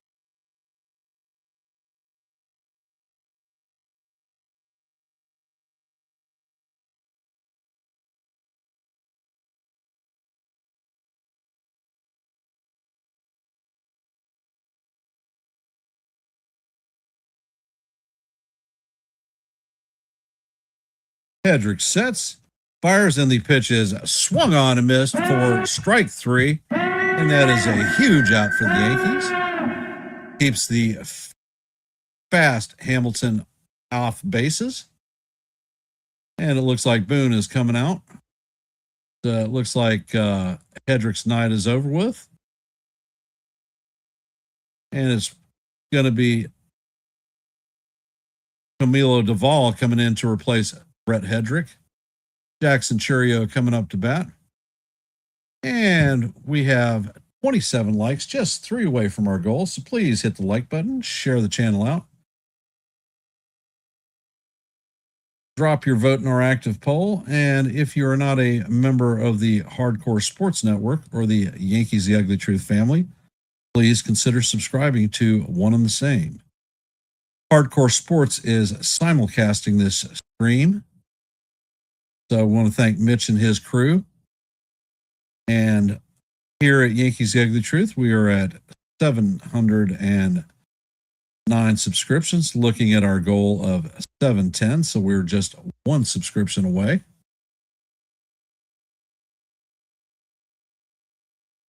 Hedrick sets, fires, and the pitch is swung on and missed for strike 3. And that is a huge out for the Yankees. Keeps the fast Hamilton off bases. And it looks like Boone is coming out. It looks like Hedrick's night is over with. And it's going to be Camilo Duvall coming in to replace Brett Hedrick. Jackson Churio coming up to bat. And we have 27 likes, just 3 away from our goal. So please hit the like button, share the channel out. Drop your vote in our active poll. And if you are not a member of the Hardcore Sports Network or the Yankees The Ugly Truth family, please consider subscribing to one and the same. Hardcore Sports is simulcasting this stream. So I want to thank Mitch and his crew. And here at Yankees The Ugly Truth, we are at 709 subscriptions, looking at our goal of 710. So we're just 1 subscription away.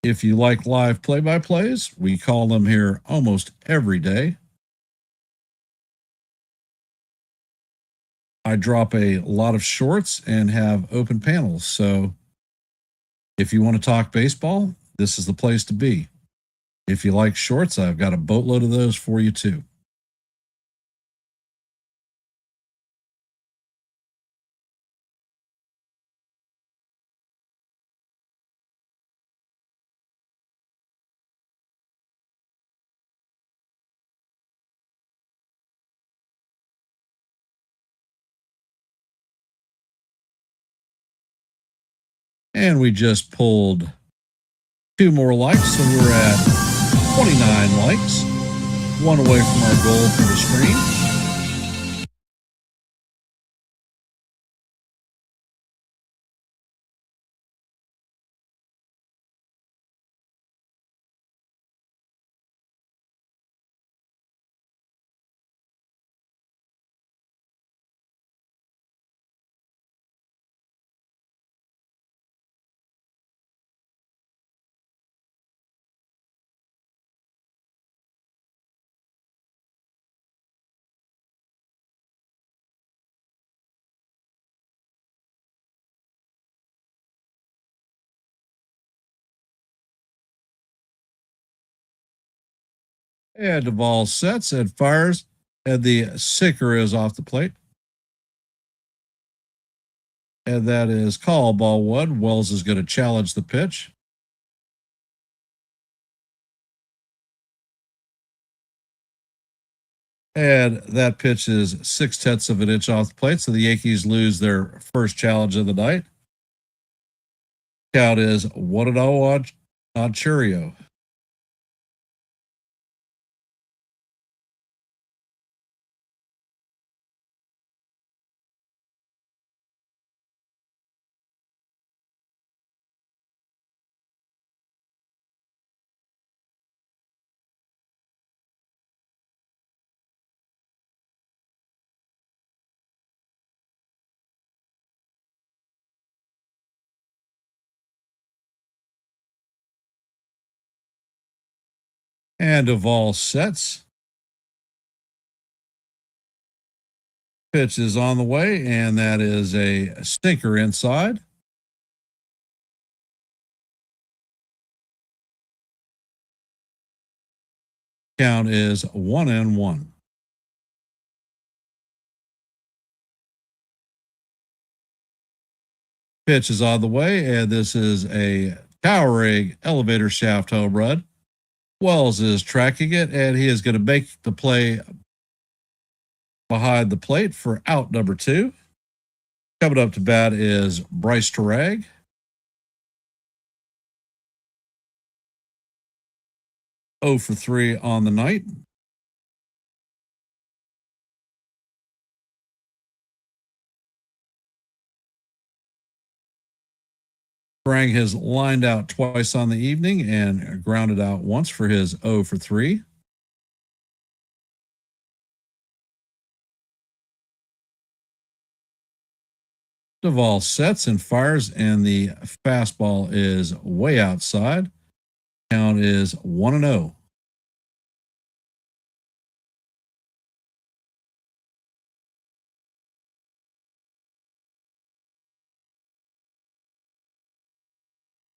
If you like live play-by-plays, we call them here almost every day. I drop a lot of shorts and have open panels. So if you want to talk baseball, this is the place to be. If you like shorts, I've got a boatload of those for you too. And we just pulled 2 more likes, so we're at 29 likes, 1 away from our goal for the stream. And Duvall sets and fires, and the sinker is off the plate. And that is call ball 1. Wells is going to challenge the pitch. And that pitch is 0.6 of an inch off the plate. So the Yankees lose their first challenge of the night. Count is 1-0 on Churio. And Duvall sets. Pitch is on the way, and that is a stinker inside. Count is 1-1. Pitch is on the way, and this is a towering elevator shaft home run. Wells is tracking it, and he is going to make the play behind the plate for out number 2. Coming up to bat is Bryce Terrag. Oh for 3 on the night. Terrag has lined out twice on the evening and grounded out once for his 0 for 3. Duvall sets and fires, and the fastball is way outside. Count is 1-0.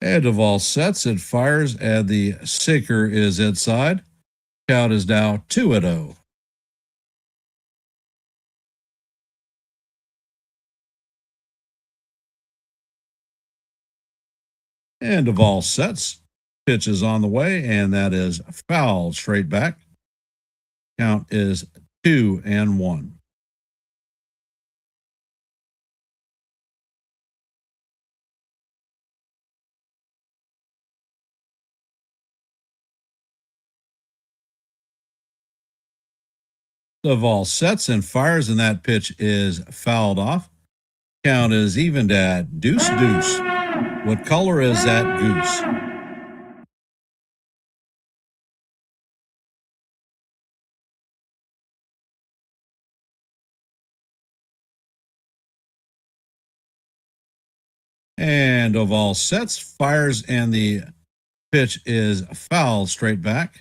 And Duvall sets and fires, and the sinker is inside. Count is now 2-0. And Duvall sets. Pitch is on the way, and that is foul straight back. Count is 2-1. Duvall sets and fires, and that pitch is fouled off. Count is evened at deuce. What color is that goose? And Duvall sets, fires, and the pitch is fouled straight back.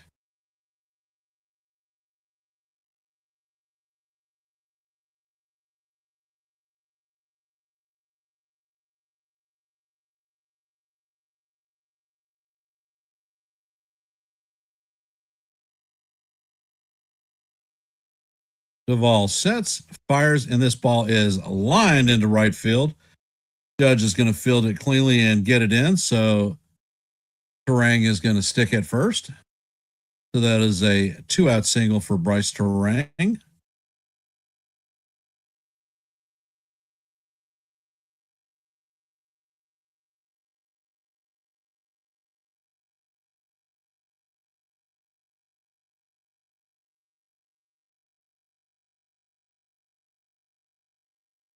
Duvall sets, fires, and this ball is lined into right field. Judge is going to field it cleanly and get it in. So Terang is going to stick at first. So that is a 2-out single for Bryce Terang.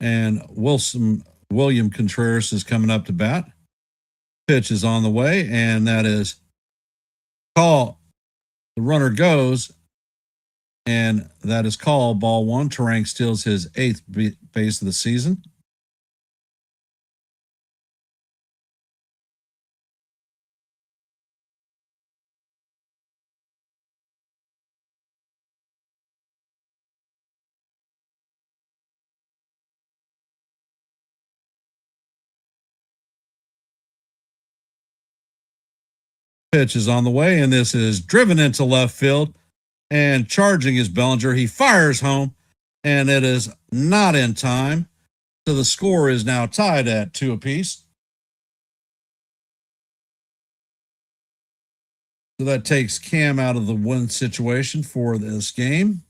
And William Contreras is coming up to bat. Pitch is on the way, and that is call. The runner goes, and that is called ball one. Terang steals his 8th base of the season. Pitch is on the way, and this is driven into left field. And charging is Bellinger. He fires home, and it is not in time. So the score is now tied at 2 apiece. So that takes Cam out of the win situation for this game.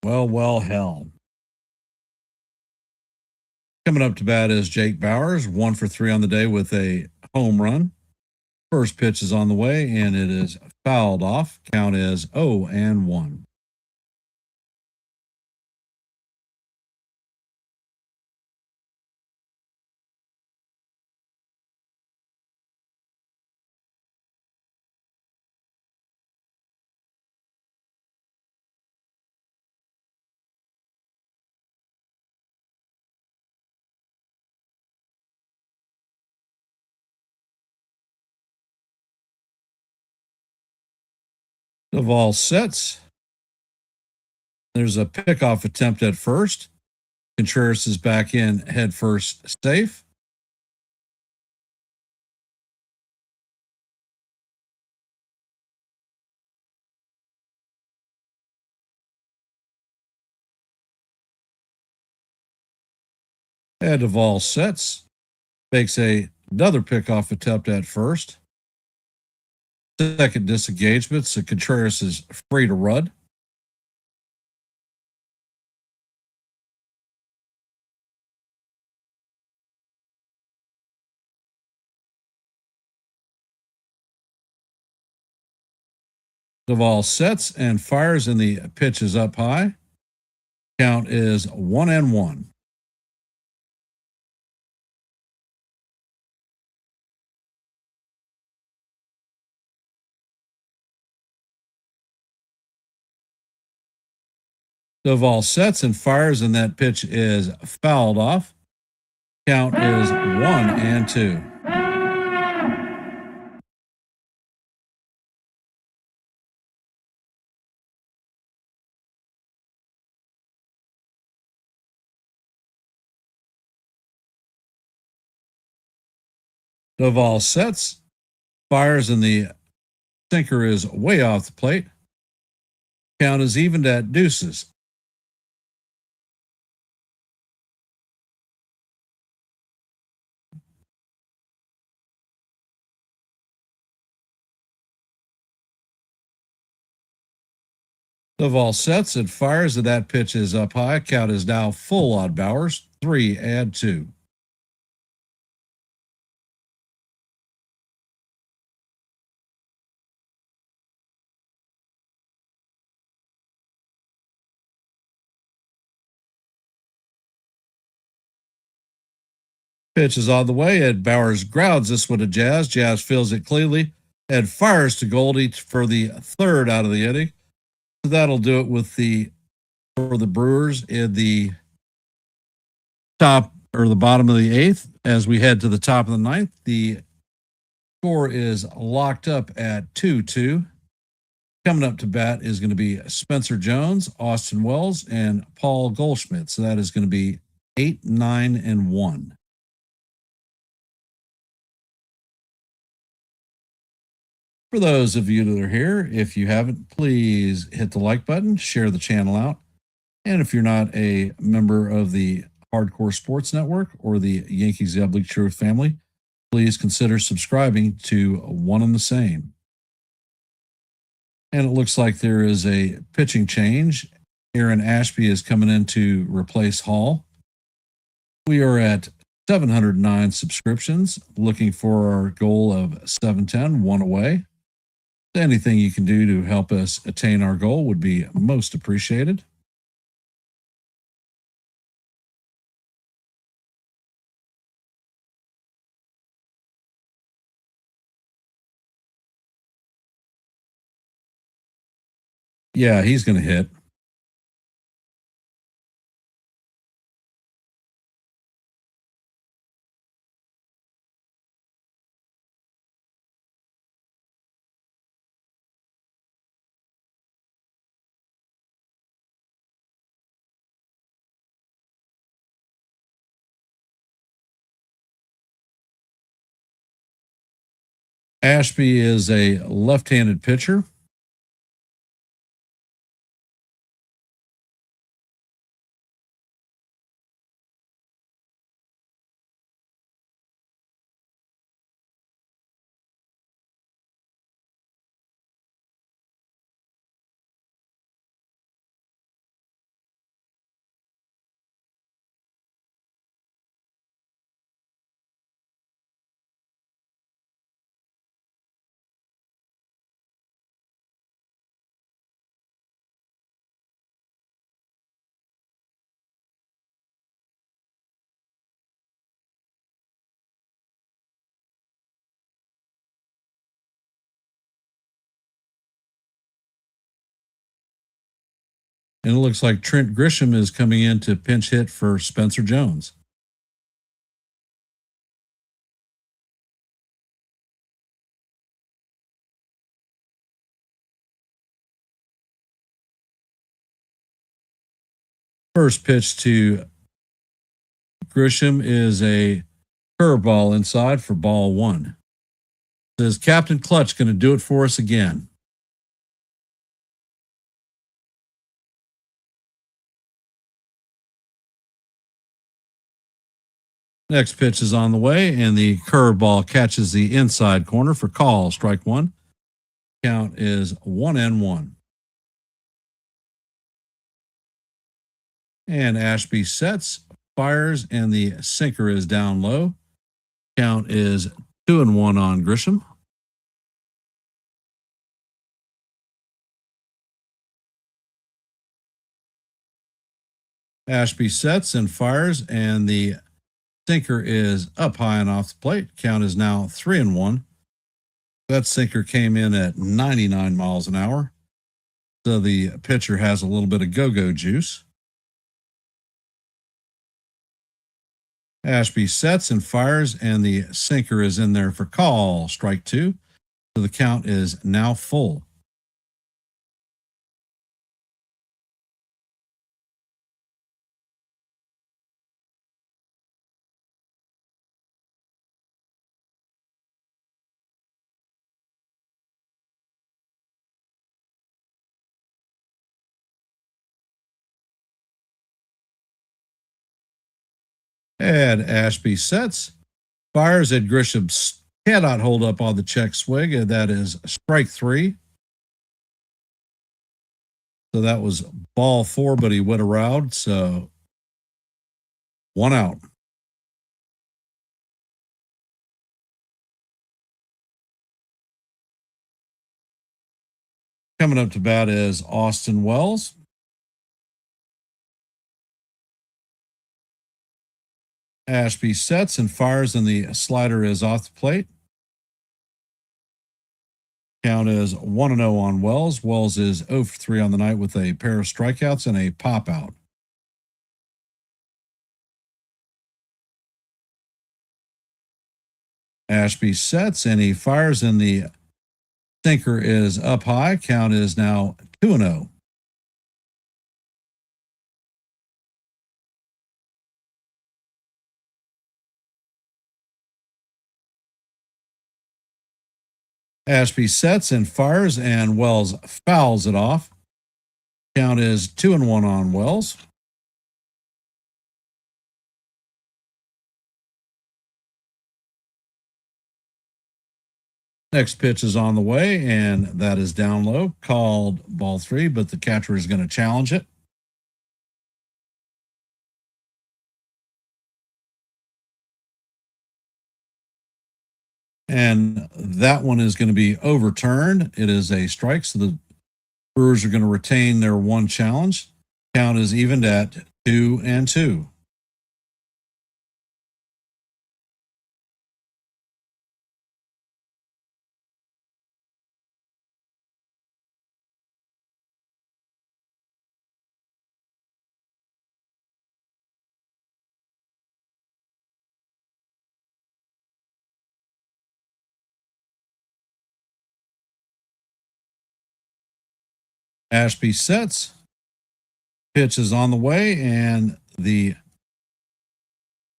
Well, hell. Coming up to bat is Jake Bauers, 1 for 3 on the day with a home run. First pitch is on the way, and it is fouled off. Count is 0-1. Duvall sets. There's a pickoff attempt at first. Contreras is back in head first, safe. And Duvall sets. Makes another pickoff attempt at first. Second disengagement, so Contreras is free to run. Duvall sets and fires, and the pitch is up high. Count is 1-1. Duvall sets and fires, and that pitch is fouled off. Count is 1-2. Duvall sets, fires, and the sinker is way off the plate. Count is evened at deuces. Duvall sets and fires, and that pitch is up high. Count is now full on Bowers. 3-2. Pitch is on the way, and Bowers grounds this one to Jazz. Jazz feels it cleanly and fires to Goldie for the third out of the inning. So that'll do it with for the Brewers in the top or the bottom of the eighth. As we head to the top of the ninth, the score is locked up at 2-2. Coming up to bat is going to be Spencer Jones, Austin Wells, and Paul Goldschmidt. So that is going to be 8, 9, and 1. For those of you that are here, if you haven't, please hit the like button, share the channel out. And if you're not a member of the Hardcore Sports Network or the Yankees Public Truth family, please consider subscribing to One and the Same. And it looks like there is a pitching change. Aaron Ashby is coming in to replace Hall. We are at 709 subscriptions, looking for our goal of 710, one away. Anything you can do to help us attain our goal would be most appreciated. Yeah, he's going to hit. Ashby is a left-handed pitcher. And it looks like Trent Grisham is coming in to pinch hit for Spencer Jones. First pitch to Grisham is a curveball inside for ball one. Says Captain Clutch going to do it for us again. Next pitch is on the way, and the curveball catches the inside corner for call. Strike one. Count is 1-1. And Ashby sets, fires, and the sinker is down low. Count is 2-1 on Grisham. Ashby sets and fires, and the sinker is up high and off the plate. Count is now 3-1. That sinker came in at 99 miles an hour. So the pitcher has a little bit of go-go juice. Ashby sets and fires, and the sinker is in there for call. Strike 2. So the count is now full. And Ashby sets, fires. Ed Grisham cannot hold up on the check swing, and that is strike 3. So that was ball 4, but he went around. So 1 out. Coming up to bat is Austin Wells. Ashby sets and fires, and the slider is off the plate. Count is 1-0 on Wells. Wells is 0 for 3 on the night with a pair of strikeouts and a pop out. Ashby sets and he fires, and the sinker is up high. Count is now 2-0. Ashby sets and fires, and Wells fouls it off. Count is 2-1 on Wells. Next pitch is on the way, and that is down low, called ball 3, but the catcher is going to challenge it. And that one is going to be overturned. It is a strike, so the Brewers are going to retain their 1 challenge. Count is evened at 2-2. Ashby sets. Pitch is on the way, and the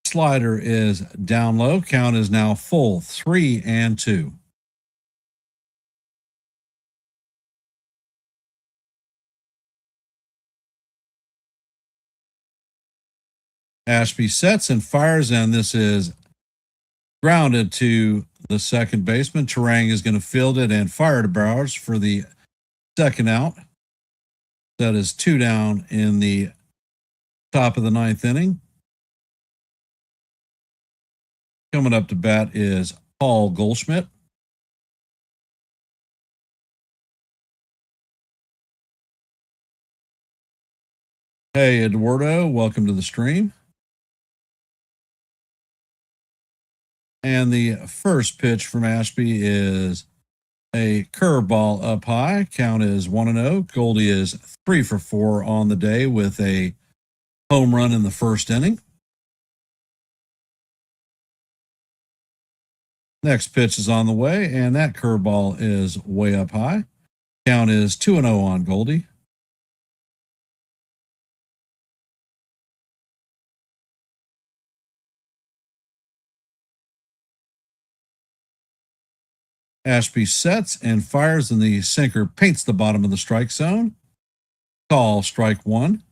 slider is down low. Count is now full, 3-2. Ashby sets and fires, and this is grounded to the second baseman. Terang is going to field it and fire to Browers for the second out. That is 2 down in the top of the 9th inning. Coming up to bat is Paul Goldschmidt. Hey, Eduardo, welcome to the stream. And the first pitch from Ashby is a curveball up high. Count is 1-0. Goldie is 3 for 4 on the day with a home run in the first inning. Next pitch is on the way, and that curveball is way up high. Count is 2-0 on Goldie. Ashby sets and fires, and the sinker paints the bottom of the strike zone. Call strike 1.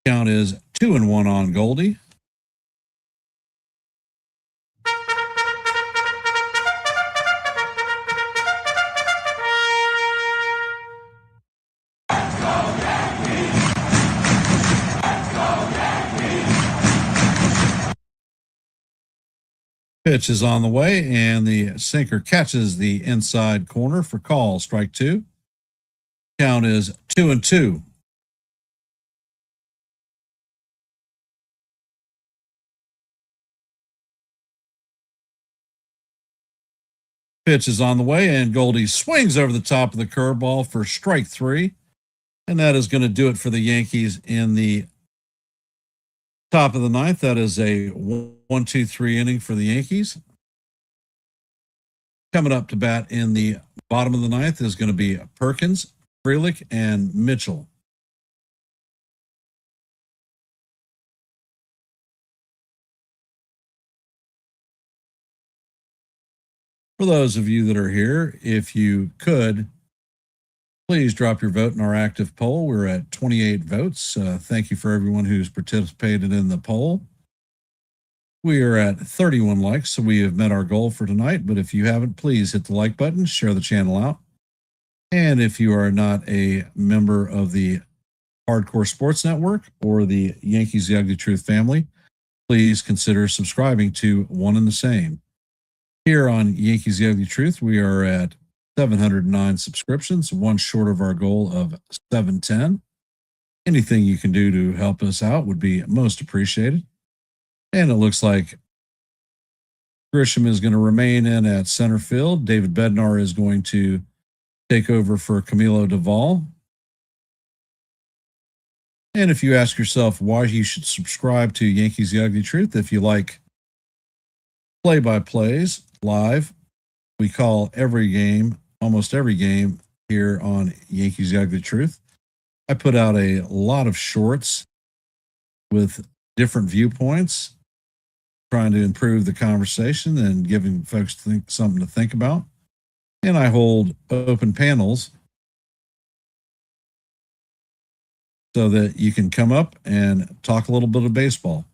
Count is 2-1 on Goldie. Pitch is on the way, and the sinker catches the inside corner for call strike 2. Count is 2-2. Pitch is on the way, and Goldie swings over the top of the curveball for strike 3. And that is going to do it for the Yankees in the top of the 9th. That is a 1-2-3 inning for the Yankees. Coming up to bat in the bottom of the 9th is going to be Perkins, Frelick, and Mitchell. For those of you that are here, if you could, please drop your vote in our active poll. We're at 28 votes. Thank you for everyone who's participated in the poll. We are at 31 likes, so we have met our goal for tonight. But if you haven't, please hit the like button, share the channel out. And if you are not a member of the Hardcore Sports Network or the Yankees The Ugly Truth family, please consider subscribing to one and the same. Here on Yankees The Ugly Truth, we are at 709 subscriptions, one short of our goal of 710. Anything you can do to help us out would be most appreciated. And it looks like Grisham is going to remain in at center field. David Bednar is going to take over for Camilo Duvall. And if you ask yourself why you should subscribe to Yankees The Ugly Truth, if you like play-by-plays live, we call every game, almost every game here on Yankees The Ugly Truth. I put out a lot of shorts with different viewpoints, trying to improve the conversation and giving folks something to think about. And I hold open panels so that you can come up and talk a little bit of baseball.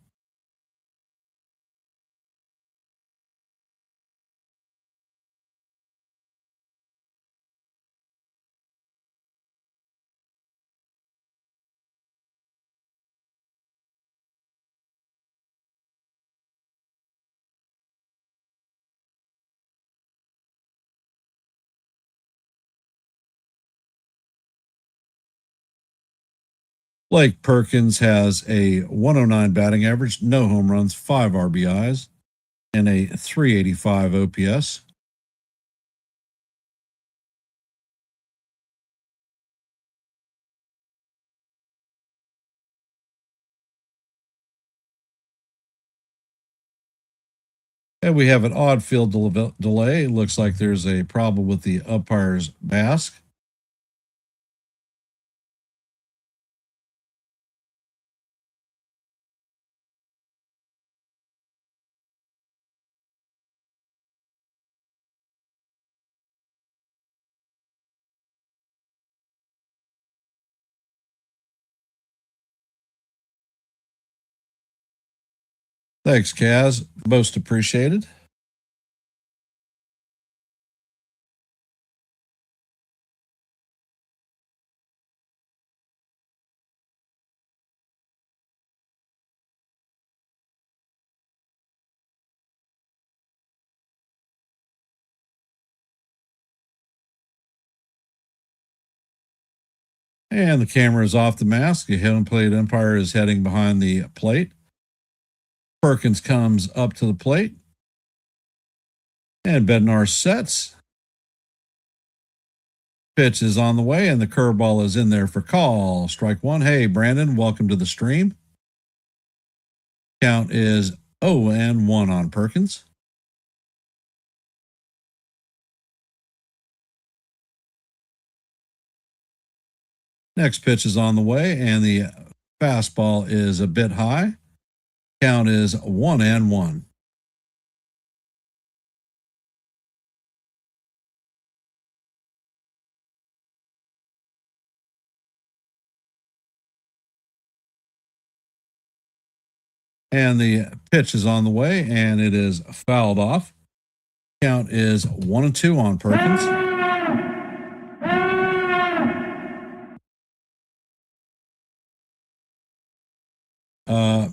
Blake Perkins has a 109 batting average, no home runs, 5 RBIs, and a 385 OPS. And we have an odd field delay. It looks like there's a problem with the umpire's mask. Thanks, Kaz. Most appreciated. And the camera is off the mask. The home plate umpire is heading behind the plate. Perkins comes up to the plate. And Bednar sets. Pitch is on the way, and the curveball is in there for call. Strike 1. Hey, Brandon, welcome to the stream. Count is 0-1 on Perkins. Next pitch is on the way, and the fastball is a bit high. Count is 1-1. And the pitch is on the way, and it is fouled off. Count is 1-2 on Perkins.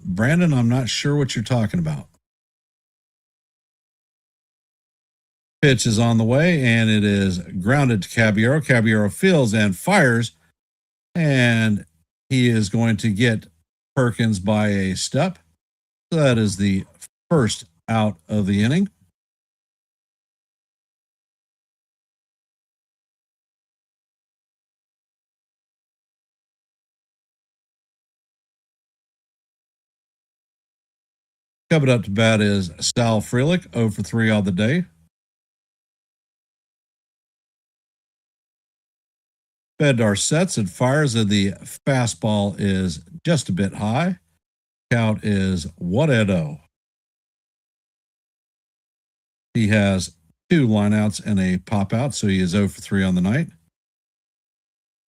Brandon, I'm not sure what you're talking about. Pitch is on the way, and it is grounded to Caballero. Caballero fields and fires, and he is going to get Perkins by a step. So that is the first out of the inning. Coming up to bat is Sal Frelick, 0 for 3 on the day. Bednar sets and fires, and the fastball is just a bit high. Count is 1-0. He has 2 lineouts and a pop out, so he is 0 for 3 on the night.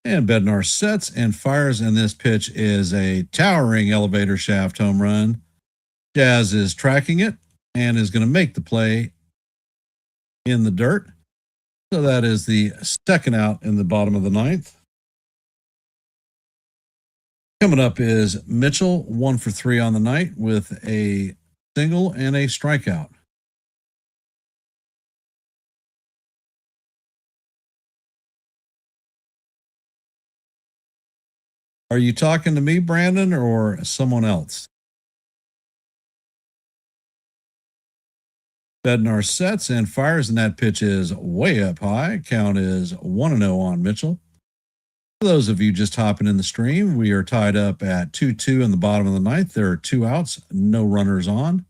And Bednar sets and fires, and this pitch is a towering elevator shaft home run. Jazz is tracking it and is going to make the play in the dirt. So that is the second out in the bottom of the ninth. Coming up is Mitchell, 1 for 3 on the night with a single and a strikeout. Are you talking to me, Brandon, or someone else? Bednar sets and fires, and that pitch is way up high. Count is 1-0 on Mitchell. For those of you just hopping in the stream, we are tied up at 2-2 in the bottom of the ninth. There are 2 outs, no runners on.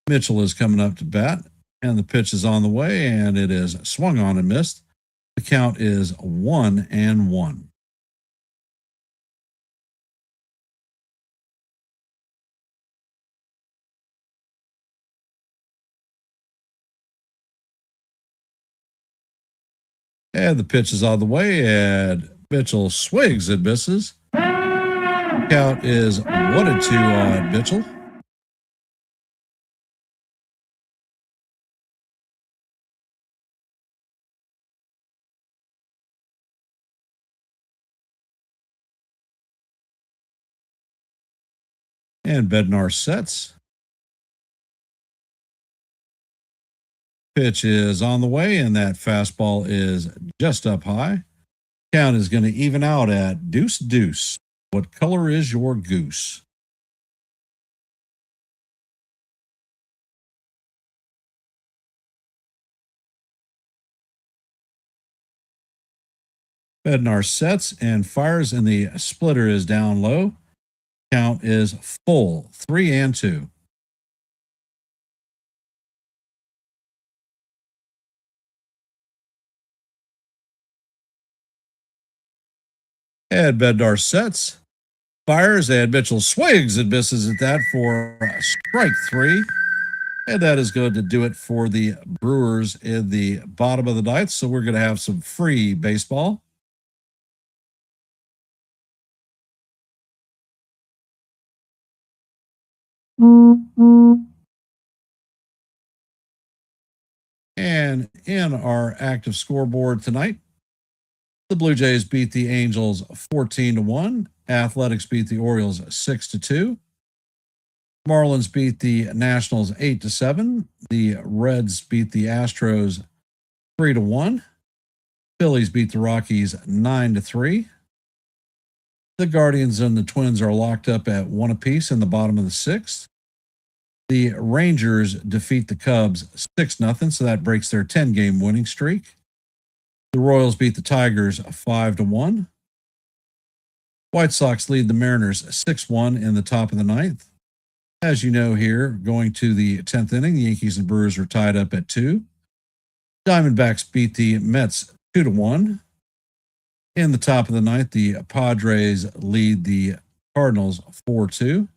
Mitchell is coming up to bat, and the pitch is on the way, and it is swung on and missed. The count is 1-1. And the pitch is on the way, and Mitchell swings and misses. Count is 1-2 on Mitchell. And Bednar sets. Pitch is on the way, and that fastball is just up high. Count is going to even out at deuce. What color is your goose? Bednar sets and fires, and the splitter is down low. Count is full, 3-2. And Bednar sets, fires, and Mitchell swings and misses at that for strike 3. And that is going to do it for the Brewers in the bottom of the ninth. So we're going to have some free baseball. And in our active scoreboard tonight, the Blue Jays beat the Angels 14-1. Athletics beat the Orioles 6-2. Marlins beat the Nationals 8-7. The Reds beat the Astros 3-1. Phillies beat the Rockies 9-3. The Guardians and the Twins are locked up at 1 apiece in the bottom of the 6th. The Rangers defeat the Cubs 6-0, so that breaks their 10-game winning streak. The Royals beat the Tigers 5-1. White Sox lead the Mariners 6-1 in the top of the ninth. As you know here, going to the 10th inning, the Yankees and Brewers are tied up at 2. Diamondbacks beat the Mets 2-1. In the top of the ninth, the Padres lead the Cardinals 4-2.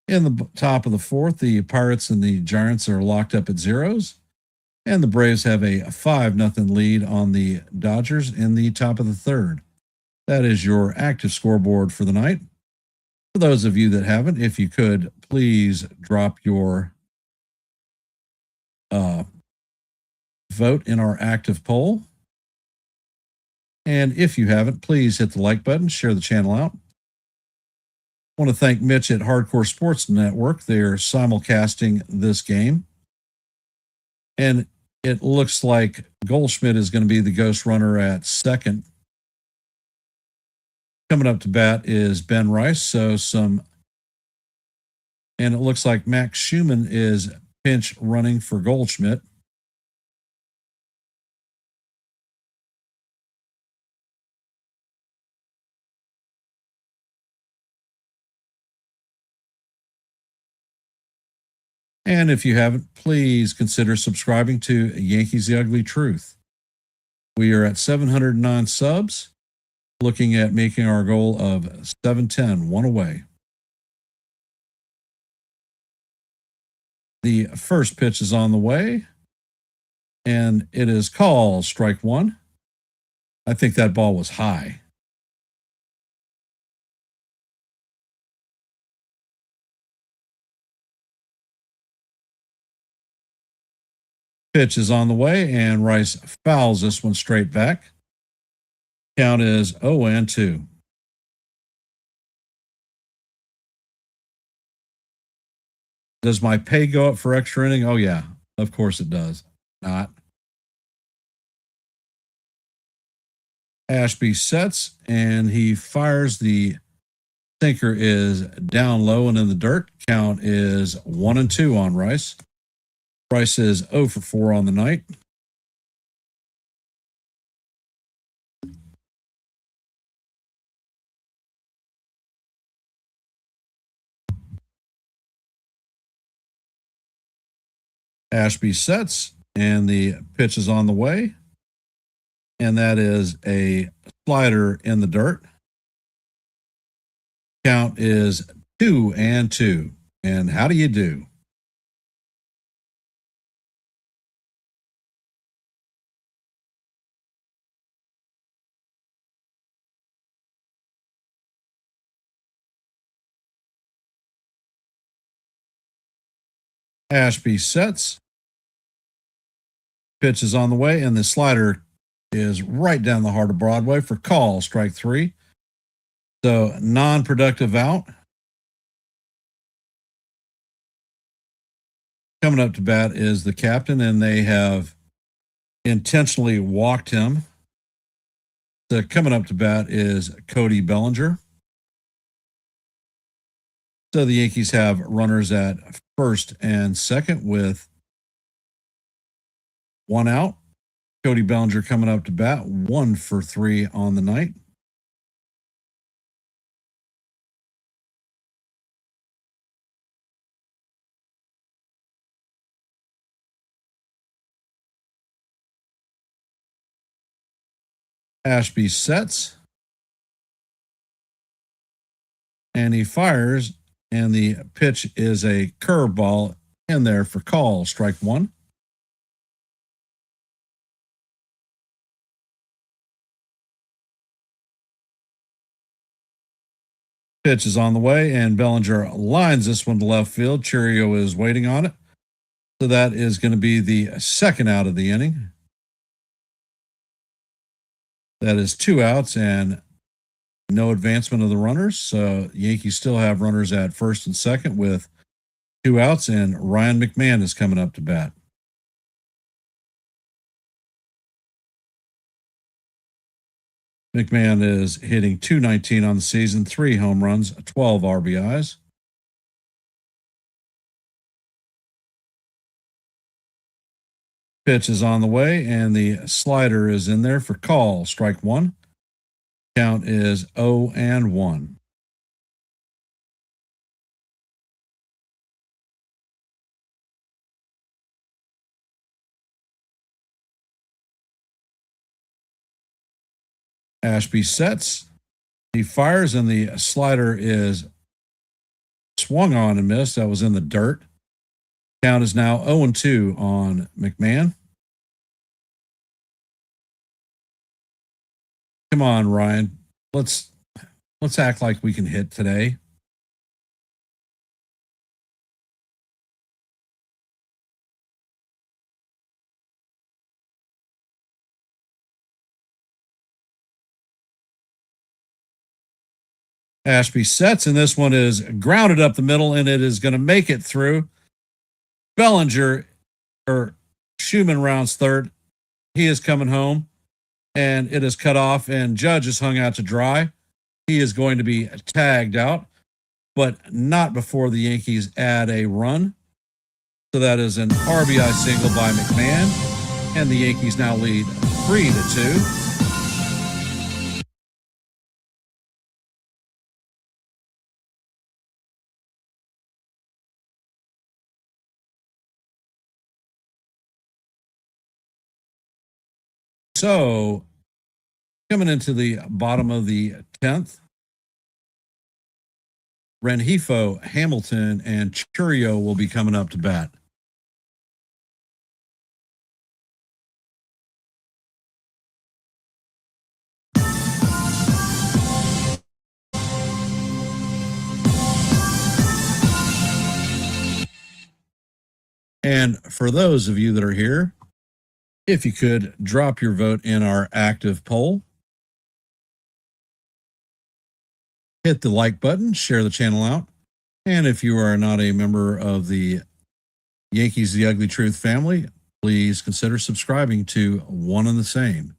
In the top of the 4th, the Pirates and the Giants are locked up at 0s. And the Braves have a 5-0 lead on the Dodgers in the top of the 3rd. That is your active scoreboard for the night. For those of you that haven't, if you could, please drop your vote in our active poll. And if you haven't, please hit the like button, share the channel out. I want to thank Mitch at Hardcore Sports Network. They're simulcasting this game. And it looks like Goldschmidt is going to be the ghost runner at second. Coming up to bat is Ben Rice. And it looks like Max Schumann is pinch running for Goldschmidt. And if you haven't, please consider subscribing to Yankees The Ugly Truth. We are at 709 subs, looking at making our goal of 710, one away. The first pitch is on the way, and it is called strike one. I think that ball was high. Pitch is on the way, and Rice fouls this one straight back. Count is 0-2. Does my pay go up for extra inning? Oh, yeah. Of course it does. Not. Ashby sets, and he fires. The sinker is down low and in the dirt. Count is 1-2 on Rice. Rice is 0 for 4 on the night. Ashby sets, and the pitch is on the way. And that is a slider in the dirt. Count is 2-2. And how do you do? Ashby sets. Pitch is on the way, and the slider is right down the heart of Broadway for call, strike three. So non-productive out. Coming up to bat is the captain, and they have intentionally walked him. So coming up to bat is Cody Bellinger. So the Yankees have runners at first and second with one out. Cody Bellinger coming up to bat, 1 for 3 on the night. Ashby sets, and he fires, and the pitch is a curveball in there for call, strike one. Pitch is on the way, and Bellinger lines this one to left field. Churio is waiting on it. So that is going to be the second out of the inning. That is 2 outs and no advancement of the runners. So Yankees still have runners at first and second with 2 outs, and Ryan McMahon is coming up to bat. McMahon is hitting .219 on the season, 3 home runs, 12 RBIs. Pitch is on the way, and the slider is in there for call, strike one. Count is 0-1. Ashby sets. He fires, and the slider is swung on and missed. That was in the dirt. Count is now 0-2 on McMahon. Come on, Ryan. Let's act like we can hit today. Ashby sets, and this one is grounded up the middle, and it is going to make it through. Bellinger, or Schumann rounds third. He is coming home, and it is cut off, and Judge is hung out to dry. He is going to be tagged out, but not before the Yankees add a run. So that is an RBI single by McMahon, and the Yankees now lead 3-2. So coming into the bottom of the 10th, Rengifo, Hamilton, and Churio will be coming up to bat. And for those of you that are here, if you could drop your vote in our active poll, hit the like button, share the channel out. And if you are not a member of the Yankees The Ugly Truth family, please consider subscribing to One and the Same.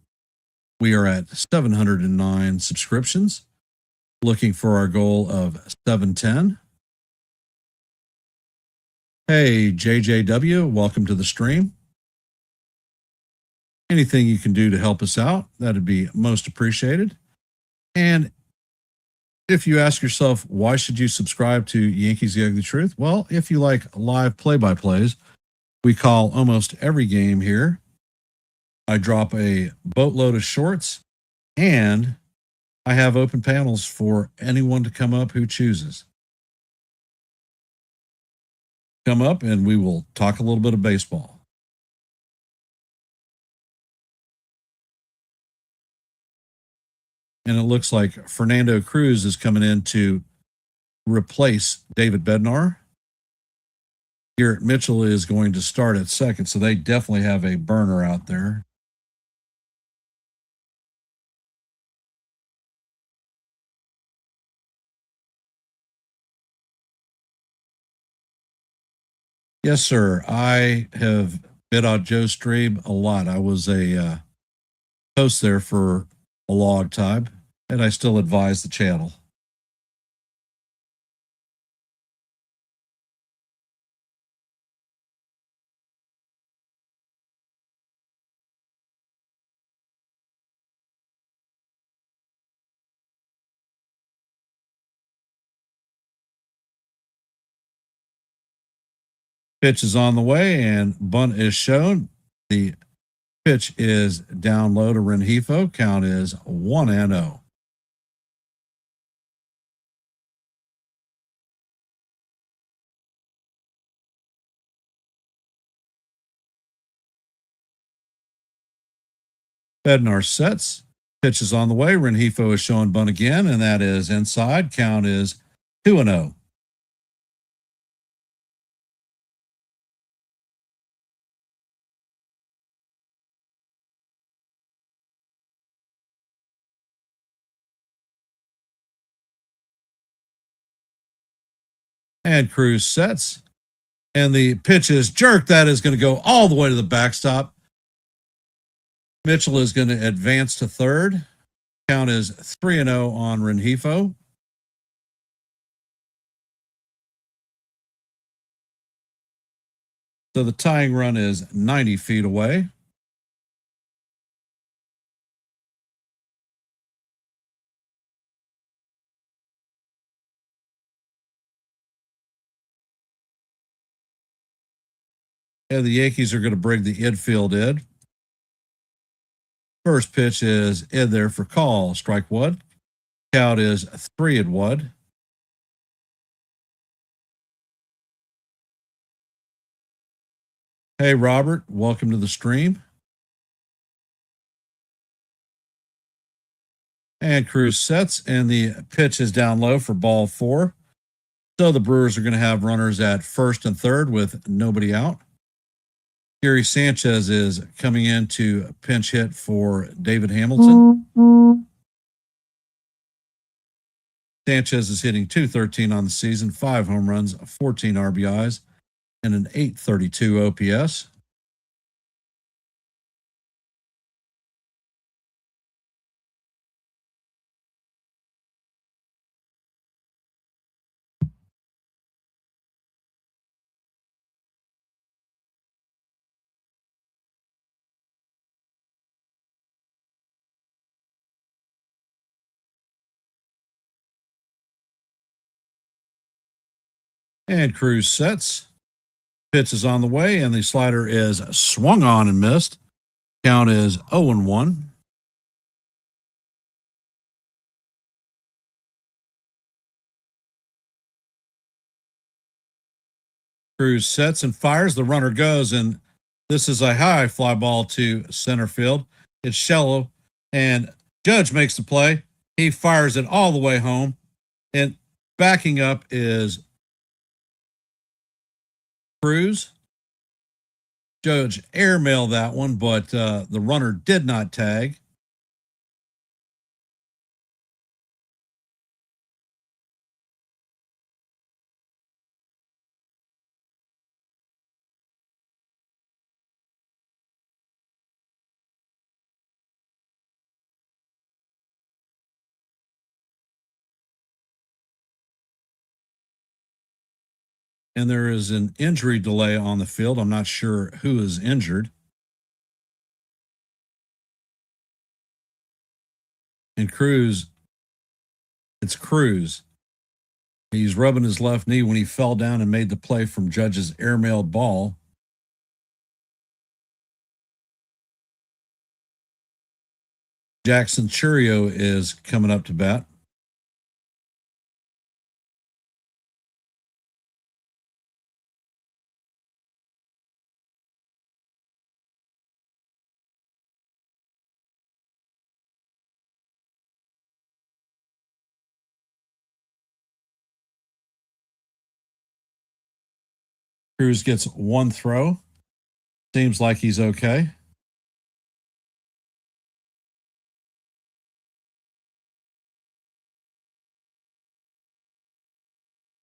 We are at 709 subscriptions, looking for our goal of 710. Hey, JJW, welcome to the stream. Anything you can do to help us out, that'd be most appreciated. And if you ask yourself, why should you subscribe to Yankees The Ugly Truth? Well, if you like live play-by-plays, we call almost every game here. I drop a boatload of shorts, and I have open panels for anyone to come up who chooses. Come up and we will talk a little bit of baseball. And it looks like Fernando Cruz is coming in to replace David Bednar. Garrett Mitchell is going to start at second, so they definitely have a burner out there. Yes, sir. I have been on Joe's stream a lot. I was a host there for a long time, and I still advise the channel. Pitch is on the way, and bunt is shown. The pitch is down low to Rengifo. Count is 1-0. Bednar sets. Pitch is on the way. Rengifo is showing bunt again, and that is inside. Count is 2-0. And Cruz sets. And the pitch is jerked. That is going to go all the way to the backstop. Mitchell is going to advance to third. Count is 3-0 on Rengifo. So the tying run is 90 feet away. And the Yankees are going to bring the infield in. First pitch is in there for call. Strike one. Count is 3-1. Hey, Robert, welcome to the stream. And Cruz sets, and the pitch is down low for ball 4. So the Brewers are going to have runners at first and third with nobody out. Gary Sanchez is coming in to pinch hit for David Hamilton. Sanchez is hitting .213 on the season, 5 home runs, 14 RBIs, and an .832 OPS. And Cruz sets. Pitch is on the way, and the slider is swung on and missed. Count is 0-1. Cruz sets and fires. The runner goes, and this is a high fly ball to center field. It's shallow, and Judge makes the play. He fires it all the way home, and backing up is Cruz. Judge airmailed that one, but the runner did not tag. And there is an injury delay on the field. I'm not sure who is injured. And Cruz, it's Cruz. He's rubbing his left knee when he fell down and made the play from Judge's airmailed ball. Jackson Churio is coming up to bat. Cruz gets one throw. Seems like he's okay.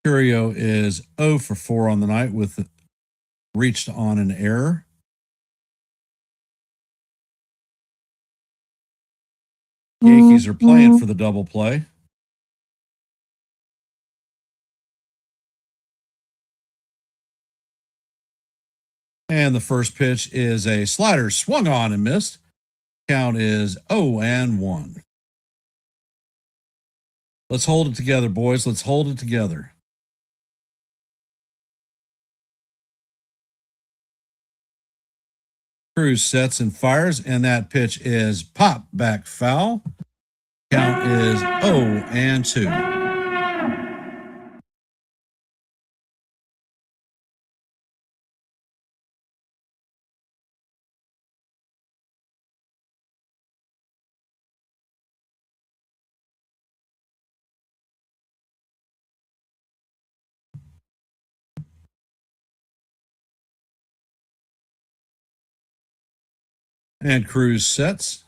Curio is 0 for 4 on the night with reached on an error. Yankees are playing for the double play. And the first pitch is a slider swung on and missed. Count is 0-1. Let's hold it together, boys. Let's hold it together. Cruz sets and fires, and that pitch is pop back foul. Count is 0-2. And Cruz sets.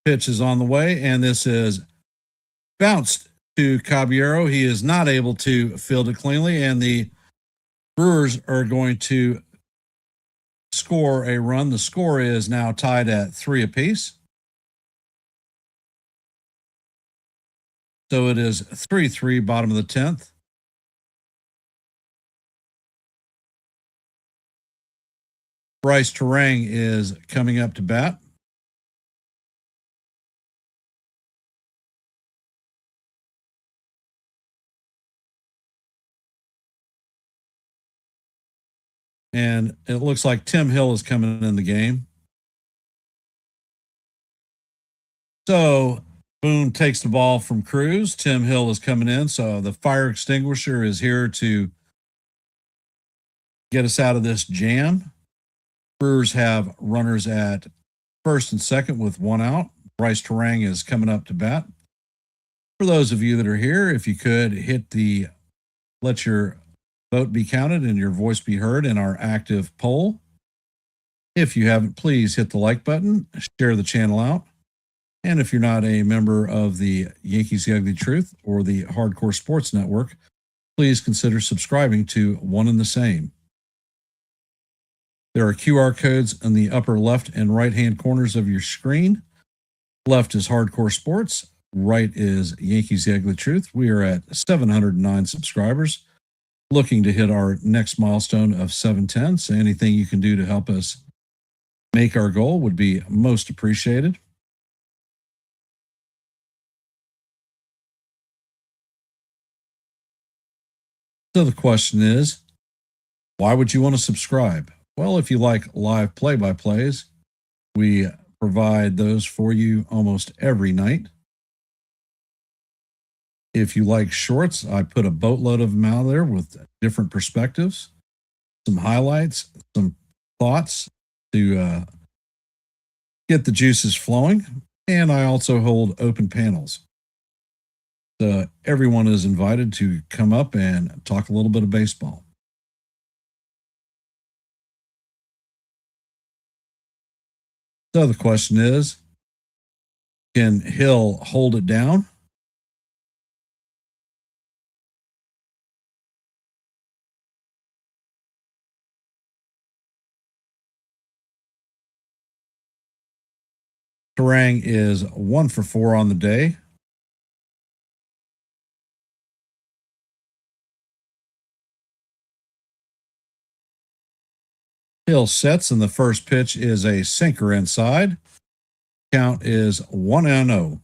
Pitch is on the way, and this is bounced to Caballero. He is not able to field it cleanly, and the Brewers are going to score a run. The score is now tied at 3 apiece. So it is 3-3, bottom of the 10th. Bryce Terang is coming up to bat. And it looks like Tim Hill is coming in the game. So Boone takes the ball from Cruz. Tim Hill is coming in. So the fire extinguisher is here to get us out of this jam. Brewers have runners at first and second with 1 out. Bryce Terang is coming up to bat. For those of you that are here, if you could let your vote be counted and your voice be heard in our active poll. If you haven't, please hit the like button, share the channel out. And if you're not a member of the Yankees The Ugly Truth or the Hardcore Sports Network, please consider subscribing to one and the same. There are QR codes in the upper left and right-hand corners of your screen. Left is Hardcore Sports. Right is Yankees The Ugly Truth. We are at 709 subscribers, looking to hit our next milestone of 710. So anything you can do to help us make our goal would be most appreciated. So the question is, Why would you want to subscribe? Well, if you like live play-by-plays, we provide those for you almost every night. If you like shorts, I put a boatload of them out there with different perspectives, some highlights, some thoughts to get the juices flowing. And I also hold open panels. So everyone is invited to come up and talk a little bit of baseball. So the question is, can Hill hold it down? Terang is 1 for 4 on the day. Hill sets, and the first pitch is a sinker inside. Count is 1-0.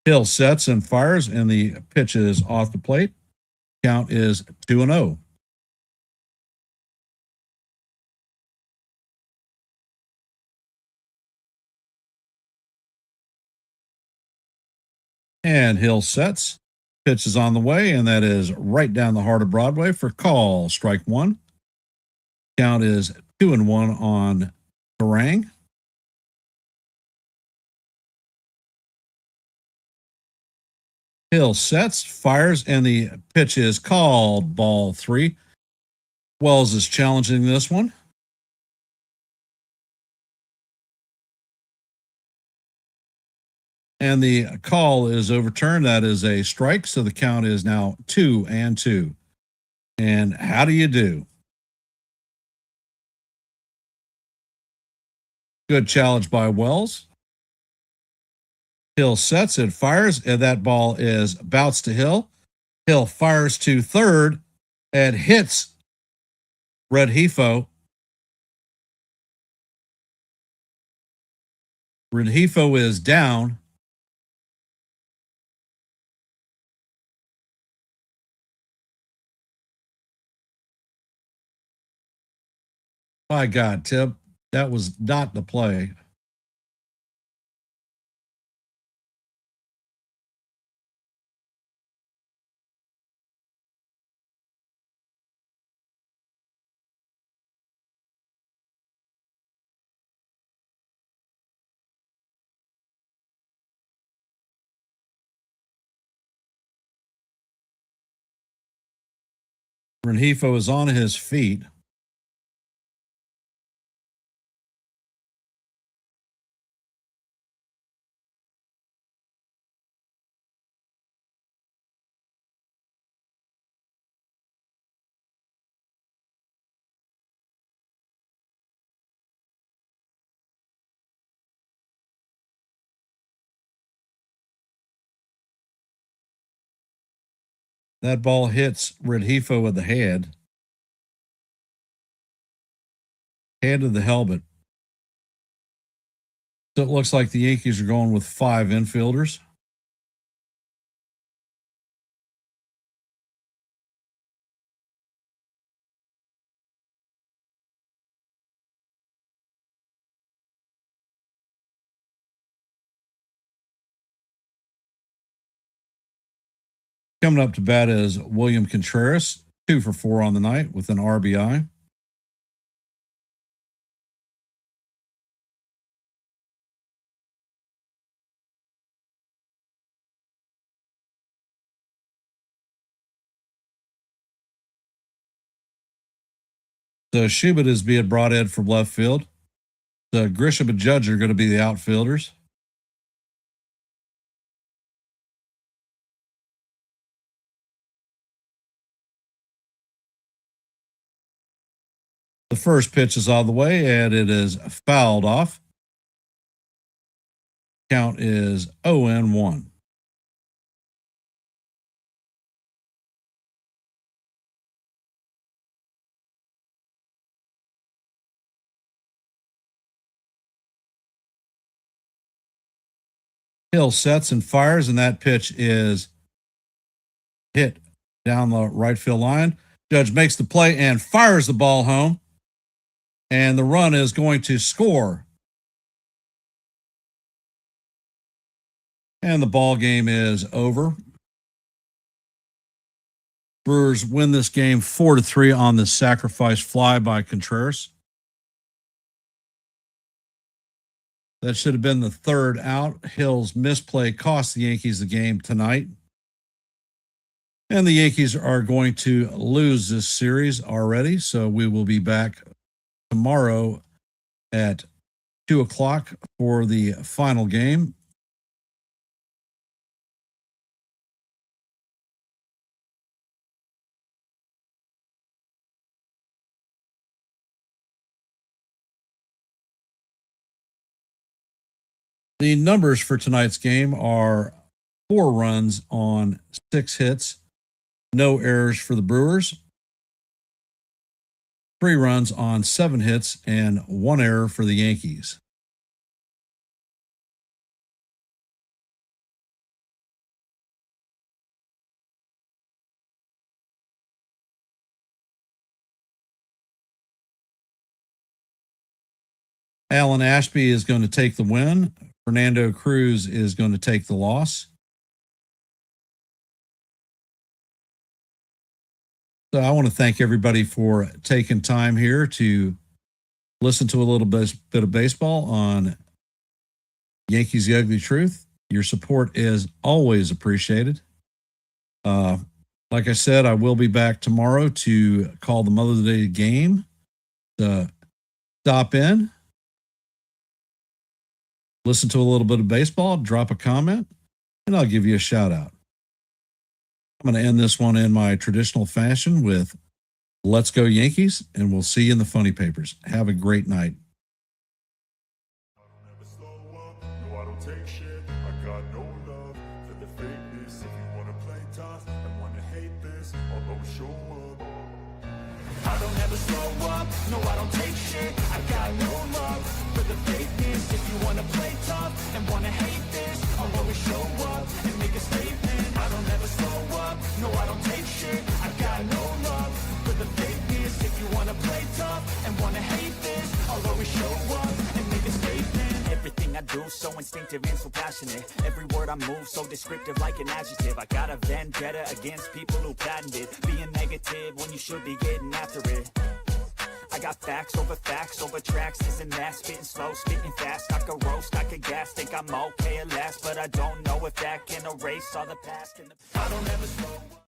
Hill sets and fires, and the pitch is off the plate. Count is 2-0. And Hill sets. Pitch is on the way, and that is right down the heart of Broadway for call. Strike 1. Count is 2-1 on Terang. Hill sets, fires, and the pitch is called. Ball 3. Wells is challenging this one. And the call is overturned. That is a strike. So the count is now 2-2. And how do you do? Good challenge by Wells. Hill sets and fires, and that ball is bounced to Hill. Hill fires to third and hits Rengifo. Rengifo is down. My God, Tip, that was not the play. Rengifo is on his feet. That ball hits Rengifo with the head of the helmet. So it looks like the Yankees are going with 5 infielders. Coming up to bat is William Contreras, 2 for 4 on the night with an RBI. So Schubert is being brought in from left field. So Grisham and Judge are going to be the outfielders. The first pitch is on the way, and it is fouled off. Count is 0-1. Hill sets and fires, and that pitch is hit down the right field line. Judge makes the play and fires the ball home. And the run is going to score. And the ball game is over. Brewers win this game 4-3 on the sacrifice fly by Contreras. That should have been the third out. Hill's misplay cost the Yankees the game tonight. And the Yankees are going to lose this series already. So we will be back tomorrow at 2 o'clock for the final game. The numbers for tonight's game are 4 runs on 6 hits, no errors for the Brewers, 3 runs on 7 hits, and 1 error for the Yankees. Alan Ashby is going to take the win. Fernando Cruz is going to take the loss. So I want to thank everybody for taking time here to listen to a little bit of baseball on Yankees The Ugly Truth. Your support is always appreciated. Like I said, I will be back tomorrow to call the Mother's Day game. Stop in, listen to a little bit of baseball, drop a comment, and I'll give you a shout out. I'm going to end this one in my traditional fashion with Let's Go Yankees, and we'll see you in the funny papers. Have a great night. I don't ever slow up, no I don't take shit. I got no love for the fakeness. If you wanna play tough and wanna hate this, I'll always show up. I don't ever slow up, no I don't take shit. I got no love for the fakeness. If you wanna play tough and wanna hate this, I'll always show up and make a statement. I don't ever slow up, no I don't take shit. I got no love for the fakeness. If you wanna play tough and wanna hate this, I'll always show up and make a statement. Everything I do so instinctive and so passionate. Every word I move so descriptive like an adjective. I got a vendetta against people who patented being negative when you should be getting after it. I got facts over tracks, this and that. Spitting slow, spitting fast. I could roast, I could gas. Think I'm okay at last, but I don't know if that can erase all the past. I don't ever slow up.